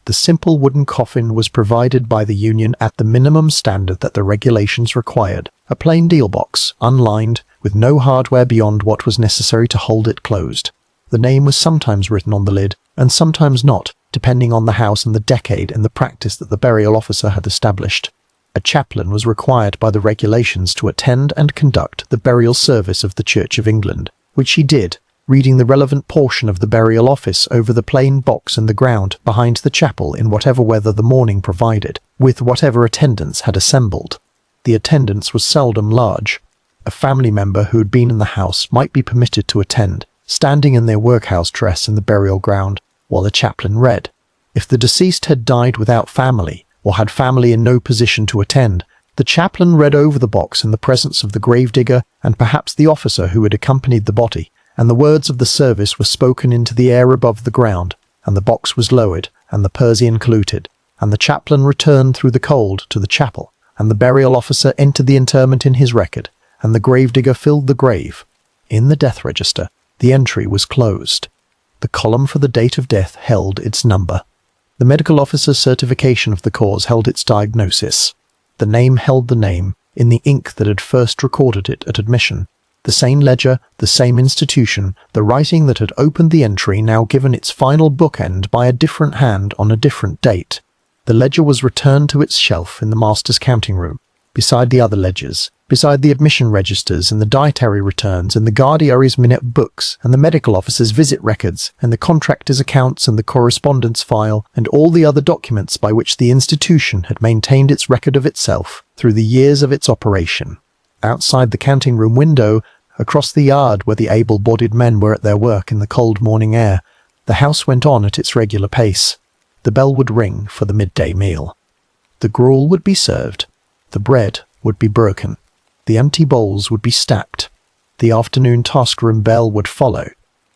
The simple wooden coffin was provided by the Union at the minimum standard that the regulations required, a plain deal box, unlined, with no hardware beyond what was necessary to hold it closed. The name was sometimes written on the lid, and sometimes not, depending on the house and the decade and the practice that the burial officer had established. A chaplain was required by the regulations to attend and conduct the burial service of the Church of England, which he did, reading the relevant portion of the burial office over the plain box in the ground behind the chapel in whatever weather the morning provided, with whatever attendance had assembled. The attendance was seldom large. A family member who had been in the house might be permitted to attend, standing in their workhouse dress in the burial ground, while the chaplain read. If the deceased had died without family, or had family in no position to attend. The chaplain read over the box in the presence of the gravedigger and perhaps the officer who had accompanied the body, and the words of the service were spoken into the air above the ground, and the box was lowered, and the Persian included, and the chaplain returned through the cold to the chapel, and the burial officer entered the interment in his record, and the gravedigger filled the grave. In the death register, the entry was closed. The column for the date of death held its number. The medical officer's certification of the cause held its diagnosis. The name held the name, in the ink that had first recorded it at admission. The same ledger, the same institution, the writing that had opened the entry now given its final bookend by a different hand on a different date. The ledger was returned to its shelf in the master's counting room, beside the other ledgers, beside the admission registers and the dietary returns and the Guardiary's minute books and the medical officer's visit records and the contractor's accounts and the correspondence file and all the other documents by which the institution had maintained its record of itself through the years of its operation. Outside the counting room window, across the yard where the able-bodied men were at their work in the cold morning air, the house went on at its regular pace. The bell would ring for the midday meal. The gruel would be served. The bread would be broken. The empty bowls would be stacked. The afternoon task-room bell would follow.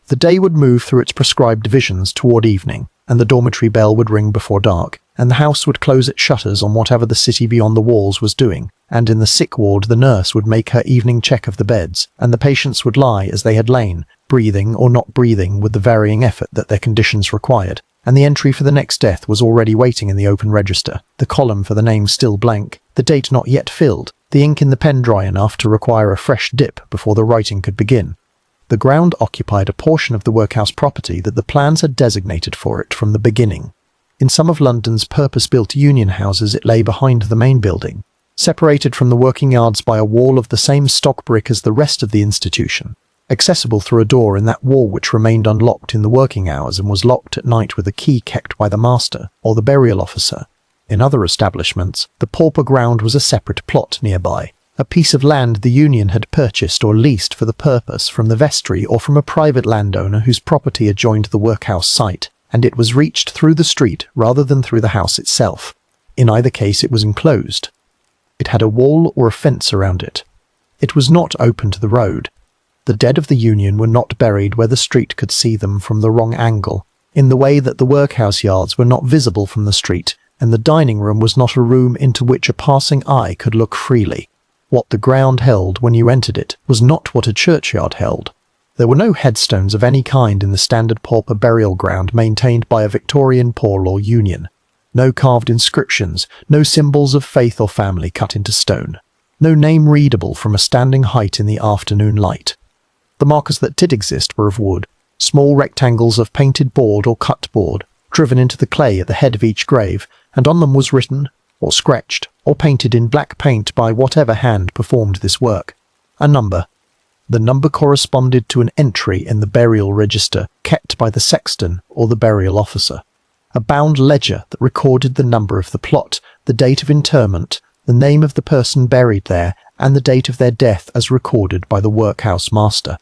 The day would move through its prescribed divisions toward evening, and the dormitory bell would ring before dark, and the house would close its shutters on whatever the city beyond the walls was doing, and in the sick ward the nurse would make her evening check of the beds, and the patients would lie as they had lain, breathing or not breathing with the varying effort that their conditions required. And the entry for the next death was already waiting in the open register, the column for the name still blank, the date not yet filled, the ink in the pen dry enough to require a fresh dip before the writing could begin. The ground occupied a portion of the workhouse property that the plans had designated for it from the beginning. In some of London's purpose-built union houses it lay behind the main building, separated from the working yards by a wall of the same stock brick as the rest of the institution, accessible through a door in that wall which remained unlocked in the working hours and was locked at night with a key kept by the master or the burial officer. In other establishments, the pauper ground was a separate plot nearby, a piece of land the union had purchased or leased for the purpose from the vestry or from a private landowner whose property adjoined the workhouse site, and it was reached through the street rather than through the house itself. In either case it was enclosed. It had a wall or a fence around it. It was not open to the road. The dead of the union were not buried where the street could see them from the wrong angle, in the way that the workhouse yards were not visible from the street, and the dining room was not a room into which a passing eye could look freely. What the ground held when you entered it was not what a churchyard held. There were no headstones of any kind in the standard pauper burial ground maintained by a Victorian poor law union. No carved inscriptions, no symbols of faith or family cut into stone. No name readable from a standing height in the afternoon light. The markers that did exist were of wood, small rectangles of painted board or cut board, driven into the clay at the head of each grave, and on them was written, or scratched, or painted in black paint by whatever hand performed this work, a number. The number corresponded to an entry in the burial register kept by the sexton or the burial officer, a bound ledger that recorded the number of the plot, the date of interment, the name of the person buried there, and the date of their death as recorded by the workhouse master.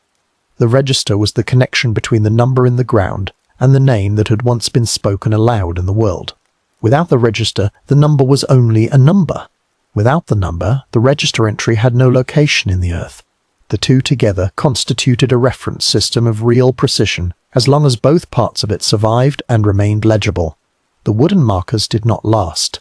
The register was the connection between the number in the ground and the name that had once been spoken aloud in the world. Without the register, the number was only a number. Without the number, the register entry had no location in the earth. The two together constituted a reference system of real precision, as long as both parts of it survived and remained legible. The wooden markers did not last.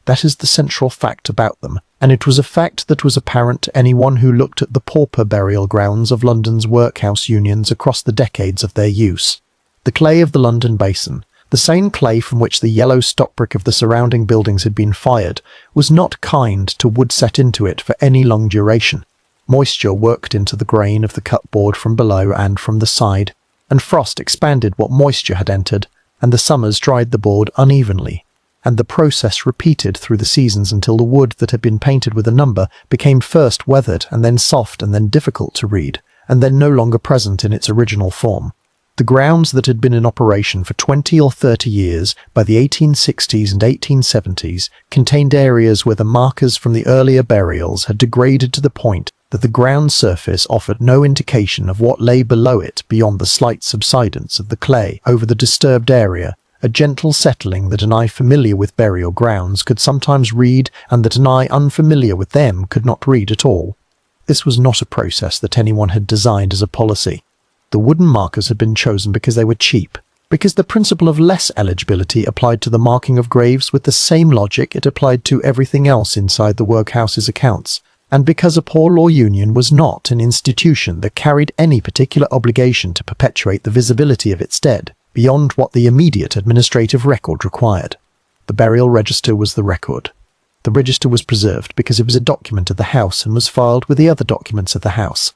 That is the central fact about them, and it was a fact that was apparent to anyone who looked at the pauper burial grounds of London's workhouse unions across the decades of their use. The clay of the London basin, the same clay from which the yellow stock brick of the surrounding buildings had been fired, was not kind to wood set into it for any long duration. Moisture worked into the grain of the cut board from below and from the side, and frost expanded what moisture had entered, and the summers dried the board unevenly, and the process repeated through the seasons until the wood that had been painted with a number became first weathered and then soft and then difficult to read, and then no longer present in its original form. The grounds that had been in operation for 20 or 30 years by the 1860s and 1870s contained areas where the markers from the earlier burials had degraded to the point that the ground surface offered no indication of what lay below it beyond the slight subsidence of the clay over the disturbed area a gentle settling that an eye familiar with burial grounds could sometimes read and that an eye unfamiliar with them could not read at all. This was not a process that anyone had designed as a policy. The wooden markers had been chosen because they were cheap, because the principle of less eligibility applied to the marking of graves with the same logic it applied to everything else inside the workhouse's accounts, and because a poor law union was not an institution that carried any particular obligation to perpetuate the visibility of its dead beyond what the immediate administrative record required. The burial register was the record. The register was preserved because it was a document of the house and was filed with the other documents of the house.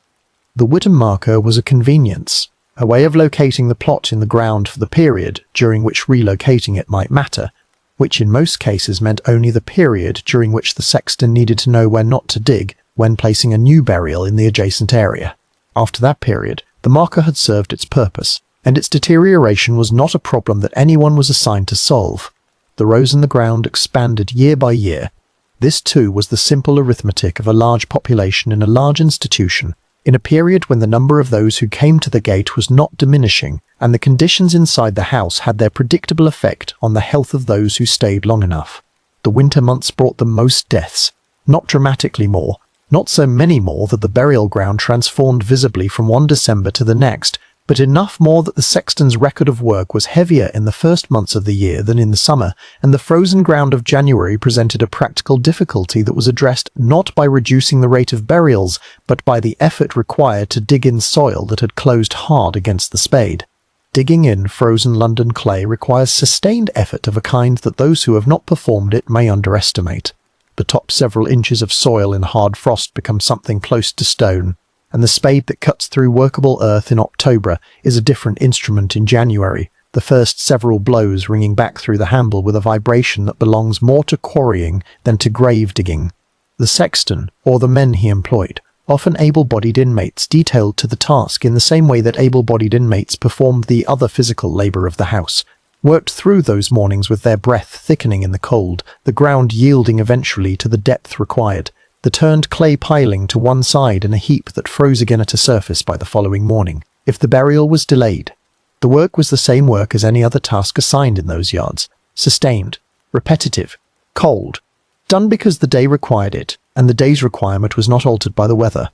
The wooden marker was a convenience, a way of locating the plot in the ground for the period during which relocating it might matter, which in most cases meant only the period during which the sexton needed to know where not to dig when placing a new burial in the adjacent area. After that period, the marker had served its purpose, and its deterioration was not a problem that anyone was assigned to solve. The rows in the ground expanded year by year. This too was the simple arithmetic of a large population in a large institution, in a period when the number of those who came to the gate was not diminishing, and the conditions inside the house had their predictable effect on the health of those who stayed long enough. The winter months brought the most deaths, not dramatically more, not so many more that the burial ground transformed visibly from one December to the next, but enough more that the sexton's record of work was heavier in the first months of the year than in the summer, and the frozen ground of January presented a practical difficulty that was addressed not by reducing the rate of burials, but by the effort required to dig in soil that had closed hard against the spade. Digging in frozen London clay requires sustained effort of a kind that those who have not performed it may underestimate. The top several inches of soil in hard frost become something close to stone, and the spade that cuts through workable earth in October is a different instrument in January, the first several blows ringing back through the handle with a vibration that belongs more to quarrying than to grave digging. The sexton, or the men he employed, often able-bodied inmates detailed to the task in the same way that able-bodied inmates performed the other physical labour of the house, worked through those mornings with their breath thickening in the cold, the ground yielding eventually to the depth required, the turned clay piling to one side in a heap that froze again at a surface by the following morning, if the burial was delayed. The work was the same work as any other task assigned in those yards, sustained, repetitive, cold, done because the day required it, and the day's requirement was not altered by the weather.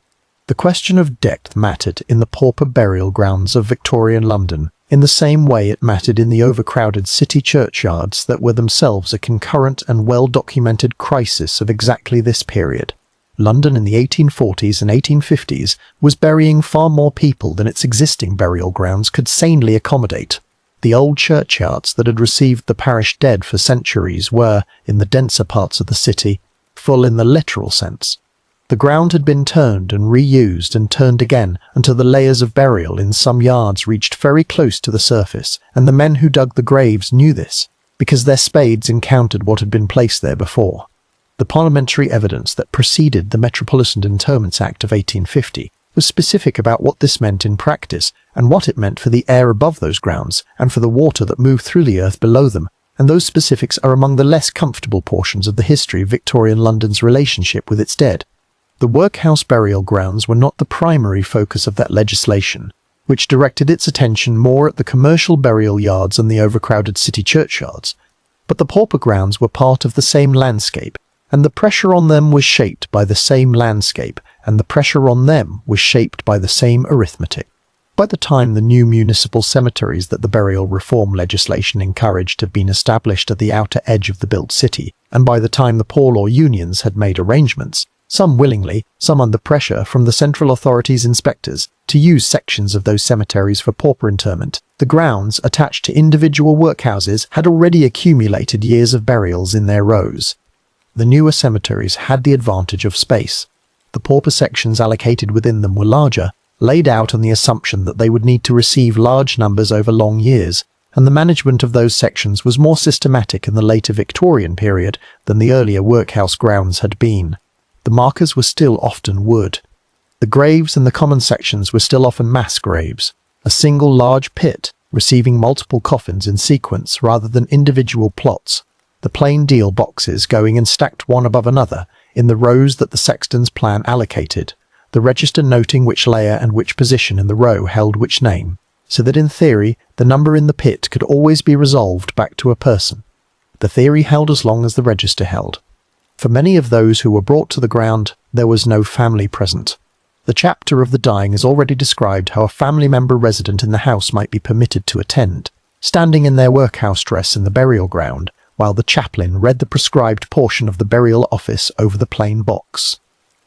The question of depth mattered in the pauper burial grounds of Victorian London, in the same way it mattered in the overcrowded city churchyards that were themselves a concurrent and well-documented crisis of exactly this period. London in the 1840s and 1850s was burying far more people than its existing burial grounds could sanely accommodate. The old churchyards that had received the parish dead for centuries were, in the denser parts of the city, full in the literal sense. The ground had been turned and reused and turned again until the layers of burial in some yards reached very close to the surface, and the men who dug the graves knew this, because their spades encountered what had been placed there before. The parliamentary evidence that preceded the Metropolitan Interments Act of 1850 was specific about what this meant in practice, and what it meant for the air above those grounds, and for the water that moved through the earth below them, and those specifics are among the less comfortable portions of the history of Victorian London's relationship with its dead. The workhouse burial grounds were not the primary focus of that legislation, which directed its attention more at the commercial burial yards and the overcrowded city churchyards, but the pauper grounds were part of the same landscape, and the pressure on them was shaped by the same landscape, and the pressure on them was shaped by the same arithmetic. By the time the new municipal cemeteries that the burial reform legislation encouraged had been established at the outer edge of the built city, and by the time the poor law unions had made arrangements, some willingly, some under pressure from the central authorities' inspectors, to use sections of those cemeteries for pauper interment, the grounds attached to individual workhouses had already accumulated years of burials in their rows. The newer cemeteries had the advantage of space. The pauper sections allocated within them were larger, laid out on the assumption that they would need to receive large numbers over long years, and the management of those sections was more systematic in the later Victorian period than the earlier workhouse grounds had been. The markers were still often wood. The graves in the common sections were still often mass graves, a single large pit receiving multiple coffins in sequence rather than individual plots, the plain deal boxes going in stacked one above another in the rows that the sexton's plan allocated, the register noting which layer and which position in the row held which name. so that in theory the number in the pit could always be resolved back to a person. The theory held as long as the register held. For many of those who were brought to the ground, there was no family present. The chapter of the dying has already described how a family member resident in the house might be permitted to attend, standing in their workhouse dress in the burial ground, while the chaplain read the prescribed portion of the burial office over the plain box.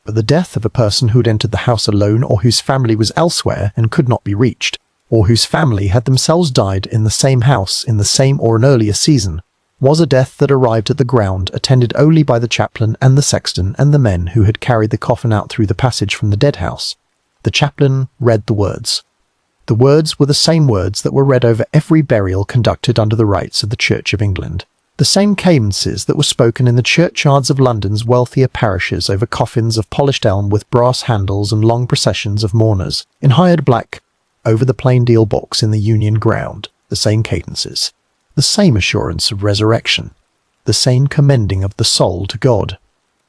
But the death of a person who had entered the house alone, or whose family was elsewhere and could not be reached, or whose family had themselves died in the same house in the same or an earlier season, was a death that arrived at the ground attended only by the chaplain and the sexton and the men who had carried the coffin out through the passage from the dead house. The chaplain read the words. The words were the same words that were read over every burial conducted under the rites of the Church of England. The same cadences that were spoken in the churchyards of London's wealthier parishes over coffins of polished elm with brass handles and long processions of mourners, in hired black, over the plain deal box in the Union ground. The same cadences. The same assurance of resurrection, the same commending of the soul to God,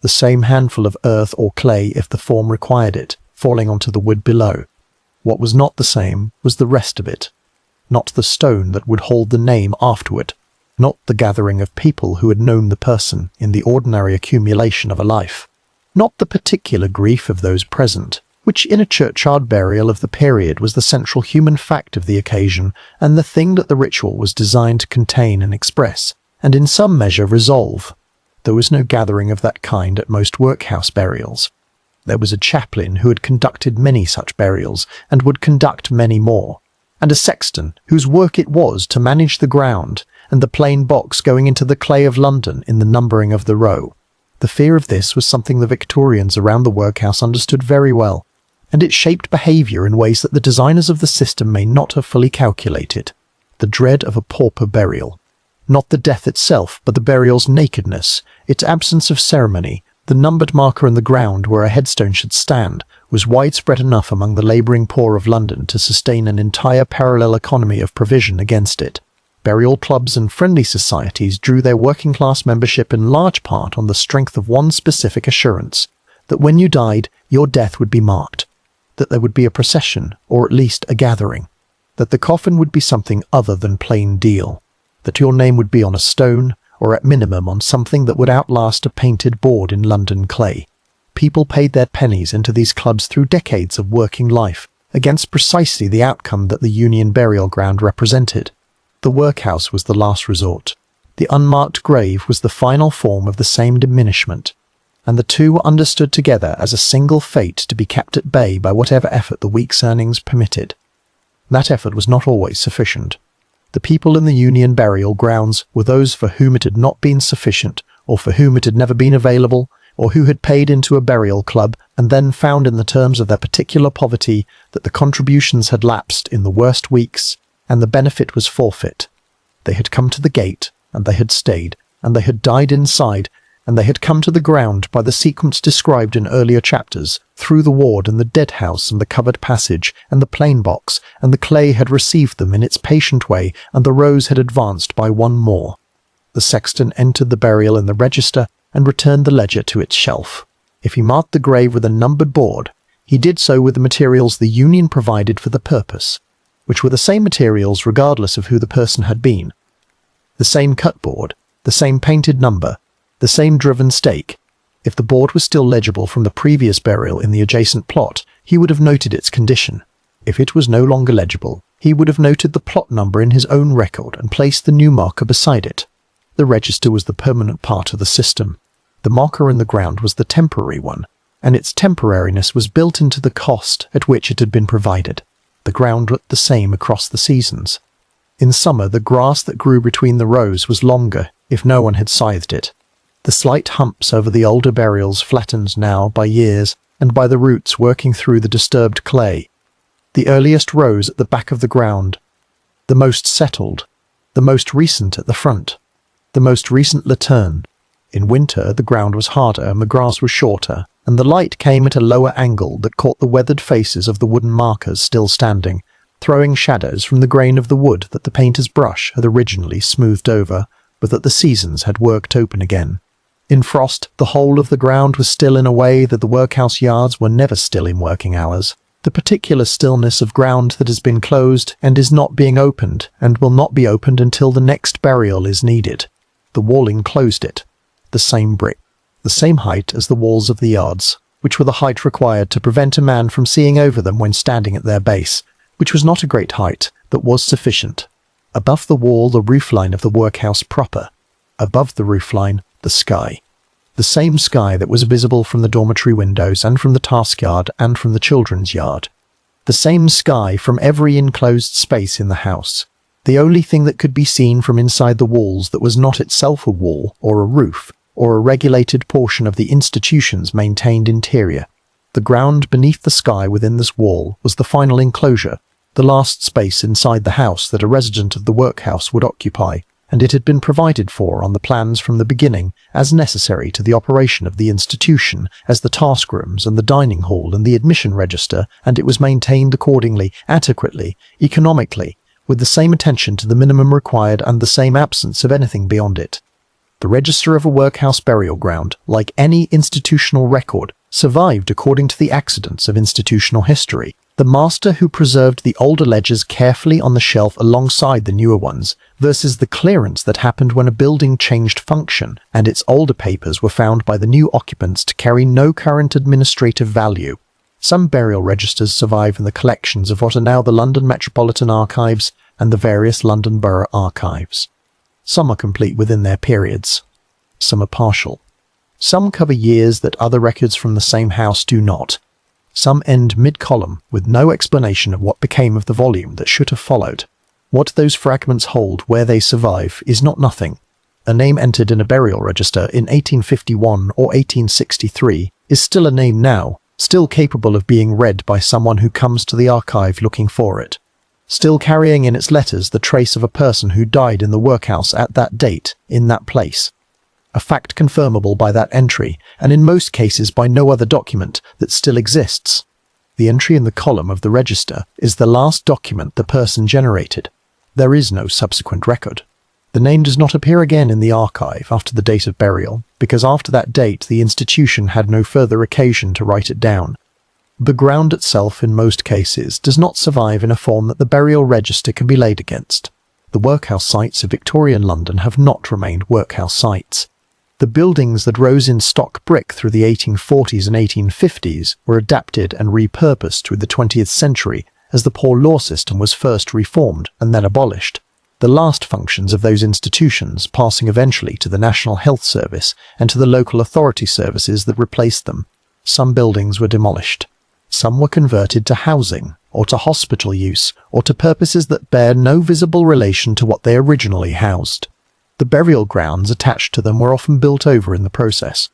the same handful of earth or clay if the form required it, falling onto the wood below. What was not the same was the rest of it, not the stone that would hold the name afterward, not the gathering of people who had known the person in the ordinary accumulation of a life, not the particular grief of those present, which in a churchyard burial of the period was the central human fact of the occasion and the thing that the ritual was designed to contain and express, and in some measure resolve. There was no gathering of that kind at most workhouse burials. There was a chaplain who had conducted many such burials and would conduct many more, and a sexton whose work it was to manage the ground and the plain box going into the clay of London in the numbering of the row. The fear of this was something the Victorians around the workhouse understood very well, and it shaped behaviour in ways that the designers of the system may not have fully calculated. The dread of a pauper burial. Not the death itself, but the burial's nakedness, its absence of ceremony, the numbered marker in the ground where a headstone should stand, was widespread enough among the labouring poor of London to sustain an entire parallel economy of provision against it. Burial clubs and friendly societies drew their working-class membership in large part on the strength of one specific assurance, that when you died, your death would be marked, that there would be a procession, or at least a gathering, that the coffin would be something other than plain deal, that your name would be on a stone, or at minimum on something that would outlast a painted board in London clay. People paid their pennies into these clubs through decades of working life, against precisely the outcome that the Union burial ground represented. The workhouse was the last resort. The unmarked grave was the final form of the same diminishment, and the two were understood together as a single fate to be kept at bay by whatever effort the week's earnings permitted. That effort was not always sufficient. The people in the Union burial grounds were those for whom it had not been sufficient, or for whom it had never been available, or who had paid into a burial club and then found in the terms of their particular poverty that the contributions had lapsed in the worst weeks, and the benefit was forfeit. They had come to the gate, and they had stayed, and they had died inside, and they had come to the ground by the sequence described in earlier chapters, through the ward and the dead house and the covered passage and the plain box, and the clay had received them in its patient way, and the rows had advanced by one more. The sexton entered the burial in the register and returned the ledger to its shelf. If he marked the grave with a numbered board, he did so with the materials the Union provided for the purpose, which were the same materials regardless of who the person had been. The same cut board, the same painted number, the same driven stake. If the board was still legible from the previous burial in the adjacent plot, he would have noted its condition. If it was no longer legible, he would have noted the plot number in his own record and placed the new marker beside it. The register was the permanent part of the system. The marker in the ground was the temporary one, and its temporariness was built into the cost at which it had been provided. The ground looked the same across the seasons. In summer, the grass that grew between the rows was longer, if no one had scythed it. The slight humps over the older burials flattened now by years and by the roots working through the disturbed clay. The earliest rows at the back of the ground, the most settled, the most recent at the front, the most recent Laterne. In winter the ground was harder and the grass was shorter, and the light came at a lower angle that caught the weathered faces of the wooden markers still standing, throwing shadows from the grain of the wood that the painter's brush had originally smoothed over, but that the seasons had worked open again. In frost, the whole of the ground was still in a way that the workhouse yards were never still in working hours. The particular stillness of ground that has been closed and is not being opened and will not be opened until the next burial is needed. The wall enclosed it. The same brick. The same height as the walls of the yards, which were the height required to prevent a man from seeing over them when standing at their base, which was not a great height, but was sufficient. Above the wall, the roofline of the workhouse proper. Above the roofline, the sky. The same sky that was visible from the dormitory windows and from the task yard and from the children's yard. The same sky from every enclosed space in the house. The only thing that could be seen from inside the walls that was not itself a wall or a roof or a regulated portion of the institution's maintained interior. The ground beneath the sky within this wall was the final enclosure, the last space inside the house that a resident of the workhouse would occupy, and it had been provided for on the plans from the beginning as necessary to the operation of the institution as the task rooms and the dining hall and the admission register, and it was maintained accordingly, adequately, economically, with the same attention to the minimum required and the same absence of anything beyond it. The register of a workhouse burial ground, like any institutional record, survived according to the accidents of institutional history. The master who preserved the older ledgers carefully on the shelf alongside the newer ones, versus the clearance that happened when a building changed function and its older papers were found by the new occupants to carry no current administrative value. Some burial registers survive in the collections of what are now the London Metropolitan Archives and the various London Borough Archives. Some are complete within their periods. Some are partial. Some cover years that other records from the same house do not. Some end mid-column with no explanation of what became of the volume that should have followed. What those fragments hold where they survive is not nothing. A name entered in a burial register in 1851 or 1863 is still a name now, still capable of being read by someone who comes to the archive looking for it. Still carrying in its letters the trace of a person who died in the workhouse at that date, in that place. A fact confirmable by that entry, and in most cases by no other document that still exists. The entry in the column of the register is the last document the person generated. There is no subsequent record. The name does not appear again in the archive after the date of burial, because after that date the institution had no further occasion to write it down. The ground itself, in most cases, does not survive in a form that the burial register can be laid against. The workhouse sites of Victorian London have not remained workhouse sites. The buildings that rose in stock brick through the 1840s and 1850s were adapted and repurposed through the 20th century as the poor law system was first reformed and then abolished, the last functions of those institutions passing eventually to the National Health Service and to the local authority services that replaced them. Some buildings were demolished. Some were converted to housing, or to hospital use, or to purposes that bear no visible relation to what they originally housed. The burial grounds attached to them were often built over in the process.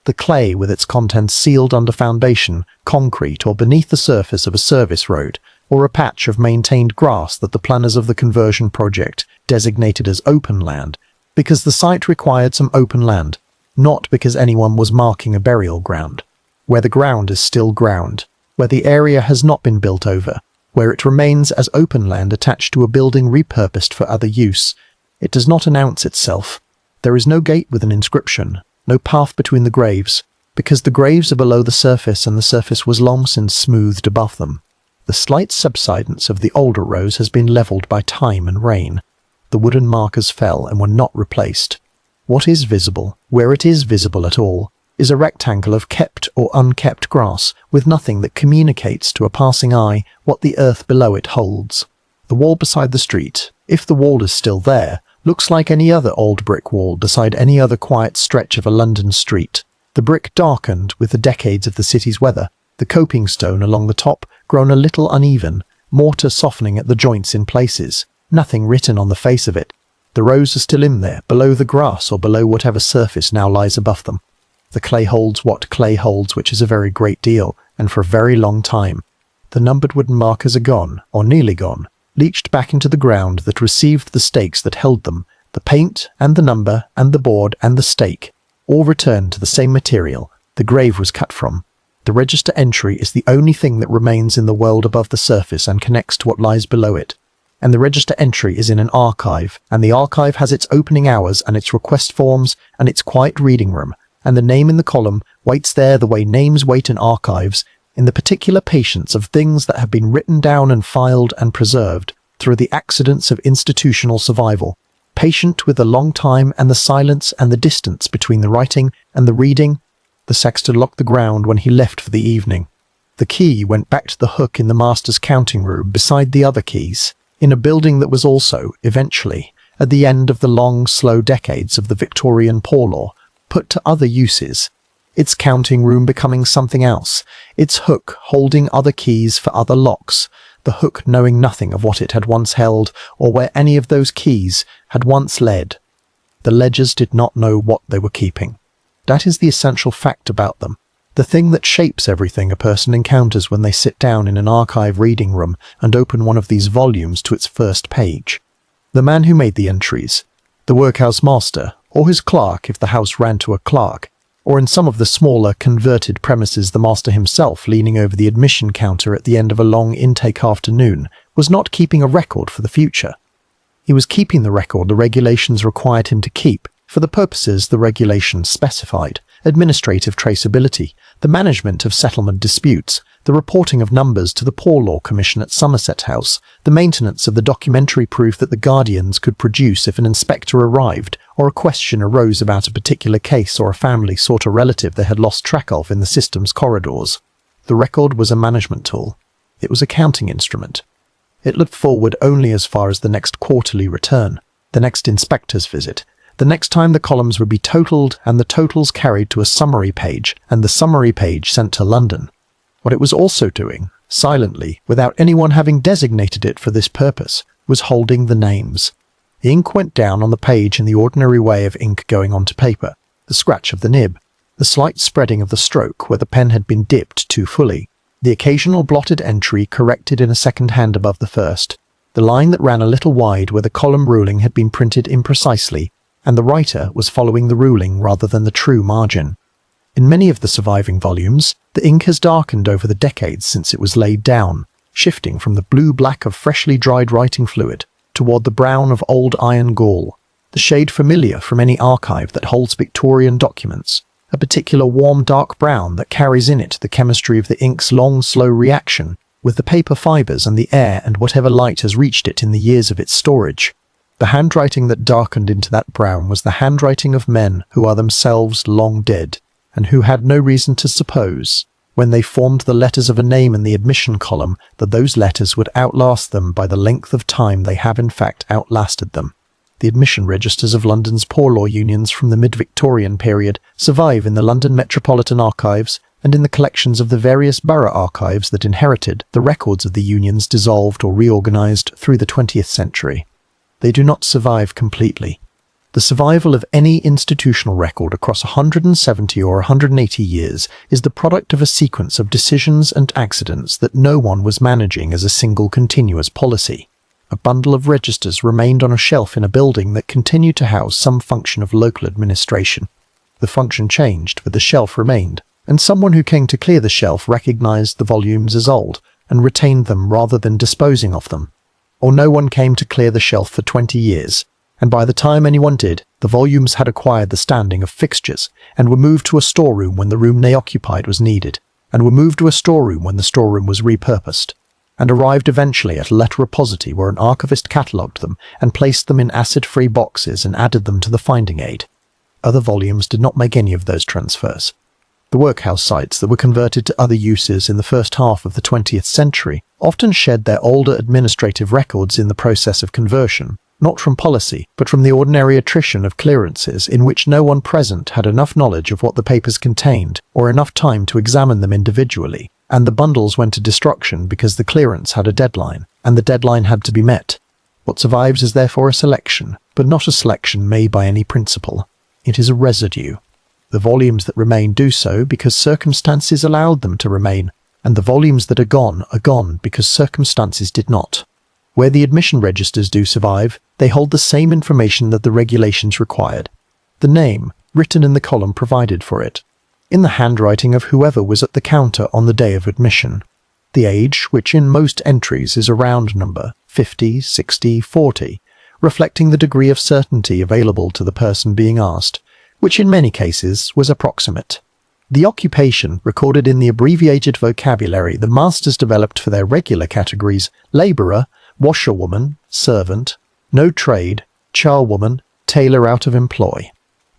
The clay with its contents sealed under foundation, concrete, or beneath the surface of a service road, or a patch of maintained grass that the planners of the conversion project designated as open land, because the site required some open land, not because anyone was marking a burial ground. Where the ground is still ground, where the area has not been built over, where it remains as open land attached to a building repurposed for other use, it does not announce itself. There is no gate with an inscription, no path between the graves, because the graves are below the surface and the surface was long since smoothed above them. The slight subsidence of the older rows has been levelled by time and rain. The wooden markers fell and were not replaced. What is visible, where it is visible at all, is a rectangle of kept or unkept grass, with nothing that communicates to a passing eye what the earth below it holds. The wall beside the street, if the wall is still there, looks like any other old brick wall beside any other quiet stretch of a London street. The brick darkened with the decades of the city's weather, the coping stone along the top grown a little uneven, mortar softening at the joints in places, nothing written on the face of it. The rows are still in there, below the grass or below whatever surface now lies above them. The clay holds what clay holds, which is a very great deal, and for a very long time. The numbered wooden markers are gone, or nearly gone, leached back into the ground that received the stakes that held them, the paint and the number and the board and the stake, all returned to the same material the grave was cut from. The register entry is the only thing that remains in the world above the surface and connects to what lies below it. And the register entry is in an archive, and the archive has its opening hours and its request forms and its quiet reading room, and the name in the column waits there the way names wait in archives, in the particular patience of things that have been written down and filed and preserved through the accidents of institutional survival, patient with the long time and the silence and the distance between the writing and the reading. The sexton locked the ground when he left for the evening. The key went back to the hook in the master's counting room beside the other keys, in a building that was also, eventually, at the end of the long, slow decades of the Victorian poor law, put to other uses, its counting room becoming something else, its hook holding other keys for other locks, the hook knowing nothing of what it had once held or where any of those keys had once led. The ledgers did not know what they were keeping. That is the essential fact about them, the thing that shapes everything a person encounters when they sit down in an archive reading room and open one of these volumes to its first page. The man who made the entries, the workhouse master, or his clerk if the house ran to a clerk, or in some of the smaller, converted premises the master himself leaning over the admission counter at the end of a long intake afternoon, was not keeping a record for the future. He was keeping the record the regulations required him to keep, for the purposes the regulations specified: administrative traceability, the management of settlement disputes, the reporting of numbers to the Poor Law Commission at Somerset House, the maintenance of the documentary proof that the guardians could produce if an inspector arrived, or a question arose about a particular case or a family sought a relative they had lost track of in the system's corridors. The record was a management tool. It was a counting instrument. It looked forward only as far as the next quarterly return, the next inspector's visit, the next time the columns would be totalled and the totals carried to a summary page and the summary page sent to London. What it was also doing, silently, without anyone having designated it for this purpose, was holding the names. The ink went down on the page in the ordinary way of ink going onto paper, the scratch of the nib, the slight spreading of the stroke where the pen had been dipped too fully, the occasional blotted entry corrected in a second hand above the first, the line that ran a little wide where the column ruling had been printed imprecisely, and the writer was following the ruling rather than the true margin. In many of the surviving volumes, the ink has darkened over the decades since it was laid down, shifting from the blue-black of freshly dried writing fluid toward the brown of old iron gall, the shade familiar from any archive that holds Victorian documents, a particular warm dark brown that carries in it the chemistry of the ink's long, slow reaction with the paper fibers and the air and whatever light has reached it in the years of its storage. The handwriting that darkened into that brown was the handwriting of men who are themselves long dead, and who had no reason to suppose, when they formed the letters of a name in the admission column, that those letters would outlast them by the length of time they have in fact outlasted them. The admission registers of London's poor law unions from the mid-Victorian period survive in the London Metropolitan Archives and in the collections of the various borough archives that inherited the records of the unions dissolved or reorganised through the 20th century. They do not survive completely. The survival of any institutional record across 170 or 180 years is the product of a sequence of decisions and accidents that no one was managing as a single continuous policy. A bundle of registers remained on a shelf in a building that continued to house some function of local administration. The function changed, but the shelf remained, and someone who came to clear the shelf recognized the volumes as old and retained them rather than disposing of them. Or no one came to clear the shelf for 20 years, and by the time anyone did, the volumes had acquired the standing of fixtures, and were moved to a storeroom when the room they occupied was needed, and were moved to a storeroom when the storeroom was repurposed, and arrived eventually at a letter repository where an archivist catalogued them and placed them in acid-free boxes and added them to the finding aid. Other volumes did not make any of those transfers. The workhouse sites that were converted to other uses in the first half of the 20th century often shed their older administrative records in the process of conversion, not from policy, but from the ordinary attrition of clearances in which no one present had enough knowledge of what the papers contained or enough time to examine them individually, and the bundles went to destruction because the clearance had a deadline, and the deadline had to be met. What survives is therefore a selection, but not a selection made by any principle. It is a residue. The volumes that remain do so because circumstances allowed them to remain, and the volumes that are gone because circumstances did not. Where the admission registers do survive, they hold the same information that the regulations required. The name, written in the column provided for it, in the handwriting of whoever was at the counter on the day of admission. The age, which in most entries is a round number, 50, 60, 40, reflecting the degree of certainty available to the person being asked, which in many cases was approximate. The occupation, recorded in the abbreviated vocabulary the masters developed for their regular categories: labourer, washerwoman, servant, no trade, charwoman, tailor out of employ.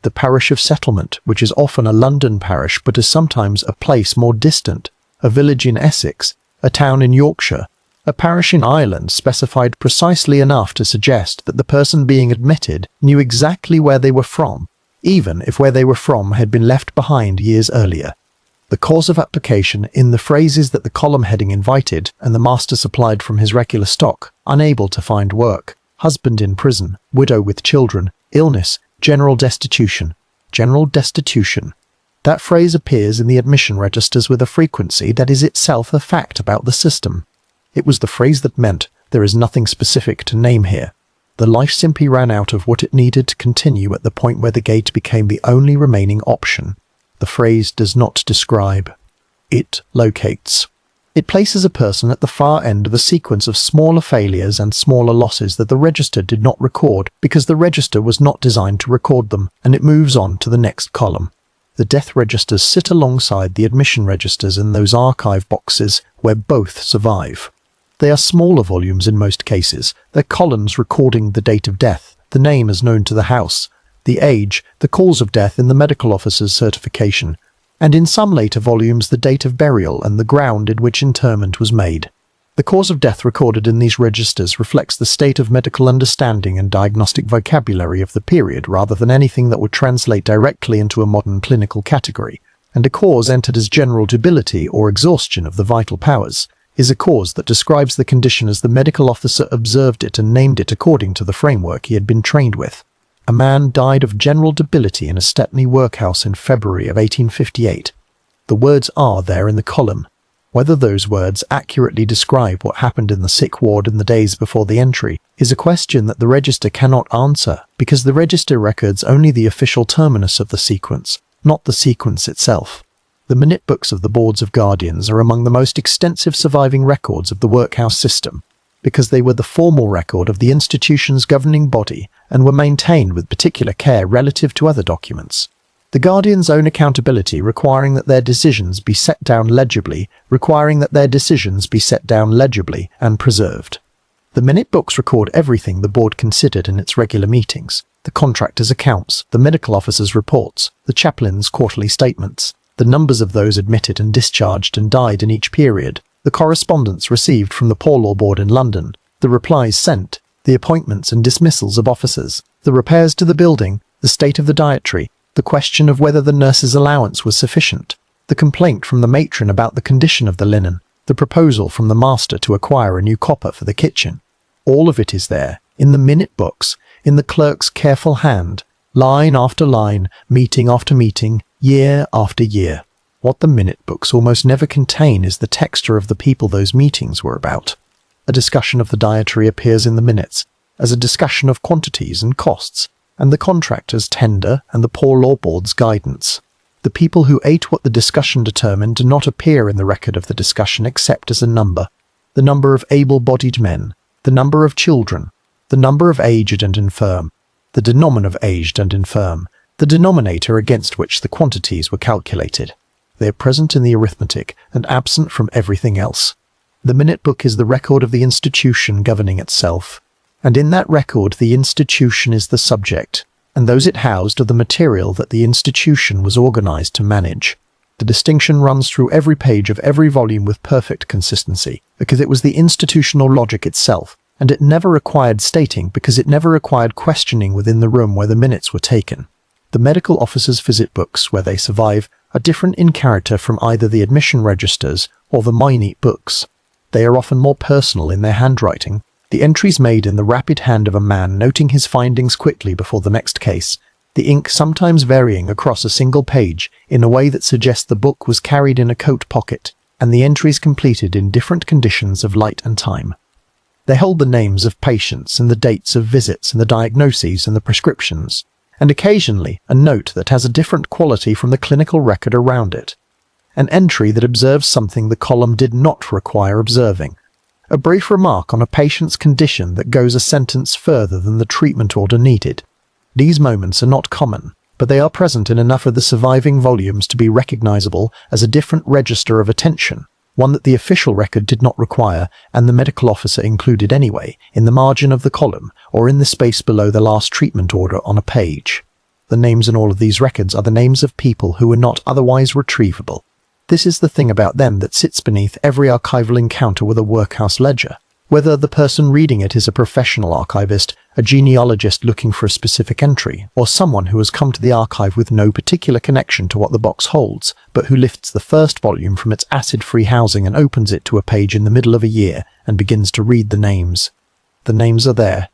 The parish of settlement, which is often a London parish but is sometimes a place more distant, a village in Essex, a town in Yorkshire, a parish in Ireland, specified precisely enough to suggest that the person being admitted knew exactly where they were from, even if where they were from had been left behind years earlier. The cause of application in the phrases that the column heading invited and the master supplied from his regular stock: unable to find work, husband in prison, widow with children, illness, general destitution. General destitution. That phrase appears in the admission registers with a frequency that is itself a fact about the system. It was the phrase that meant there is nothing specific to name here. The life simply ran out of what it needed to continue at the point where the gate became the only remaining option. The phrase does not describe. It locates. It places a person at the far end of a sequence of smaller failures and smaller losses that the register did not record because the register was not designed to record them, and it moves on to the next column. The death registers sit alongside the admission registers in those archive boxes where both survive. They are smaller volumes in most cases, their columns recording the date of death, the name as known to the house, the age, the cause of death in the medical officer's certification, and in some later volumes the date of burial and the ground in which interment was made. The cause of death recorded in these registers reflects the state of medical understanding and diagnostic vocabulary of the period rather than anything that would translate directly into a modern clinical category, and a cause entered as general debility or exhaustion of the vital powers is a cause that describes the condition as the medical officer observed it and named it according to the framework he had been trained with. A man died of general debility in a Stepney workhouse in February of 1858. The words are there in the column. Whether those words accurately describe what happened in the sick ward in the days before the entry is a question that the register cannot answer, because the register records only the official terminus of the sequence, not the sequence itself. The minute books of the Boards of Guardians are among the most extensive surviving records of the workhouse system, because they were the formal record of the institution's governing body and were maintained with particular care relative to other documents. The Guardians' own accountability requiring that their decisions be set down legibly and preserved. The minute books record everything the board considered in its regular meetings: the contractor's accounts, the medical officer's reports, the chaplain's quarterly statements, the numbers of those admitted and discharged and died in each period, the correspondence received from the Poor Law Board in London, the replies sent, the appointments and dismissals of officers, the repairs to the building, the state of the dietary, the question of whether the nurse's allowance was sufficient, the complaint from the matron about the condition of the linen, the proposal from the master to acquire a new copper for the kitchen. All of it is there, in the minute books, in the clerk's careful hand, line after line, meeting after meeting, year after year. What the minute books almost never contain is the texture of the people those meetings were about. A discussion of the dietary appears in the minutes, as a discussion of quantities and costs, and the contractor's tender and the Poor Law Board's guidance. The people who ate what the discussion determined do not appear in the record of the discussion except as a number: the number of able-bodied men, the number of children, the number of aged and infirm, the denominator of aged and infirm, the denominator against which the quantities were calculated. They are present in the arithmetic and absent from everything else. The minute book is the record of the institution governing itself, and in that record the institution is the subject, and those it housed are the material that the institution was organized to manage. The distinction runs through every page of every volume with perfect consistency, because it was the institutional logic itself, and it never required stating because it never required questioning within the room where the minutes were taken. The medical officers' visit books, where they survive, are different in character from either the admission registers or the minute books. They are often more personal in their handwriting, the entries made in the rapid hand of a man noting his findings quickly before the next case, the ink sometimes varying across a single page in a way that suggests the book was carried in a coat pocket, and the entries completed in different conditions of light and time. They hold the names of patients and the dates of visits and the diagnoses and the prescriptions, and occasionally a note that has a different quality from the clinical record around it. An entry that observes something the column did not require observing. A brief remark on a patient's condition that goes a sentence further than the treatment order needed. These moments are not common. but they are present in enough of the surviving volumes to be recognizable as a different register of attention, one that the official record did not require and the medical officer included anyway, in the margin of the column or in the space below the last treatment order on a page. The names in all of these records are the names of people who were not otherwise retrievable. This is the thing about them that sits beneath every archival encounter with a workhouse ledger. Whether the person reading it is a professional archivist, a genealogist looking for a specific entry, or someone who has come to the archive with no particular connection to what the box holds, but who lifts the first volume from its acid-free housing and opens it to a page in the middle of a year and begins to read the names. The names are there.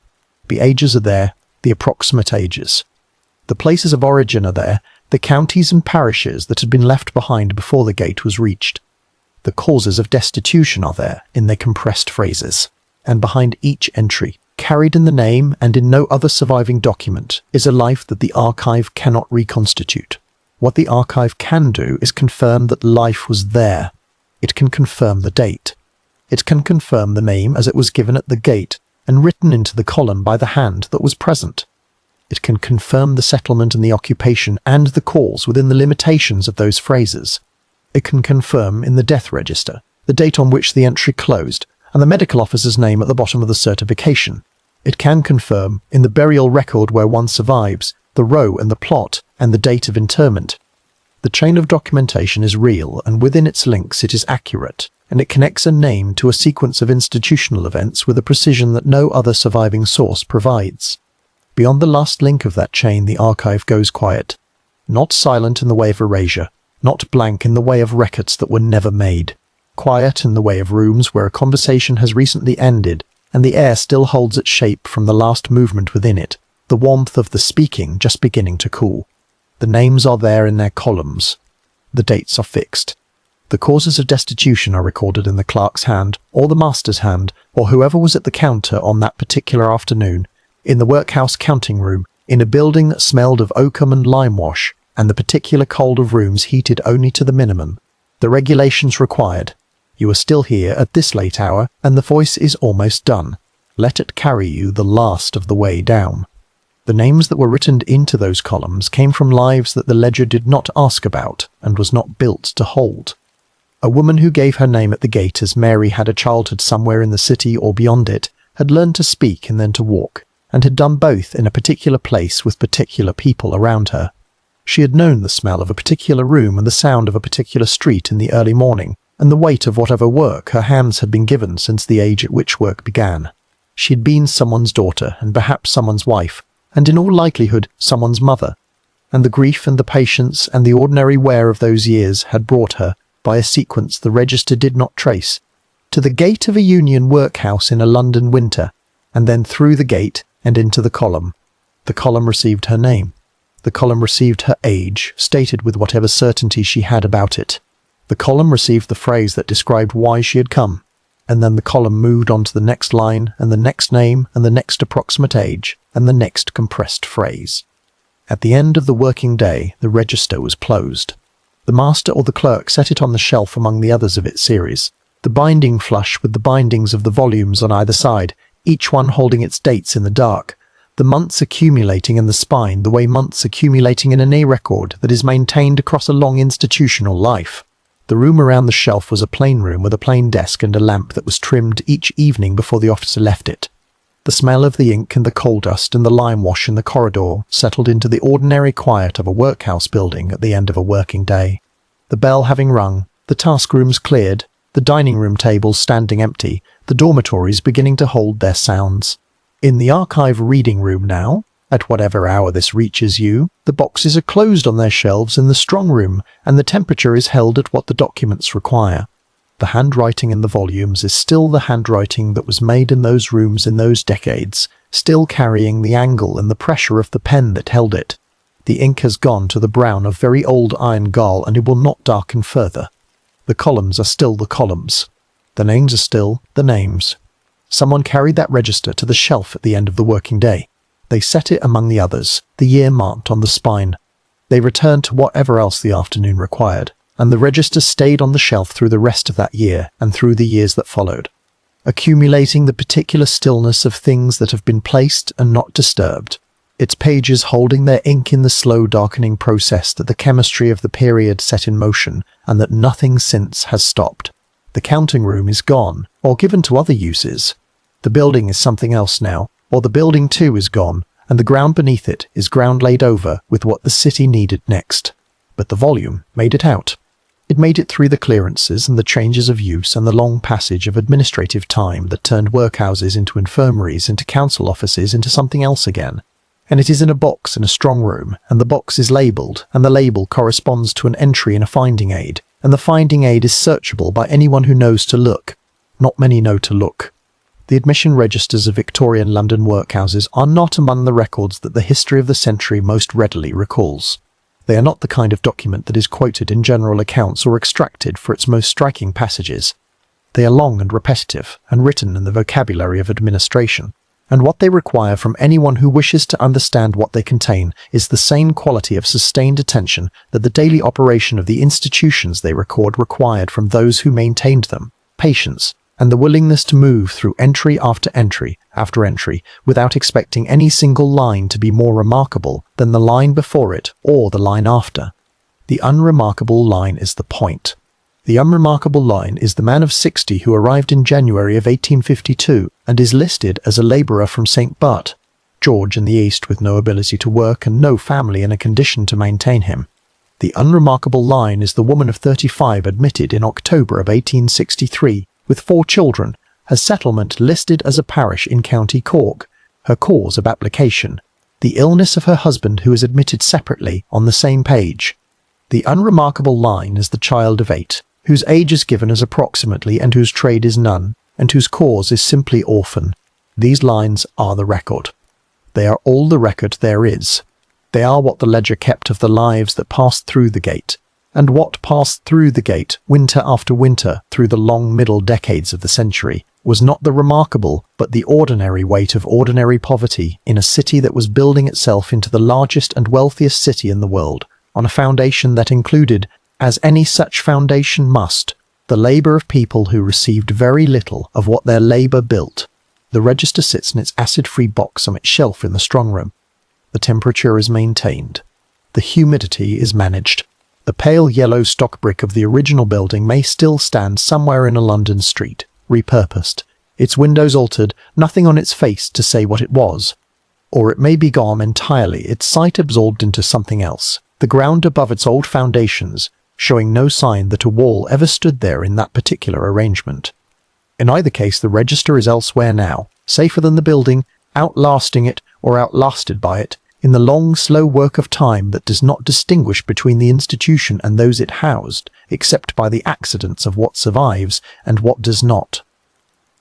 The ages are there, the approximate ages. The places of origin are there, the counties and parishes that had been left behind before the gate was reached. The causes of destitution are there in their compressed phrases, and behind each entry, carried in the name and in no other surviving document, is a life that the archive cannot reconstitute. What the archive can do is confirm that life was there. It can confirm the date. It can confirm the name as it was given at the gate and written into the column by the hand that was present. It can confirm the settlement and the occupation and the cause within the limitations of those phrases. It can confirm in the death register the date on which the entry closed and the medical officer's name at the bottom of the certification. It can confirm in the burial record where one survives the row and the plot and the date of interment. The chain of documentation is real, and within its links it is accurate, and it connects a name to a sequence of institutional events with a precision that no other surviving source provides. Beyond the last link of that chain, the archive goes quiet. Not silent in the way of erasure, not blank in the way of records that were never made. Quiet in the way of rooms where a conversation has recently ended, and the air still holds its shape from the last movement within it, the warmth of the speaking just beginning to cool. The names are there in their columns. The dates are fixed. The causes of destitution are recorded in the clerk's hand, or the master's hand, or whoever was at the counter on that particular afternoon, in the workhouse counting room, in a building that smelled of oakum and lime wash, and the particular cold of rooms heated only to the minimum. The regulations required. You are still here at this late hour, and the voice is almost done. Let it carry you the last of the way down. The names that were written into those columns came from lives that the ledger did not ask about, and was not built to hold. A woman who gave her name at the gate as Mary had a childhood somewhere in the city or beyond it, had learned to speak and then to walk, and had done both in a particular place with particular people around her. She had known the smell of a particular room and the sound of a particular street in the early morning, and the weight of whatever work her hands had been given since the age at which work began. She had been someone's daughter, and perhaps someone's wife, and in all likelihood someone's mother, and the grief and the patience and the ordinary wear of those years had brought her, by a sequence the register did not trace, to the gate of a union workhouse in a London winter, and then through the gate and into the column. The column received her name. The column received her age, stated with whatever certainty she had about it. The column received the phrase that described why she had come, and then the column moved on to the next line, and the next name, and the next approximate age, and the next compressed phrase. At the end of the working day, the register was closed. The master or the clerk set it on the shelf among the others of its series, the binding flush with the bindings of the volumes on either side, each one holding its dates in the dark, the months accumulating in the spine the way months accumulating in an A-record that is maintained across a long institutional life. The room around the shelf was a plain room with a plain desk and a lamp that was trimmed each evening before the officer left it. The smell of the ink and the coal dust and the lime wash in the corridor settled into the ordinary quiet of a workhouse building at the end of a working day. The bell having rung, the task rooms cleared, the dining room tables standing empty, the dormitories beginning to hold their sounds. In the archive reading room now, at whatever hour this reaches you, the boxes are closed on their shelves in the strong room, and the temperature is held at what the documents require. The handwriting in the volumes is still the handwriting that was made in those rooms in those decades, still carrying the angle and the pressure of the pen that held it. The ink has gone to the brown of very old iron gall, and it will not darken further. The columns are still the columns. The names are still the names. Someone carried that register to the shelf at the end of the working day. They set it among the others, the year marked on the spine. They returned to whatever else the afternoon required, and the register stayed on the shelf through the rest of that year and through the years that followed, accumulating the particular stillness of things that have been placed and not disturbed, its pages holding their ink in the slow darkening process that the chemistry of the period set in motion, and that nothing since has stopped. The counting room is gone, or given to other uses. The building is something else now, or the building too is gone, and the ground beneath it is ground laid over with what the city needed next. But the volume made it out. It made it through the clearances and the changes of use and the long passage of administrative time that turned workhouses into infirmaries, into council offices, into something else again. And it is in a box in a strong room, and the box is labelled, and the label corresponds to an entry in a finding aid, and the finding aid is searchable by anyone who knows to look. Not many know to look. The admission registers of Victorian London workhouses are not among the records that the history of the century most readily recalls. They are not the kind of document that is quoted in general accounts or extracted for its most striking passages. They are long and repetitive, and written in the vocabulary of administration. And what they require from anyone who wishes to understand what they contain is the same quality of sustained attention that the daily operation of the institutions they record required from those who maintained them, patience, and the willingness to move through entry after entry after entry without expecting any single line to be more remarkable than the line before it or the line after. The unremarkable line is the point. The unremarkable line is the man of 60 who arrived in January of 1852 and is listed as a labourer from St. Bart, George in the East with no ability to work and no family in a condition to maintain him. The unremarkable line is the woman of 35 admitted in October of 1863 with 4 children, her settlement listed as a parish in County Cork, her cause of application, the illness of her husband who is admitted separately on the same page. The unremarkable line is the child of 8, whose age is given as approximately and whose trade is none, and whose cause is simply orphan. These lines are the record. They are all the record there is. They are what the ledger kept of the lives that passed through the gate, and what passed through the gate, winter after winter, through the long middle decades of the century, was not the remarkable, but the ordinary weight of ordinary poverty in a city that was building itself into the largest and wealthiest city in the world, on a foundation that included, as any such foundation must, the labour of people who received very little of what their labour built. The register sits in its acid-free box on its shelf in the strong room. The temperature is maintained. The humidity is managed. The pale yellow stock brick of the original building may still stand somewhere in a London street, repurposed, its windows altered, nothing on its face to say what it was. Or it may be gone entirely, its site absorbed into something else, the ground above its old foundations, showing no sign that a wall ever stood there in that particular arrangement. In either case, the register is elsewhere now, safer than the building, outlasting it or outlasted by it, in the long, slow work of time that does not distinguish between the institution and those it housed, except by the accidents of what survives and what does not.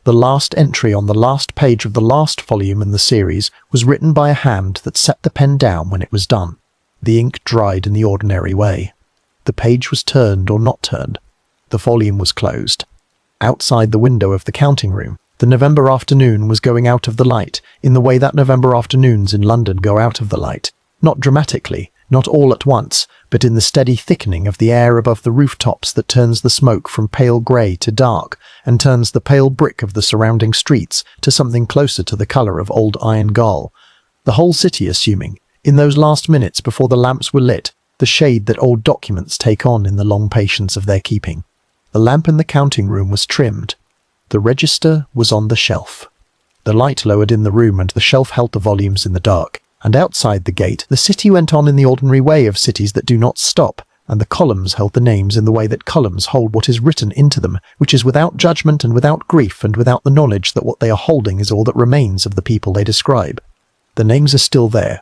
The last entry on the last page of the last volume in the series was written by a hand that set the pen down when it was done. The ink dried in the ordinary way. The page was turned or not turned. The volume was closed. Outside the window of the counting room, the November afternoon was going out of the light in the way that November afternoons in London go out of the light, not dramatically, not all at once, but in the steady thickening of the air above the rooftops that turns the smoke from pale grey to dark and turns the pale brick of the surrounding streets to something closer to the colour of old iron gall. The whole city assuming, in those last minutes before the lamps were lit, the shade that old documents take on in the long patience of their keeping. The lamp in the counting room was trimmed. The register was on the shelf. The light lowered in the room and the shelf held the volumes in the dark, and outside the gate the city went on in the ordinary way of cities that do not stop, and the columns held the names in the way that columns hold what is written into them, which is without judgment and without grief and without the knowledge that what they are holding is all that remains of the people they describe. The names are still there,